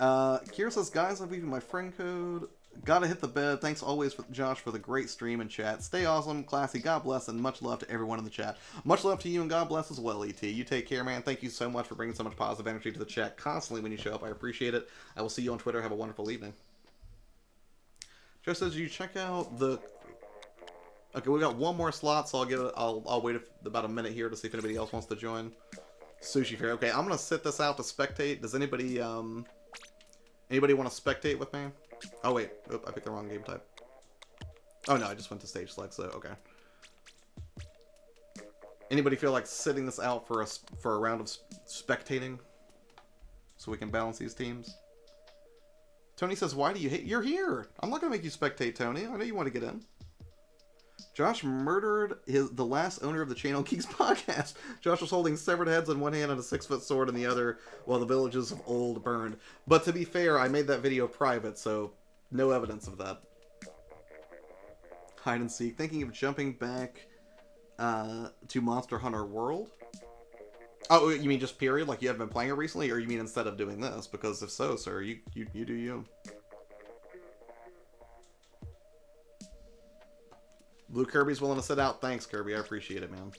Kira says, guys, I'm leaving my friend code. Gotta hit the bed. Thanks always, Josh, for the great stream and chat. Stay awesome, classy, God bless, and much love to everyone in the chat. Much love to you, and God bless as well, ET. You take care, man. Thank you so much for bringing so much positive energy to the chat constantly when you show up. I appreciate it. I will see you on Twitter. Have a wonderful evening. Joe says, you check out the... Okay, we got one more slot, so I'll wait about a minute here to see if anybody else wants to join. Sushi Fair. Okay, I'm gonna sit this out to spectate. Does anybody want to spectate with me? Oh wait, oop, I picked the wrong game type. Oh no, I just went to stage select, so okay. Anybody feel like sitting this out for a round of spectating, so we can balance these teams? Tony says, "Why do you hate? You're here. I'm not gonna make you spectate, Tony. I know you want to get in." Josh murdered the last owner of the Channel Geeks podcast. Josh was holding severed heads in one hand and a 6-foot sword in the other, while the villages of old burned. But to be fair, I made that video private, so no evidence of that. Hide and seek. Thinking of jumping back to Monster Hunter World? Oh, you mean just period? Like you haven't been playing it recently? Or you mean instead of doing this? Because if so, sir, you do you. Blue Kirby's willing to sit out. Thanks, Kirby. I appreciate it, man.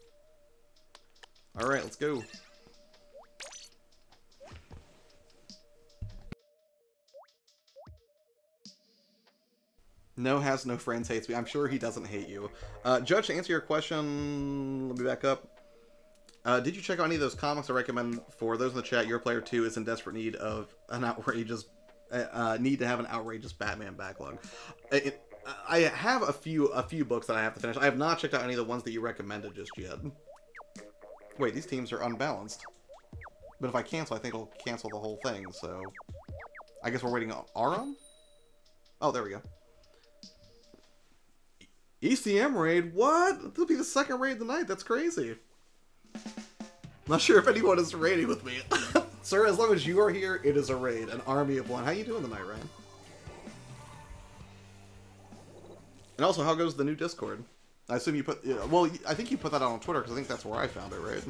Alright, let's go. No has no friends, hates me. I'm sure he doesn't hate you. Judge, to answer your question, let me back up. Did you check out any of those comics I recommend for those in the chat? YourPlayerTwo is in desperate need of an outrageous... need to have an outrageous Batman backlog. I have a few books that I have to finish. I have not checked out any of the ones that you recommended just yet. Wait, these teams are unbalanced. But if I cancel, I think it'll cancel the whole thing, so... I guess we're waiting on Arum? Oh, there we go. ECM raid? What? This will be the second raid tonight. That's crazy. Not sure if anyone is raiding with me. Sir, as long as you are here, it is a raid. An army of one. How you doing tonight, Ryan? And also, how goes the new Discord? I assume you put... Yeah, well, I think you put that out on Twitter, because I think that's where I found it, right?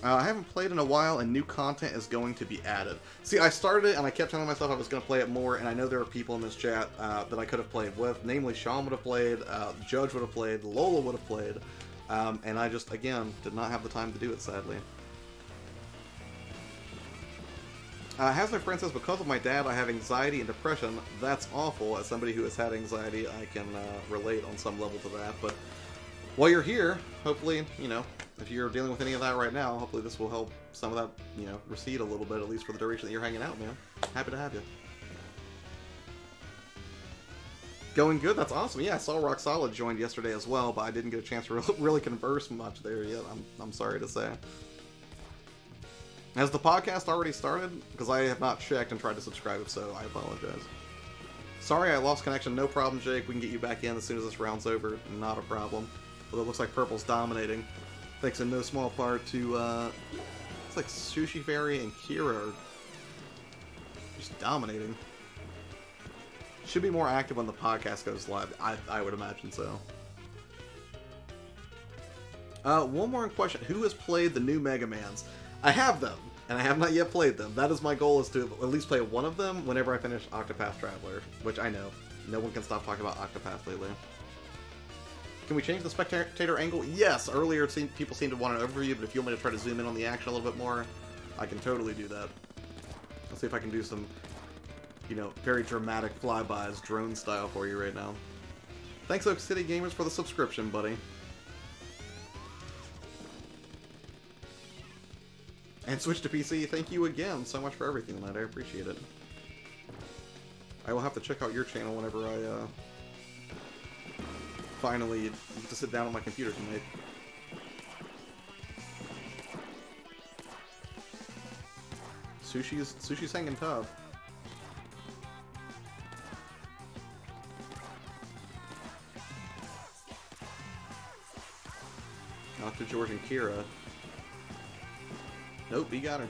I haven't played in a while, and new content is going to be added. See, I started it, and I kept telling myself I was going to play it more, and I know there are people in this chat that I could have played with. Namely, Sean would have played, Judge would have played, Lola would have played, and I just, again, did not have the time to do it, sadly. Has my friend says, because of my dad, I have anxiety and depression. That's awful. As somebody who has had anxiety, I can relate on some level to that. But while you're here, hopefully, you know, if you're dealing with any of that right now, hopefully this will help some of that, you know, recede a little bit, at least for the duration that you're hanging out, man. Happy to have you. Going good? That's awesome. Yeah, I saw Rock Solid joined yesterday as well, but I didn't get a chance to really converse much there yet, I'm sorry to say. Has the podcast already started? Because I have not checked and tried to subscribe, if so, I apologize. Sorry I lost connection. No problem, Jake. We can get you back in as soon as this round's over. Not a problem. Although it looks like Purple's dominating. Thanks in no small part to, it's like Sushi Fairy and Kira are just dominating. Should be more active when the podcast goes live. I would imagine so. One more question. Who has played the new Mega Mans? I have them, and I have not yet played them. That is my goal, is to at least play one of them whenever I finish Octopath Traveler, which I know. No one can stop talking about Octopath lately. Can we change the spectator angle? Yes! Earlier people seemed to want an overview, but if you want me to try to zoom in on the action a little bit more, I can totally do that. Let's see if I can do some, you know, very dramatic flybys, drone style for you right now. Thanks, Oak City Gamers, for the subscription, buddy. And Switch to PC, thank you again so much for everything tonight. I appreciate it. I will have to check out your channel whenever I finally get to sit down on my computer tonight. Sushi's hanging tough. Dr. George and Kira. Nope, he got her.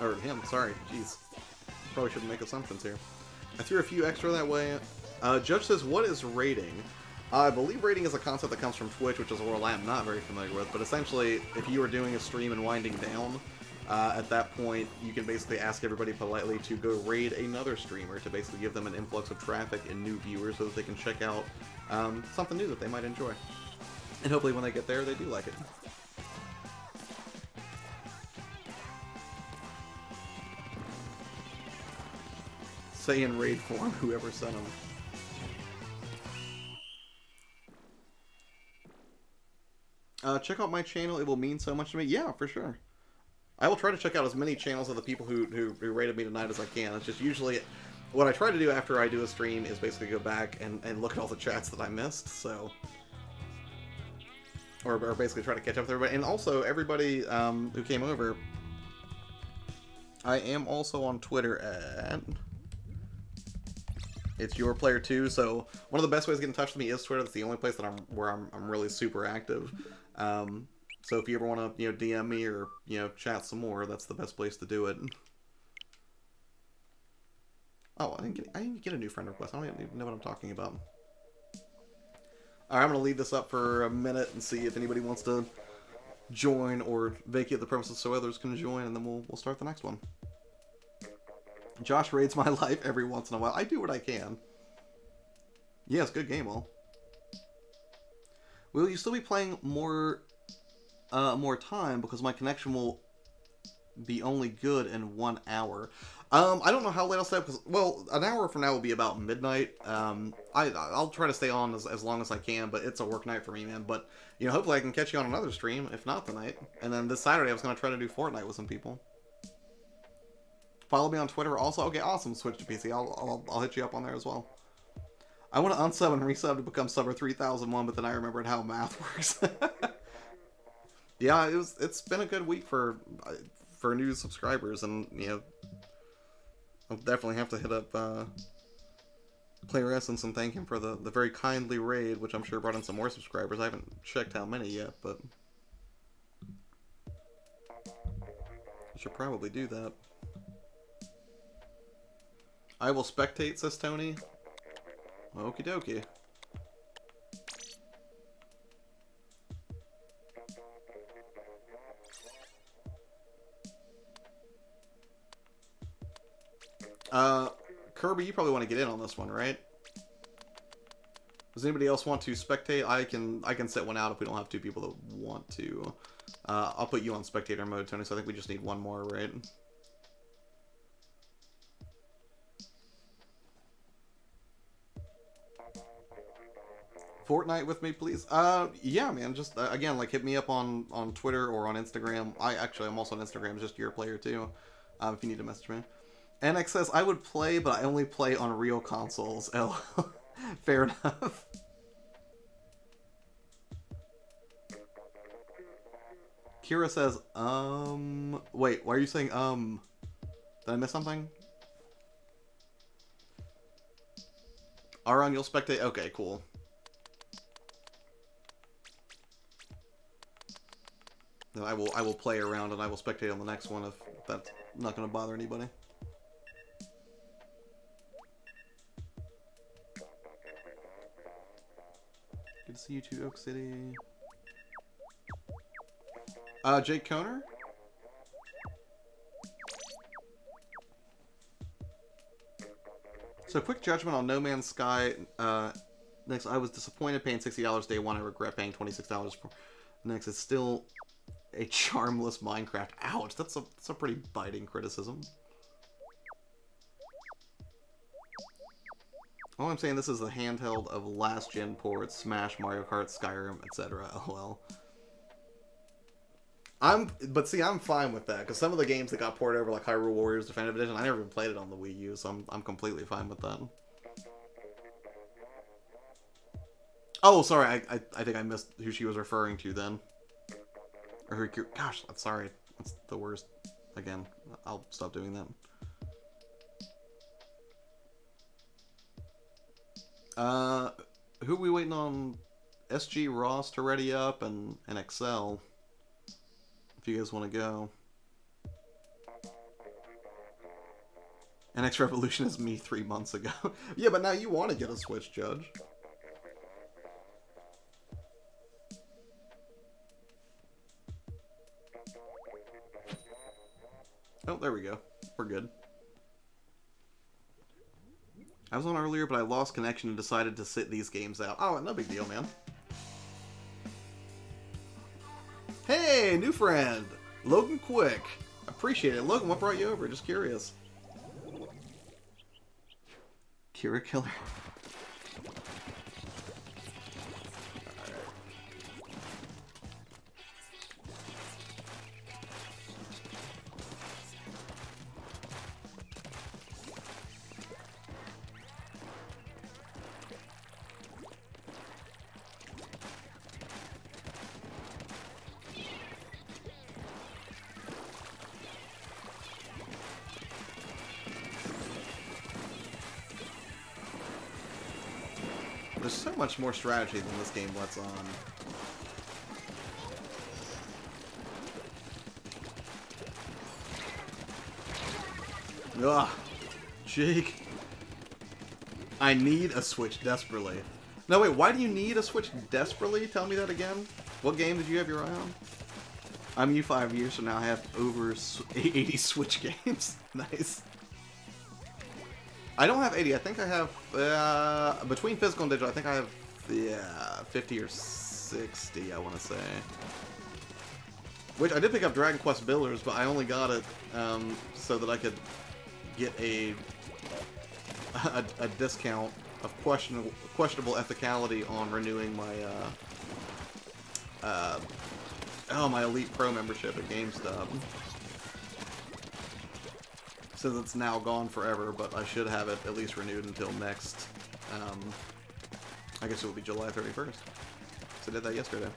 Or him, sorry. Jeez. Probably shouldn't make assumptions here. I threw a few extra that way. Judge says, what is rating? I believe rating is a concept that comes from Twitch, which is a world I am not very familiar with, but essentially, if you are doing a stream and winding down, at that point, you can basically ask everybody politely to go raid another streamer to basically give them an influx of traffic and new viewers so that they can check out something new that they might enjoy. And hopefully when they get there, they do like it. Say in raid form, whoever sent them. Check out my channel, it will mean so much to me. Yeah, for sure. I will try to check out as many channels of the people who rated me tonight as I can. It's just usually, what I try to do after I do a stream is basically go back and look at all the chats that I missed, so... Or basically try to catch up with everybody. And also, everybody who came over, I am also on Twitter at... It's YourPlayerTwo, so one of the best ways to get in touch with me is Twitter. That's the only place that I'm really super active. So if you ever want to, DM me or, chat some more, that's the best place to do it. Oh, I didn't get a new friend request. I don't even know what I'm talking about. Alright, I'm going to leave this up for a minute and see if anybody wants to join or vacate the premises so others can join, and then we'll start the next one. Josh raids my life every once in a while. I do what I can. Yes, good game, all. Will you still be playing more time because my connection will be only good in 1 hour? I don't know how late I'll stay up, because, well, an hour from now will be about midnight. I'll try to stay on as long as I can, but it's a work night for me, man. But, hopefully I can catch you on another stream, if not tonight. And then this Saturday I was going to try to do Fortnite with some people. Follow me on Twitter also. Okay, awesome. Switch to PC. I'll hit you up on there as well. I want to unsub and resub to become subber 3001, but then I remembered how math works. Yeah, it's been a good week for new subscribers, and I'll definitely have to hit up Player Essence and thank him for the very kindly raid, which I'm sure brought in some more subscribers. I haven't checked how many yet, but I should probably do that. I will spectate, says Tony. Okie dokie. Kirby, you probably want to get in on this one, right? Does anybody else want to spectate? I can set one out if we don't have two people that want to. I'll put you on spectator mode, Tony, so I think we just need one more, right? Fortnite with me, please? Yeah, man, just, again, like, hit me up on Twitter or on Instagram. I'm also on Instagram, just YourPlayerTwo, if you need to message me. NX says, I would play, but I only play on real consoles. Oh, fair enough. Kira says, wait, why are you saying, did I miss something? Aron, you'll spectate? Okay, cool. No, I will play around and I will spectate on the next one if that's not going to bother anybody. Good to see you too, Oak City. Jake Koner? So, quick judgment on No Man's Sky. Next, I was disappointed paying $60 day one. I regret paying $26 for. Next, it's still a charmless Minecraft. Ouch, that's a pretty biting criticism. All I'm saying, this is the handheld of last-gen ports, Smash, Mario Kart, Skyrim, etc. LOL. But see, I'm fine with that, because some of the games that got ported over, like Hyrule Warriors Definitive Edition, I never even played it on the Wii U, so I'm completely fine with that. Oh, sorry, I think I missed who she was referring to then. Or her, gosh, I'm sorry, that's the worst. Again, I'll stop doing that. Who are we waiting on? SG Ross to ready up and Excel. If you guys want to go. NX Revolution is me 3 months ago. Yeah, but now you want to get a Switch, Judge. Oh, there we go. We're good. I was on earlier, but I lost connection and decided to sit these games out. Oh, no big deal, man. Hey, new friend! Logan Quick. Appreciate it. Logan, what brought you over? Just curious. Kira Killer. There's so much more strategy than this game lets on. Ugh. Jake. I need a Switch desperately. No, wait, why do you need a Switch desperately? Tell me that again. What game did you have your eye on? I'm you 5 years from now. I have over 80 Switch games. Nice. I don't have 80. I think I have, between physical and digital, I think I have, yeah, 50 or 60, I want to say. Which, I did pick up Dragon Quest Builders, but I only got it so that I could get a discount of questionable ethicality on renewing my, my Elite Pro membership at GameStop. Since it's now gone forever, but I should have it at least renewed until next, I guess it will be July 31st. So I did that yesterday.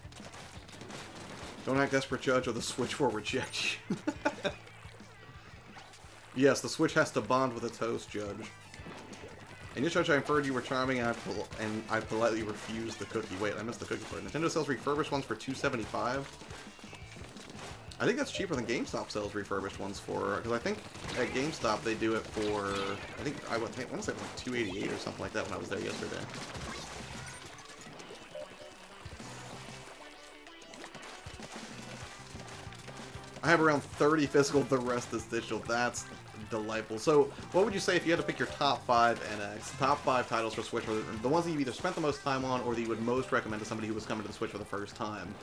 Don't act desperate, Judge, or the Switch will reject you. Yes, the Switch has to bond with its host, Judge. And yes, Judge, I inferred you were charming, and I politely refused the cookie. Wait, I missed the cookie part. Nintendo sells refurbished ones for $2.75. I think that's cheaper than GameStop sells refurbished ones for, because I think at GameStop they do it for, I want to say it was like $2.88 or something like that when I was there yesterday. I have around 30 physical, the rest is digital. That's delightful. So, what would you say if you had to pick your top 5 NX, top 5 titles for Switch, the ones that you either spent the most time on or that you would most recommend to somebody who was coming to the Switch for the first time?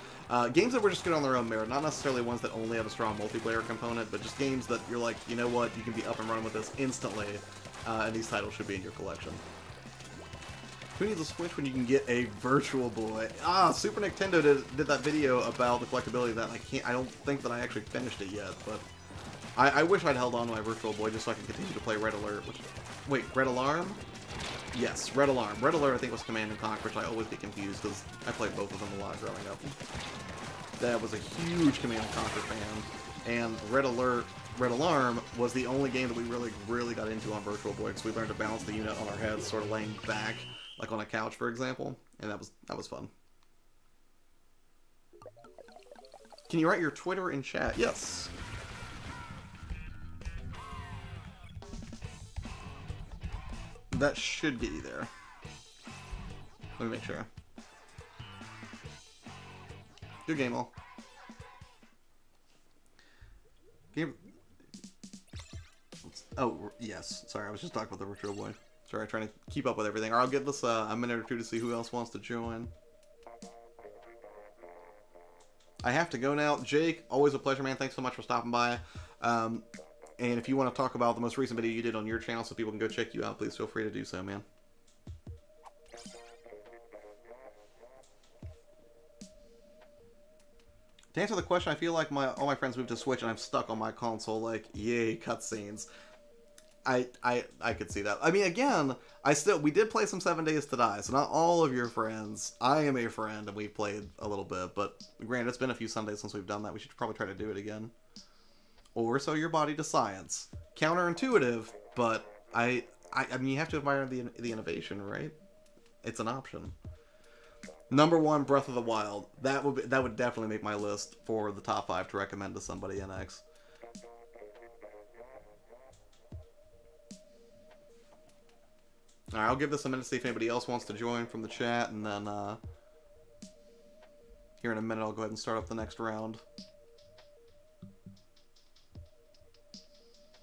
Games that were just good on their own merit, not necessarily ones that only have a strong multiplayer component, but just games that you're like, you know what, you can be up and running with this instantly, and these titles should be in your collection. Who needs a Switch when you can get a Virtual Boy? Super Nintendo did that video about the collectability of that. I don't think that I actually finished it yet, but I wish I'd held on to my Virtual Boy just so I could continue to play Red Alert. Wait, Red Alarm? Yes, Red Alarm. Red Alert I think was Command & Conquer, which I always get confused because I played both of them a lot growing up. Dad was a huge Command & Conquer fan, and Red Alarm was the only game that we really got into on Virtual Boy because we learned to balance the unit on our heads, sort of laying back, like on a couch, for example, and that was fun. Can you write your Twitter in chat? Yes. That should get you there. Let me make sure. Good game, all. Game. Oh, yes. Sorry, I was just talking about the Retro Boy. Sorry, trying to keep up with everything. Or I'll give this a minute or two to see who else wants to join. I have to go now. Jake, always a pleasure, man. Thanks so much for stopping by. And if you want to talk about the most recent video you did on your channel so people can go check you out, please feel free to do so, man. To answer the question, I feel like all my friends moved to Switch and I'm stuck on my console, like, yay, cutscenes. I could see that. I mean, again, we did play some 7 Days to Die, so not all of your friends. I am a friend, and we've played a little bit, but granted, it's been a few Sundays since we've done that. We should probably try to do it again. Or so your body to science. Counterintuitive, but I mean, you have to admire the innovation, right? It's an option. Number 1, Breath of the Wild. That would definitely make my list for the top 5 to recommend to somebody NX. Alright, I'll give this a minute to see if anybody else wants to join from the chat, and then here in a minute I'll go ahead and start up the next round.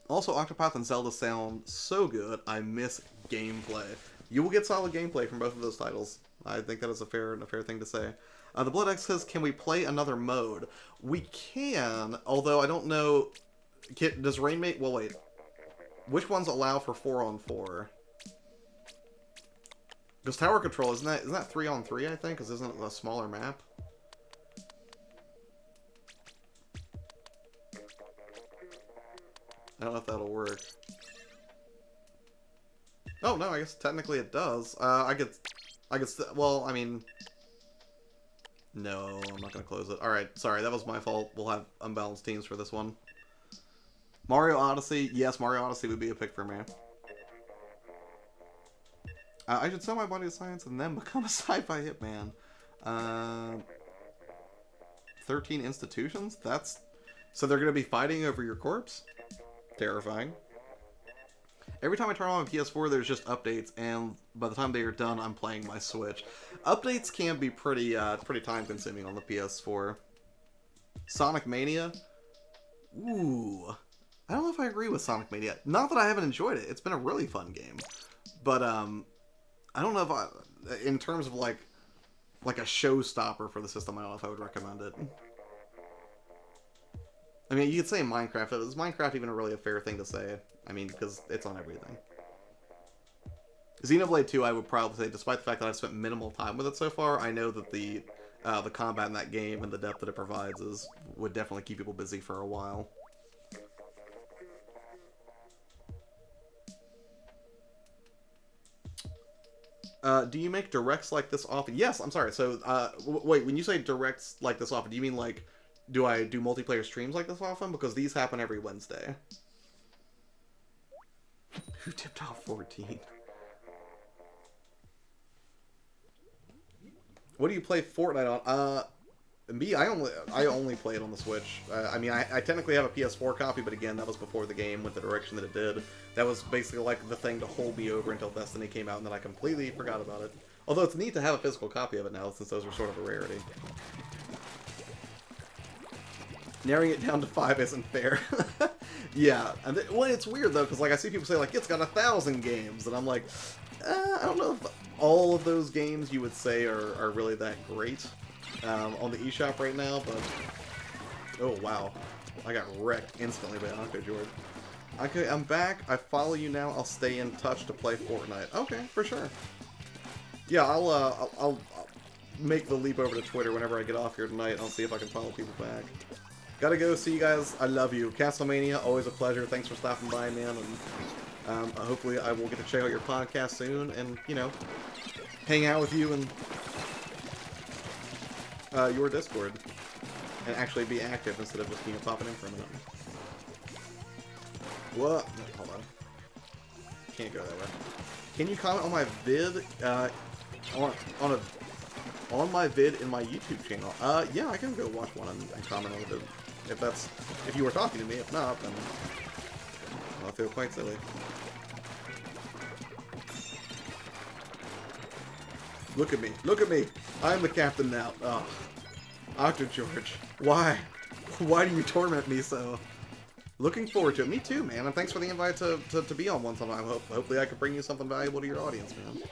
Also, Octopath and Zelda sound so good, I miss gameplay. You will get solid gameplay from both of those titles. I think that is a fair thing to say. The Blood X says, can we play another mode? We can, although I don't know... Does Rainmate... Well, wait. Which ones allow for 4-on-4? Because Tower Control, isn't that 3-on-3, I think? Because isn't it a smaller map? I don't know if that'll work. Oh, no, I guess technically it does. Well, I mean... No, I'm not going to close it. Alright, sorry, that was my fault. We'll have unbalanced teams for this one. Mario Odyssey. Yes, Mario Odyssey would be a pick for me. I should sell my body to science and then become a sci-fi hitman. 13 institutions? So they're going to be fighting over your corpse? Terrifying. Every time I turn on my PS4, there's just updates, and by the time they are done, I'm playing my Switch. Updates can be pretty time-consuming on the PS4. Sonic Mania? Ooh. I don't know if I agree with Sonic Mania. Not that I haven't enjoyed it. It's been a really fun game. But, I don't know if in terms of, like a showstopper for the system, I don't know if I would recommend it. I mean, you could say Minecraft. Is Minecraft even really a fair thing to say? I mean, because it's on everything. Xenoblade 2, I would probably say, despite the fact that I've spent minimal time with it so far, I know that the combat in that game and the depth that it provides would definitely keep people busy for a while. Do you make directs like this often? Yes, I'm sorry. So, wait, when you say directs like this often, do you mean, like, do I do multiplayer streams like this often? Because these happen every Wednesday. Who tipped off 14? What do you play Fortnite on? Me, I only play it on the Switch. I mean, I technically have a PS4 copy, but again, that was before the game went the direction that it did. That was basically like the thing to hold me over until Destiny came out, and then I completely forgot about it. Although it's neat to have a physical copy of it now, since those are sort of a rarity. Narrowing it down to 5 isn't fair. Yeah, and well, it's weird though, because like I see people say like it's got 1,000 games, and I'm like, I don't know if all of those games you would say are really that great on the eShop right now, but oh wow, I got wrecked instantly by Anko Jordan. Okay, I'm back. I follow you now. I'll stay in touch to play Fortnite. Okay, for sure. Yeah, I'll make the leap over to Twitter whenever I get off here tonight. I'll see if I can follow people back. Gotta go. See you guys. I love you. Castlemania, always a pleasure. Thanks for stopping by, man. And hopefully I will get to check out your podcast soon and, you know, hang out with you and your Discord. And actually be active instead of just, you know, popping in for a minute. What? No, hold on. Can't go that way. Can you comment on my vid? On my vid in my YouTube channel? Yeah, I can go watch one and comment on the vid. If you were talking to me. If not, then I'll feel quite silly. Look at me. Look at me. I'm the captain now. Oh, Octo George, why? Why do you torment me so? Looking forward to it. Me too, man. And thanks for the invite to be on one sometime. Hopefully I can bring you something valuable to your audience, man.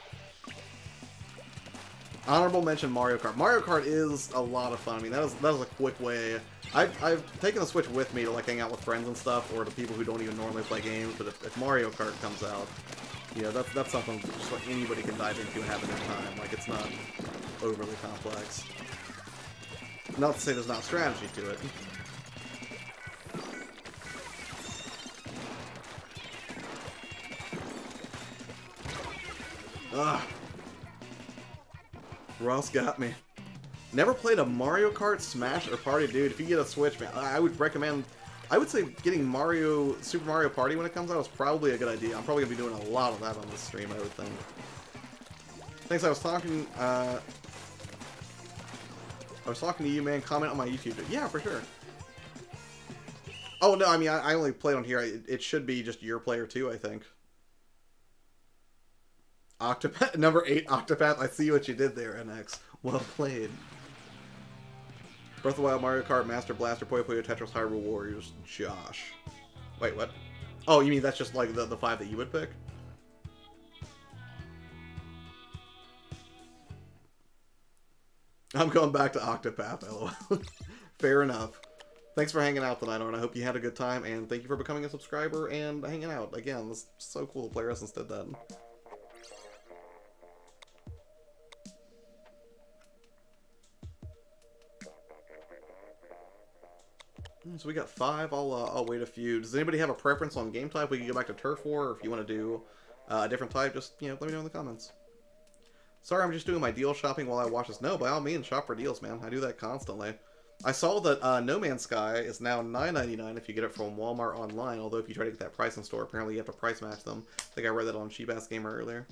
Honorable mention Mario Kart. Mario Kart is a lot of fun. I mean, that is a quick way. I've taken the Switch with me to like hang out with friends and stuff, or to people who don't even normally play games. But if Mario Kart comes out, you know, that's something just like anybody can dive into and have in their time. Like, it's not overly complex. Not to say there's not strategy to it. Ugh. Ross got me. Never played a Mario Kart, Smash, or Party, dude. If you get a Switch, man, I would recommend... I would say getting Super Mario Party when it comes out is probably a good idea. I'm probably going to be doing a lot of that on this stream, I would think. Thanks, I was talking to you, man. Comment on my YouTube. Yeah, for sure. Oh, no, I mean, I only played on here. It should be just YourPlayerTwo, I think. Octopath, number 8, Octopath. I see what you did there, NX. Well played. Breath of the Wild, Mario Kart, Master Blaster, Puyo Puyo, Tetris, Hyrule Warriors, Josh. Wait, what? Oh, you mean that's just like the 5 that you would pick? I'm going back to Octopath, LOL. Fair enough. Thanks for hanging out tonight, Arn. I hope you had a good time, and thank you for becoming a subscriber and hanging out. Again, it's so cool Player Essence did that. So we got 5. I'll wait a few. Does anybody have a preference on game type? We can go back to Turf War, or if you want to do a different type, just, you know, let me know in the comments. Sorry, I'm just doing my deal shopping while I watch this. No, by all means, shop for deals, man. I do that constantly. I saw that No Man's Sky is now $9.99 if you get it from Walmart online, although if you try to get that price in store, apparently you have to price match them. I think I read that on Cheap Ass Gamer earlier.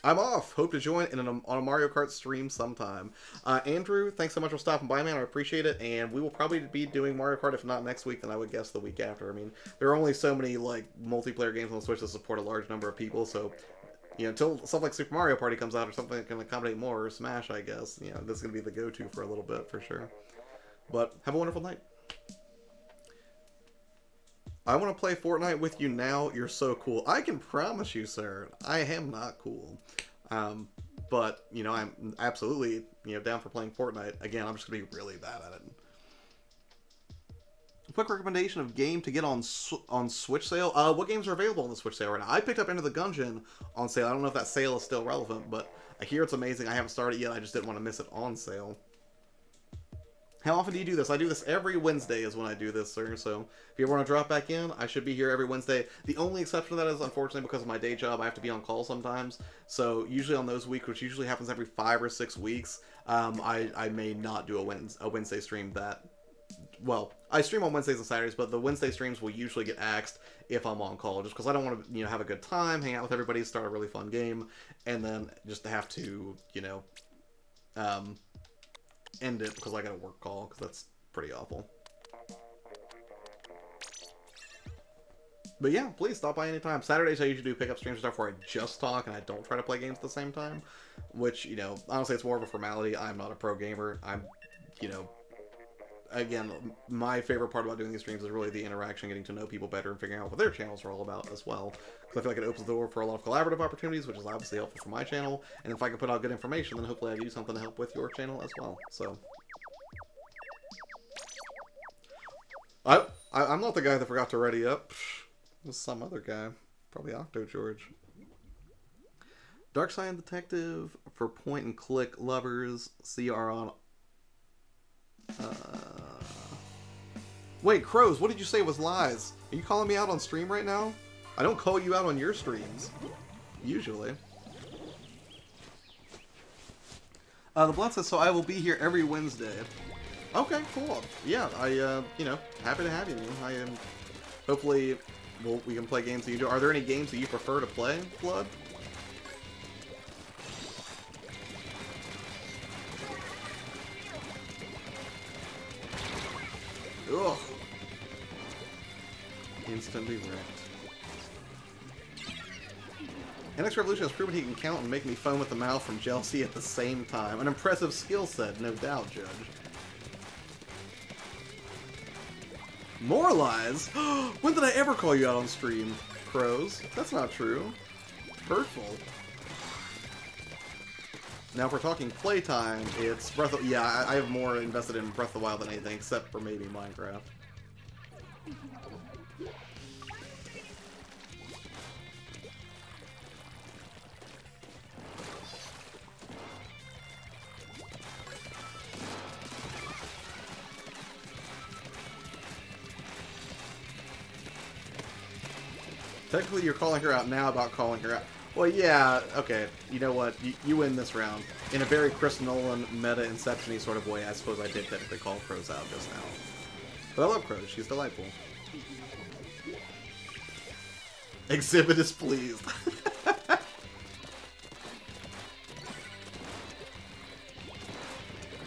I'm off. Hope to join on a Mario Kart stream sometime. Andrew, thanks so much for stopping by, man. I appreciate it. And we will probably be doing Mario Kart, if not next week, then I would guess the week after. I mean, there are only so many, like, multiplayer games on the Switch that support a large number of people, so, you know, until stuff like Super Mario Party comes out or something that can accommodate more, or Smash, I guess, you know, this is going to be the go-to for a little bit, for sure. But, have a wonderful night. I want to play Fortnite with you now. You're so cool. I can promise you, sir, I am not cool. But, you know, I'm absolutely, you know, down for playing Fortnite. Again, I'm just going to be really bad at it. A quick recommendation of game to get on Switch sale. What games are available on the Switch sale right now? I picked up Enter the Gungeon on sale. I don't know if that sale is still relevant, but I hear it's amazing. I haven't started yet. I just didn't want to miss it on sale. How often do you do this? I do this every Wednesday is when I do this, sir. So if you ever want to drop back in, I should be here every Wednesday. The only exception to that is, unfortunately, because of my day job, I have to be on call sometimes. So usually on those weeks, which usually happens every 5 or 6 weeks, I may not do a Wednesday stream that... Well, I stream on Wednesdays and Saturdays, but the Wednesday streams will usually get axed if I'm on call, just because I don't want to, you know, have a good time, hang out with everybody, start a really fun game, and then just have to, you know, end it because I got a work call, because that's pretty awful. But yeah, please stop by anytime. Saturdays I usually do pickup streams and stuff where I just talk and I don't try to play games at the same time, which, you know, honestly it's more of a formality. I'm not a pro gamer. I'm, you know, again, my favorite part about doing these streams is really the interaction, getting to know people better and figuring out what their channels are all about as well. Because I feel like it opens the door for a lot of collaborative opportunities, which is obviously helpful for my channel. And if I can put out good information, then hopefully I do something to help with your channel as well. So, I'm not the guy that forgot to ready up. It was some other guy. Probably Octo George. Dark Side Detective for point and click lovers. CR on... Wait, Crows, what did you say was lies? Are you calling me out on stream right now? I don't call you out on your streams. Usually. The Blood says, so I will be here every Wednesday. Okay, cool. Yeah, you know, happy to have you, man. I am... Hopefully, we can play games that you do. Are there any games that you prefer to play, Blood? Ugh. Instantly wrecked. NX Revolution has proven he can count and make me foam at the mouth from jealousy at the same time. An impressive skill set, no doubt, Judge. More lies? When did I ever call you out on stream, Crows? That's not true. Hurtful. Now, if we're talking playtime, it's Breath of... Yeah, I have more invested in Breath of the Wild than anything, except for maybe Minecraft. Technically, you're calling her out now about calling her out. Well, yeah, okay. You know what? You win this round. In a very Chris Nolan, meta Inception-y sort of way, I suppose I did technically call Crows out just now. But I love Crows. She's delightful. Exhibit is pleased.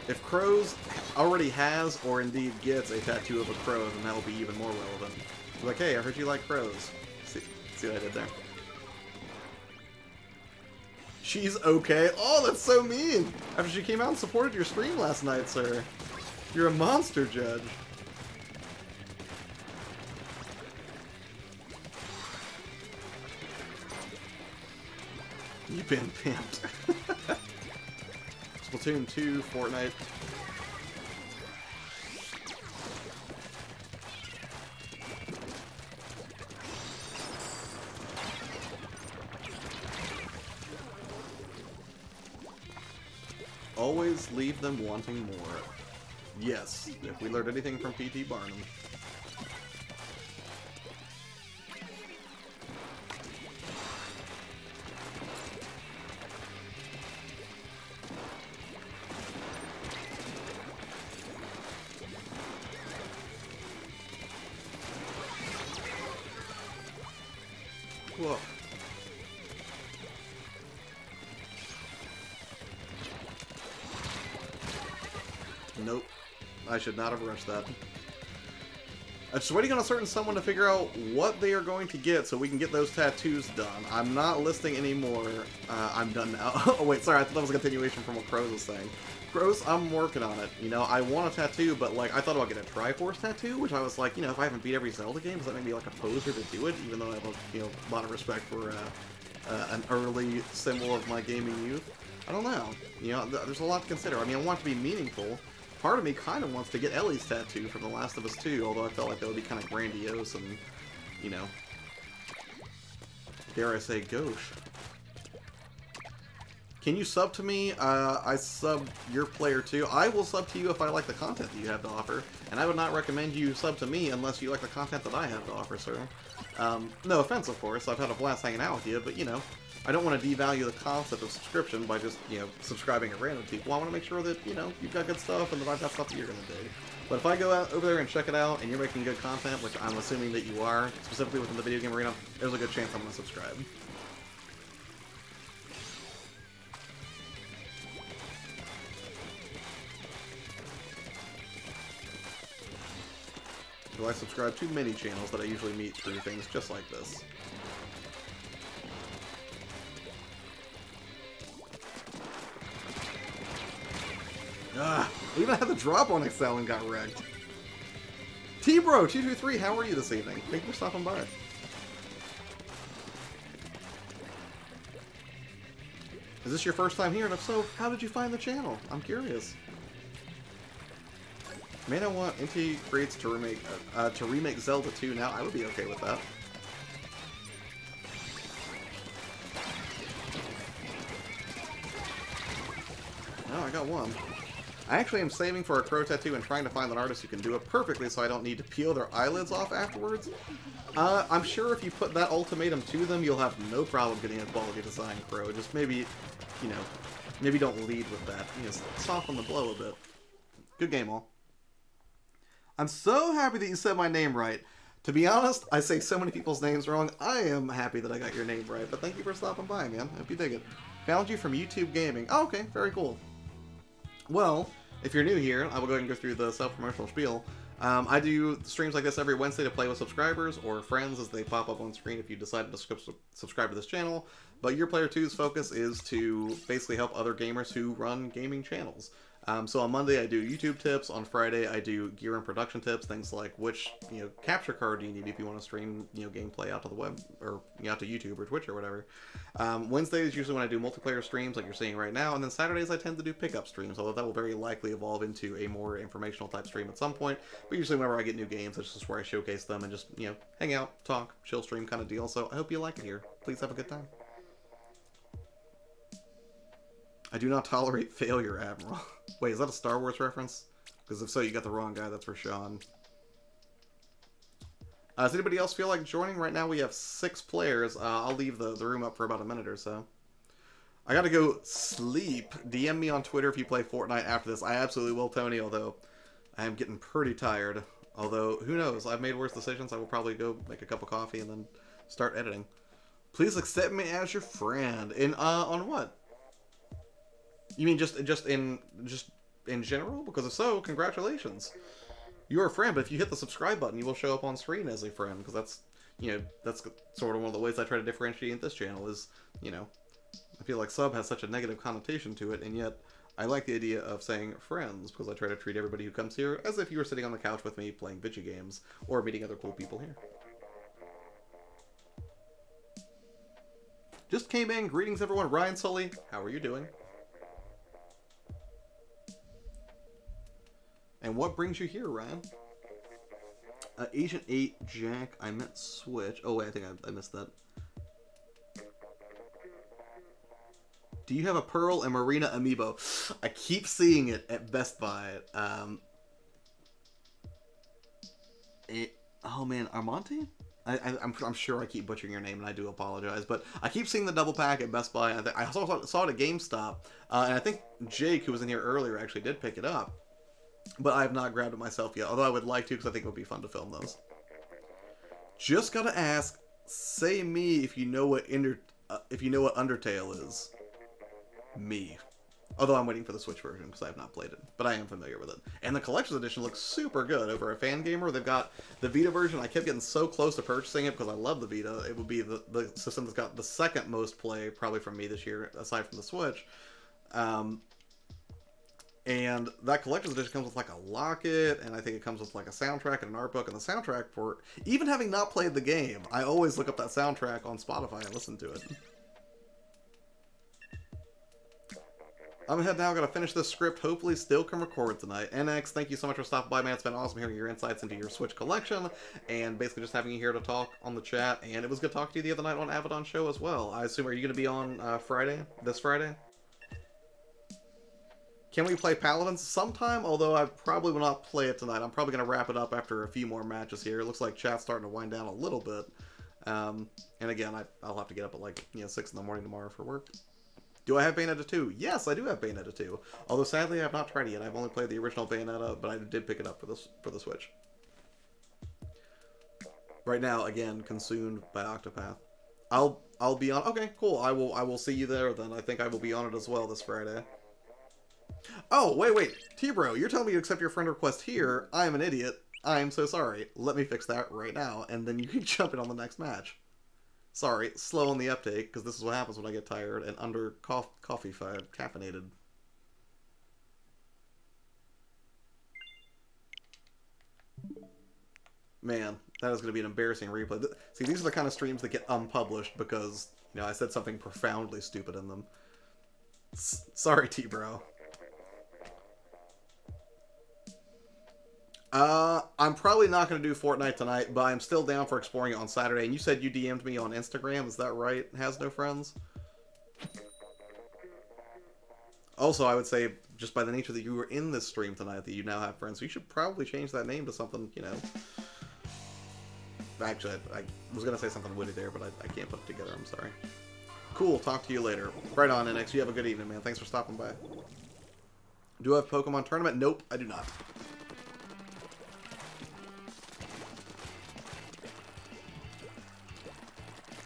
If Crows already has, or indeed gets, a tattoo of a crow, then that will be even more relevant. Like, hey, I heard you like crows. See what I did there? She's okay. Oh, that's so mean! After she came out and supported your stream last night, sir. You're a monster, Judge. You've been pimped. Splatoon 2, Fortnite. Always leave them wanting more. Yes, if we learned anything from P.T. Barnum. Whoa. Nope. I should not have rushed that. I'm just waiting on a certain someone to figure out what they are going to get so we can get those tattoos done. I'm not listing anymore. I'm done now. Oh wait, sorry, I thought that was a continuation from what Crows was saying. Crows, I'm working on it. You know, I want a tattoo, but like, I thought about getting a Triforce tattoo, which I was like, you know, if I haven't beat every Zelda game, does that make me like a poser to do it? Even though I have a, you know, a lot of respect for an early symbol of my gaming youth. I don't know. You know, there's a lot to consider. I mean, I want it to be meaningful. Part of me kind of wants to get Ellie's tattoo from The Last of Us 2, although I felt like that would be kind of grandiose and, you know, dare I say, gauche. Can you sub to me? I sub YourPlayerTwo. I will sub to you if I like the content that you have to offer, and I would not recommend you sub to me unless you like the content that I have to offer, sir. No offense, of course. I've had a blast hanging out with you, but, you know, I don't want to devalue the concept of subscription by just, you know, subscribing to random people. I want to make sure that, you know, you've got good stuff and that I've got stuff that you're going to dig. But if I go out over there and check it out and you're making good content, which I'm assuming that you are, specifically within the video game arena, there's a good chance I'm going to subscribe. So I subscribe to many channels that I usually meet through things just like this. Ah, we even had the drop on Excel and got wrecked. T-Bro223, how are you this evening? Thank you for stopping by. Is this your first time here? And if so, how did you find the channel? I'm curious. Man, I want Inti Creates to remake Zelda 2 now. I would be okay with that. Oh, I got one. I actually am saving for a crow tattoo and trying to find an artist who can do it perfectly so I don't need to peel their eyelids off afterwards. I'm sure if you put that ultimatum to them, you'll have no problem getting a quality design crow. Just maybe, you know, maybe don't lead with that. You know, soften the blow a bit. Good game, all. I'm so happy that you said my name right. To be honest, I say so many people's names wrong. I am happy that I got your name right, but thank you for stopping by, man. I hope you dig it. Found you from YouTube Gaming. Oh, okay, very cool. Well, if you're new here, I will go ahead and go through the self-promotional spiel. I do streams like this every Wednesday to play with subscribers or friends as they pop up on screen if you decide to subscribe to this channel. But YourPlayerTwo's focus is to basically help other gamers who run gaming channels. So on Monday I do YouTube tips. On Friday I do gear and production tips, things like which capture card do you need if you want to stream gameplay out to the web or out to YouTube or Twitch or whatever. Wednesday is usually when I do multiplayer streams like you're seeing right now, and then Saturdays I tend to do pickup streams, although that will very likely evolve into a more informational type stream at some point. But usually whenever I get new games, that's just where I showcase them and just hang out, talk, chill stream kind of deal. So I hope you like it here. Please have a good time. I do not tolerate failure, Admiral. Wait, is that a Star Wars reference? Because if so, you got the wrong guy. That's for Sean. Does anybody else feel like joining? Right now we have 6 players. I'll leave the room up for about a minute or so. I gotta go sleep. DM me on Twitter if you play Fortnite after this. I absolutely will, Tony, although I am getting pretty tired. Although, who knows? I've made worse decisions. I will probably go make a cup of coffee and then start editing. Please accept me as your friend. On what? You mean just in general? Because if so, congratulations. You're a friend, but if you hit the subscribe button, you will show up on screen as a friend, because that's sort of one of the ways I try to differentiate this channel is, I feel like sub has such a negative connotation to it, and yet I like the idea of saying friends, because I try to treat everybody who comes here as if you were sitting on the couch with me playing video games, or meeting other cool people here. Just came in. Greetings, everyone. Ryan Sully, how are you doing? And what brings you here, Ryan? Agent 8, Jack, I meant Switch. Oh, wait, I think I missed that. Do you have a Pearl and Marina amiibo? I keep seeing it at Best Buy. Oh, man, Armonte? I'm sure I keep butchering your name, and I do apologize. But I keep seeing the double pack at Best Buy. I saw it at GameStop. And I think Jake, who was in here earlier, actually did pick it up. But I have not grabbed it myself yet, although I would like to because I think it would be fun to film those. Just gotta ask, say me if you know what Undertale is. Me. Although I'm waiting for the Switch version because I have not played it, but I am familiar with it. And the Collector's Edition looks super good over at Fangamer. They've got the Vita version. I kept getting so close to purchasing it because I love the Vita. It would be the system that's got the second most play probably from me this year, aside from the Switch. And that Collector's Edition comes with like a locket, and I think it comes with like a soundtrack and an art book. And the soundtrack for, even having not played the game, I always look up that soundtrack on Spotify and listen to it. I'm ahead now, gotta finish this script, hopefully still can record tonight. NX, thank you so much for stopping by, man. It's been awesome hearing your insights into your Switch collection, and basically just having you here to talk on the chat. And it was good talking to you the other night on Avedon Show as well. I assume, are you gonna be on this Friday? Can we play Paladins sometime? Although I probably will not play it tonight. I'm probably going to wrap it up after a few more matches here. It looks like chat's starting to wind down a little bit. And again, I'll have to get up at like 6 in the morning tomorrow for work. Do I have Bayonetta 2? Yes, I do have Bayonetta 2. Although sadly I have not tried it yet. I've only played the original Bayonetta, but I did pick it up for the Switch. Right now, again, consumed by Octopath. I'll be on. Okay, cool. I will see you there then. I think I will be on it as well this Friday. Oh, wait. T-Bro, you're telling me to accept your friend request here. I am an idiot. I am so sorry. Let me fix that right now, and then you can jump in on the next match. Sorry, slow on the uptake, because this is what happens when I get tired and under caffeinated. Man, that is going to be an embarrassing replay. See, these are the kind of streams that get unpublished because, I said something profoundly stupid in them. Sorry, T-Bro. I'm probably not going to do Fortnite tonight, but I'm still down for exploring it on Saturday. And you said you DM'd me on Instagram, is that right? Has no friends? Also, I would say, just by the nature that you were in this stream tonight, that you now have friends. So you should probably change that name to something, Actually, I was going to say something witty there, but I can't put it together. I'm sorry. Cool, talk to you later. Right on, NX. You have a good evening, man. Thanks for stopping by. Do I have Pokemon Tournament? Nope, I do not.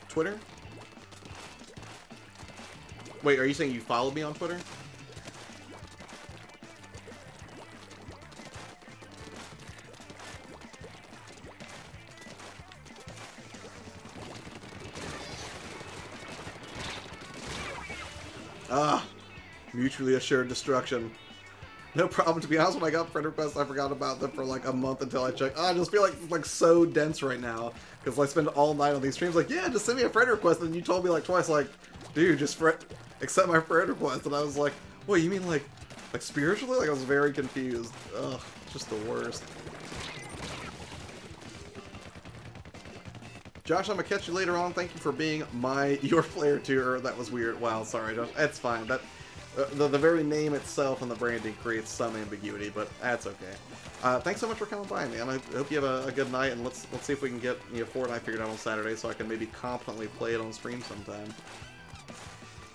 Twitter? Wait, are you saying you followed me on Twitter? Ah, mutually assured destruction. No problem. To be honest, when I got friend requests, I forgot about them for like a month until I checked. I just feel like so dense right now because I spend all night on these streams. Like, yeah, just send me a friend request, and you told me like twice, like, dude, just accept my friend request, and I was like, wait, you mean like spiritually? Like, I was very confused. Ugh, just the worst. Josh, I'm gonna catch you later on. Thank you for being my YourPlayerTwo. That was weird. Wow, sorry, Josh. That's fine. That the very name itself and the branding creates some ambiguity, but that's okay. Thanks so much for coming by, man. I hope you have a good night, and let's see if we can get Fortnite figured out on Saturday, so I can maybe competently play it on stream sometime.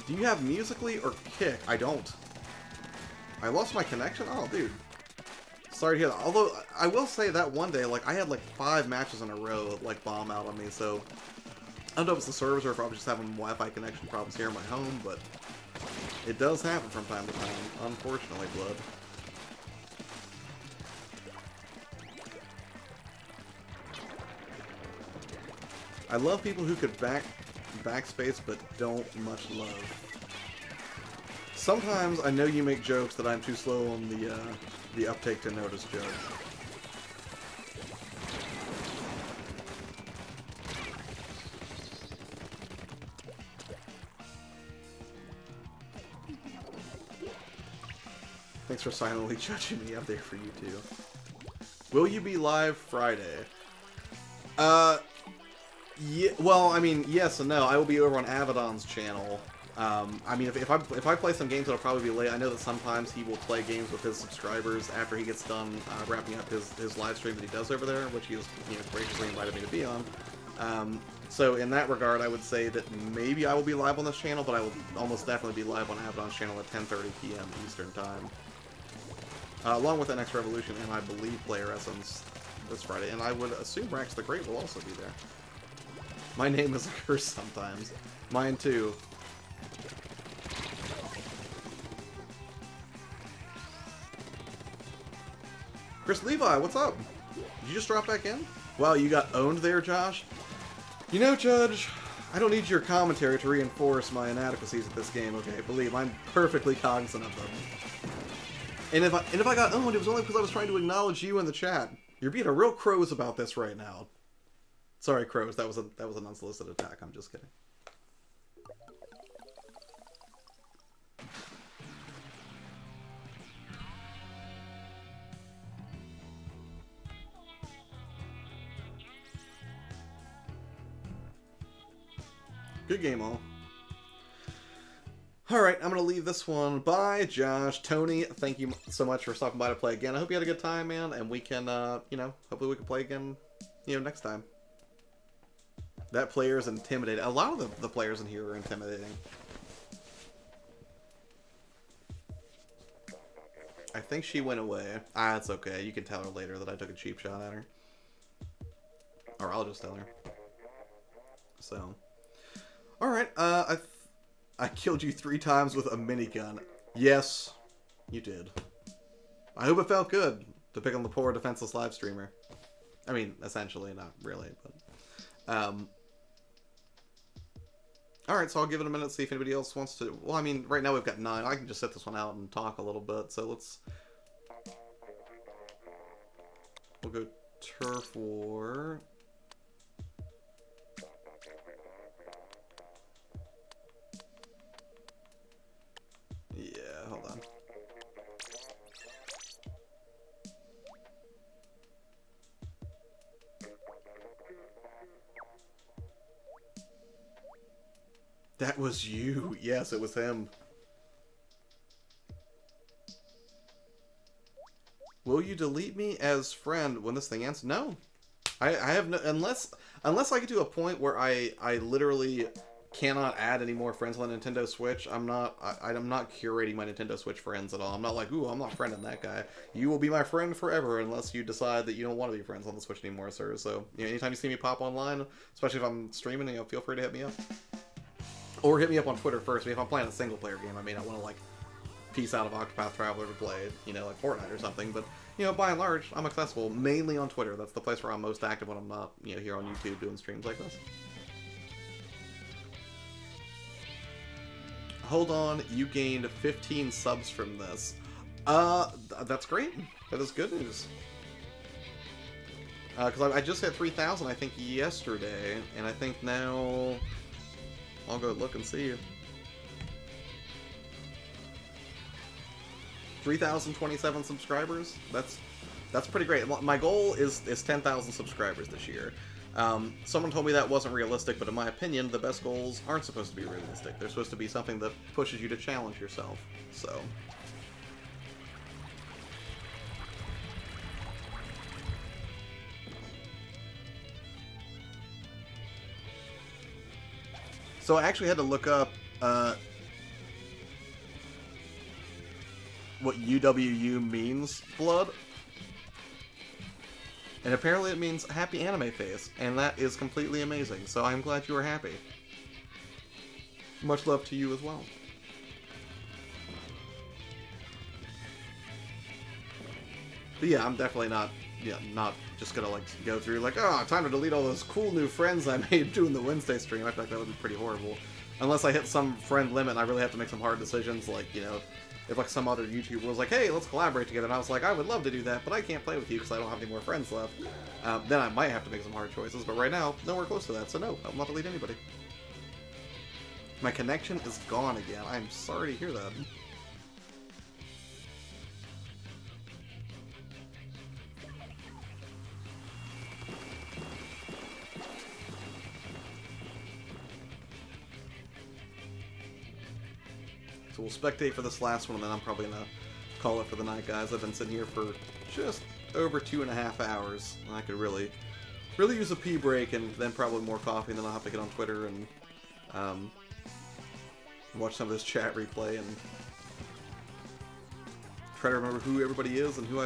Do you have Musically or Kick? I don't. I lost my connection. Oh, dude. Sorry to hear that. Although, I will say that one day, like, I had, like, 5 matches in a row, like, bomb out on me, so... I don't know if it's the servers or if I'm just having Wi-Fi connection problems here in my home, but... It does happen from time to time, unfortunately, Blood. I love people who could backspace, but don't much love. Sometimes I know you make jokes that I'm too slow on the uptake to notice joke. Thanks for silently judging me. I'm there for you too. Will you be live Friday? Yeah. Well, I mean, yes and no. I will be over on Avedon's channel. I mean, if I play some games, it'll probably be late. I know that sometimes he will play games with his subscribers after he gets done wrapping up his live stream that he does over there, which he has graciously invited me to be on. So in that regard, I would say that maybe I will be live on this channel, but I will almost definitely be live on Avedon's channel at 10:30 p.m. Eastern Time. Along with NX Revolution and I believe Player Essence this Friday, and I would assume Rax the Great will also be there. My name is a curse sometimes. Mine too. Chris Levi, what's up? Did you just drop back in? Wow, you got owned there, Josh? You know, Judge, I don't need your commentary to reinforce my inadequacies at this game, okay? Believe, I'm perfectly cognizant of them. And if I got owned, it was only because I was trying to acknowledge you in the chat. You're being a real crows about this right now. Sorry, crows, that was an unsolicited attack, I'm just kidding. Good game, all. Alright, I'm going to leave this one. Bye, Josh. Tony, thank you so much for stopping by to play again. I hope you had a good time, man, and we can, hopefully we can play again, next time. That player is intimidating. A lot of the players in here are intimidating. I think she went away. Ah, it's okay. You can tell her later that I took a cheap shot at her. Or I'll just tell her. So... Alright, I killed you 3 times with a minigun. Yes, you did. I hope it felt good to pick on the poor defenseless live streamer. I mean, essentially, not really, but... Alright, so I'll give it a minute to see if anybody else wants to... Well, I mean, right now we've got 9. I can just set this one out and talk a little bit, so let's... We'll go Turf War... Yeah, hold on. That was you. Yes, it was him. Will you delete me as friend when this thing ends? No. I have no... Unless I get to a point where I literally... cannot add any more friends on the Nintendo Switch. I'm not curating my Nintendo Switch friends at all. I'm not like, ooh, I'm not friending that guy. You will be my friend forever unless you decide that you don't want to be friends on the Switch anymore, sir. So, anytime you see me pop online, especially if I'm streaming, feel free to hit me up. Or hit me up on Twitter first. I mean, if I'm playing a single player game, I may not want to, like, piece out of Octopath Traveler to play, like Fortnite or something. But, by and large, I'm accessible mainly on Twitter. That's the place where I'm most active when I'm not, here on YouTube doing streams like this. Hold on, you gained 15 subs from this. That's great. That is good news. Because I just hit 3,000, I think, yesterday, and I think now I'll go look and see. 3,027 subscribers. That's pretty great. My goal is 10,000 subscribers this year. Someone told me that wasn't realistic, but in my opinion, the best goals aren't supposed to be realistic. They're supposed to be something that pushes you to challenge yourself. So I actually had to look up what UWU means, Blood. And apparently it means happy anime face, and that is completely amazing, so I'm glad you are happy. Much love to you as well. But yeah, I'm definitely not just gonna like go through like, oh, time to delete all those cool new friends I made doing the Wednesday stream. I feel like that would be pretty horrible. Unless I hit some friend limit and I really have to make some hard decisions, like, you know, if like some other YouTuber was like, hey, let's collaborate together, and I was like, I would love to do that, but I can't play with you because I don't have any more friends left, then I might have to make some hard choices, but right now, nowhere close to that, so no, I'll not delete anybody. My connection is gone again. I'm sorry to hear that. So we'll spectate for this last one, and then I'm probably gonna call it for the night, guys. I've been sitting here for just over 2.5 hours, and I could really use a pee break, and then probably more coffee, and then I'll have to get on Twitter and watch some of this chat replay and try to remember who everybody is and who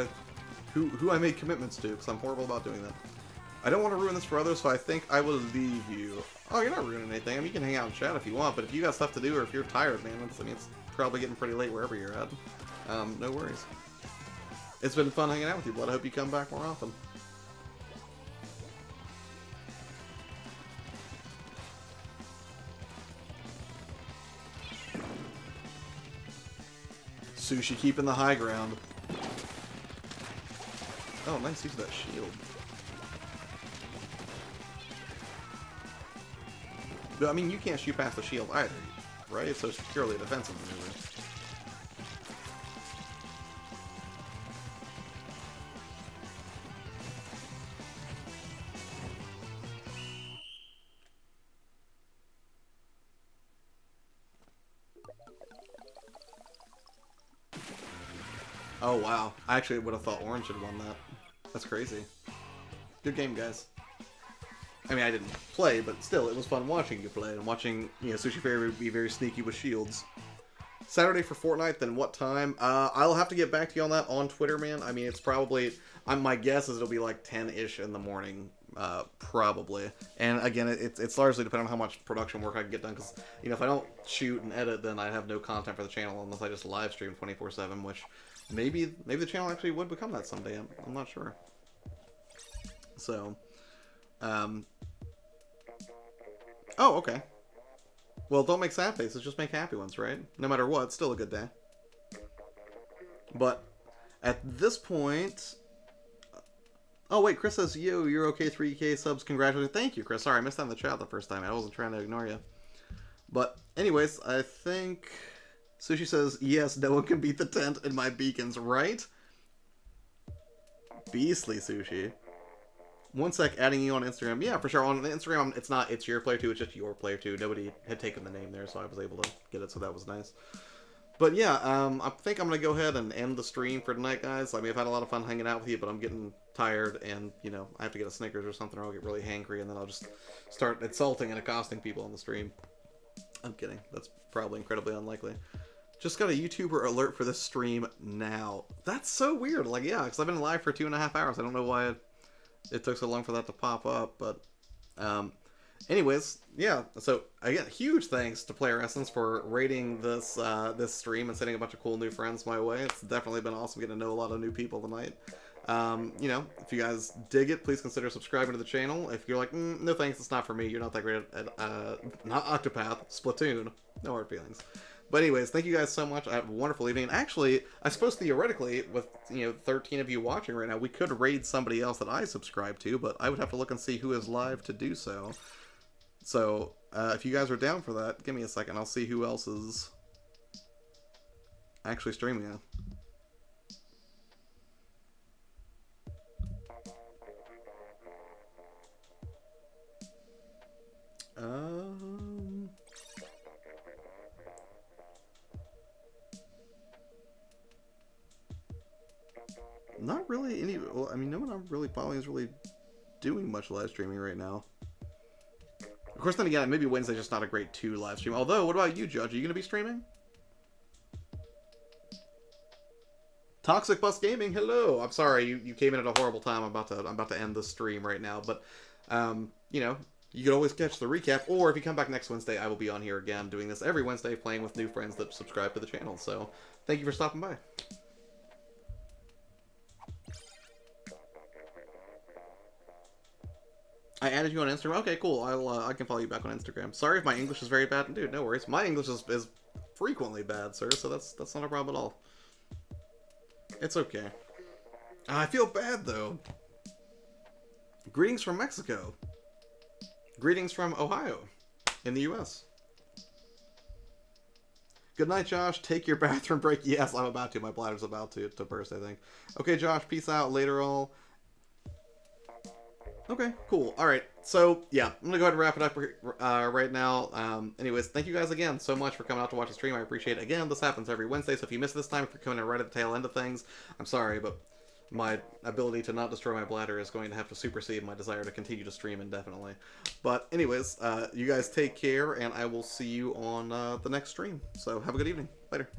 I made commitments to, because I'm horrible about doing that. I don't want to ruin this for others, so I think I will leave you. Oh, you're not ruining anything. I mean, you can hang out and chat if you want, but if you got stuff to do or if you're tired, man, I mean, it's probably getting pretty late wherever you're at. No worries. It's been fun hanging out with you, Blood. I hope you come back more often. Sushi keeping the high ground. Oh, nice use of that shield. But, I mean, you can't shoot past the shield either, right? So it's purely a defensive maneuver. Oh, wow. I actually would have thought Orange had won that. That's crazy. Good game, guys. I mean, I didn't play, but still, it was fun watching you play and watching, you know, Sushi Fairy be very sneaky with shields. Saturday for Fortnite, then what time? I'll have to get back to you on that on Twitter, man. I mean, it's probably, my guess is it'll be like 10-ish in the morning, probably. And again, it's largely depending on how much production work I can get done, because, you know, if I don't shoot and edit, then I have no content for the channel unless I just live stream 24/7, which maybe the channel actually would become that someday. I'm not sure. So, oh, okay. Well, don't make sad faces, just make happy ones, right? No matter what, it's still a good day. But, at this point... Oh, wait, Chris says, yo, you're okay, 3K subs, congratulations. Thank you, Chris. Sorry, I missed that in the chat the first time. I wasn't trying to ignore you. But, anyways, I think... Sushi says, yes, no one can beat the tent in my beacons, right? Beastly, Sushi. One sec, adding you on Instagram. Yeah, for sure. On Instagram, it's YourPlayerTwo, it's just YourPlayerTwo. Nobody had taken the name there, so I was able to get it, so that was nice. But yeah, I think I'm going to go ahead and end the stream for tonight, guys. I mean, I've had a lot of fun hanging out with you, but I'm getting tired, and, you know, I have to get a Snickers or something, or I'll get really hangry, and then I'll just start insulting and accosting people on the stream. I'm kidding. That's probably incredibly unlikely. Just got a YouTuber alert for this stream now. That's so weird. Like, yeah, because I've been live for 2.5 hours. I don't know why it took so long for that to pop up, but anyways, yeah, so again, huge thanks to Player Essence for rating this this stream and sending a bunch of cool new friends my way. It's definitely been awesome getting to know a lot of new people tonight. You know, if you guys dig it, please consider subscribing to the channel. If you're like, no thanks, it's not for me, you're not that great at not Octopath, Splatoon, no hard feelings. But anyways, thank you guys so much. I have a wonderful evening. And actually, I suppose theoretically, with 13 of you watching right now, we could raid somebody else that I subscribe to, but I would have to look and see who is live to do so. So, if you guys are down for that, give me a second. I'll see who else is actually streaming it. Not really any. Well, I mean, no one I'm really following is really doing much live streaming right now. Of course, then again, maybe Wednesday's just not a great live stream. Although, what about you, Judge? Are you going to be streaming? Toxic Bus Gaming, hello. I'm sorry, you came in at a horrible time. I'm about to end the stream right now, but you know, you can always catch the recap, or if you come back next Wednesday, I will be on here again doing this every Wednesday, playing with new friends that subscribe to the channel. So, thank you for stopping by. I added you on Instagram. Okay, cool. I can follow you back on Instagram. Sorry if my English is very bad, dude. No worries. My English is frequently bad, sir. So that's not a problem at all. It's okay. I feel bad though. Greetings from Mexico. Greetings from Ohio, in the U.S. Good night, Josh. Take your bathroom break. Yes, I'm about to. My bladder's about to burst, I think. Okay, Josh. Peace out. Later, all. Okay, cool. Alright, so, yeah, I'm gonna go ahead and wrap it up right now. Anyways, thank you guys again so much for coming out to watch the stream. I appreciate it. Again, this happens every Wednesday, so if you miss this time, if you're coming in right at the tail end of things, I'm sorry, but my ability to not destroy my bladder is going to have to supersede my desire to continue to stream indefinitely. But anyways, you guys take care, and I will see you on the next stream. So, have a good evening. Later.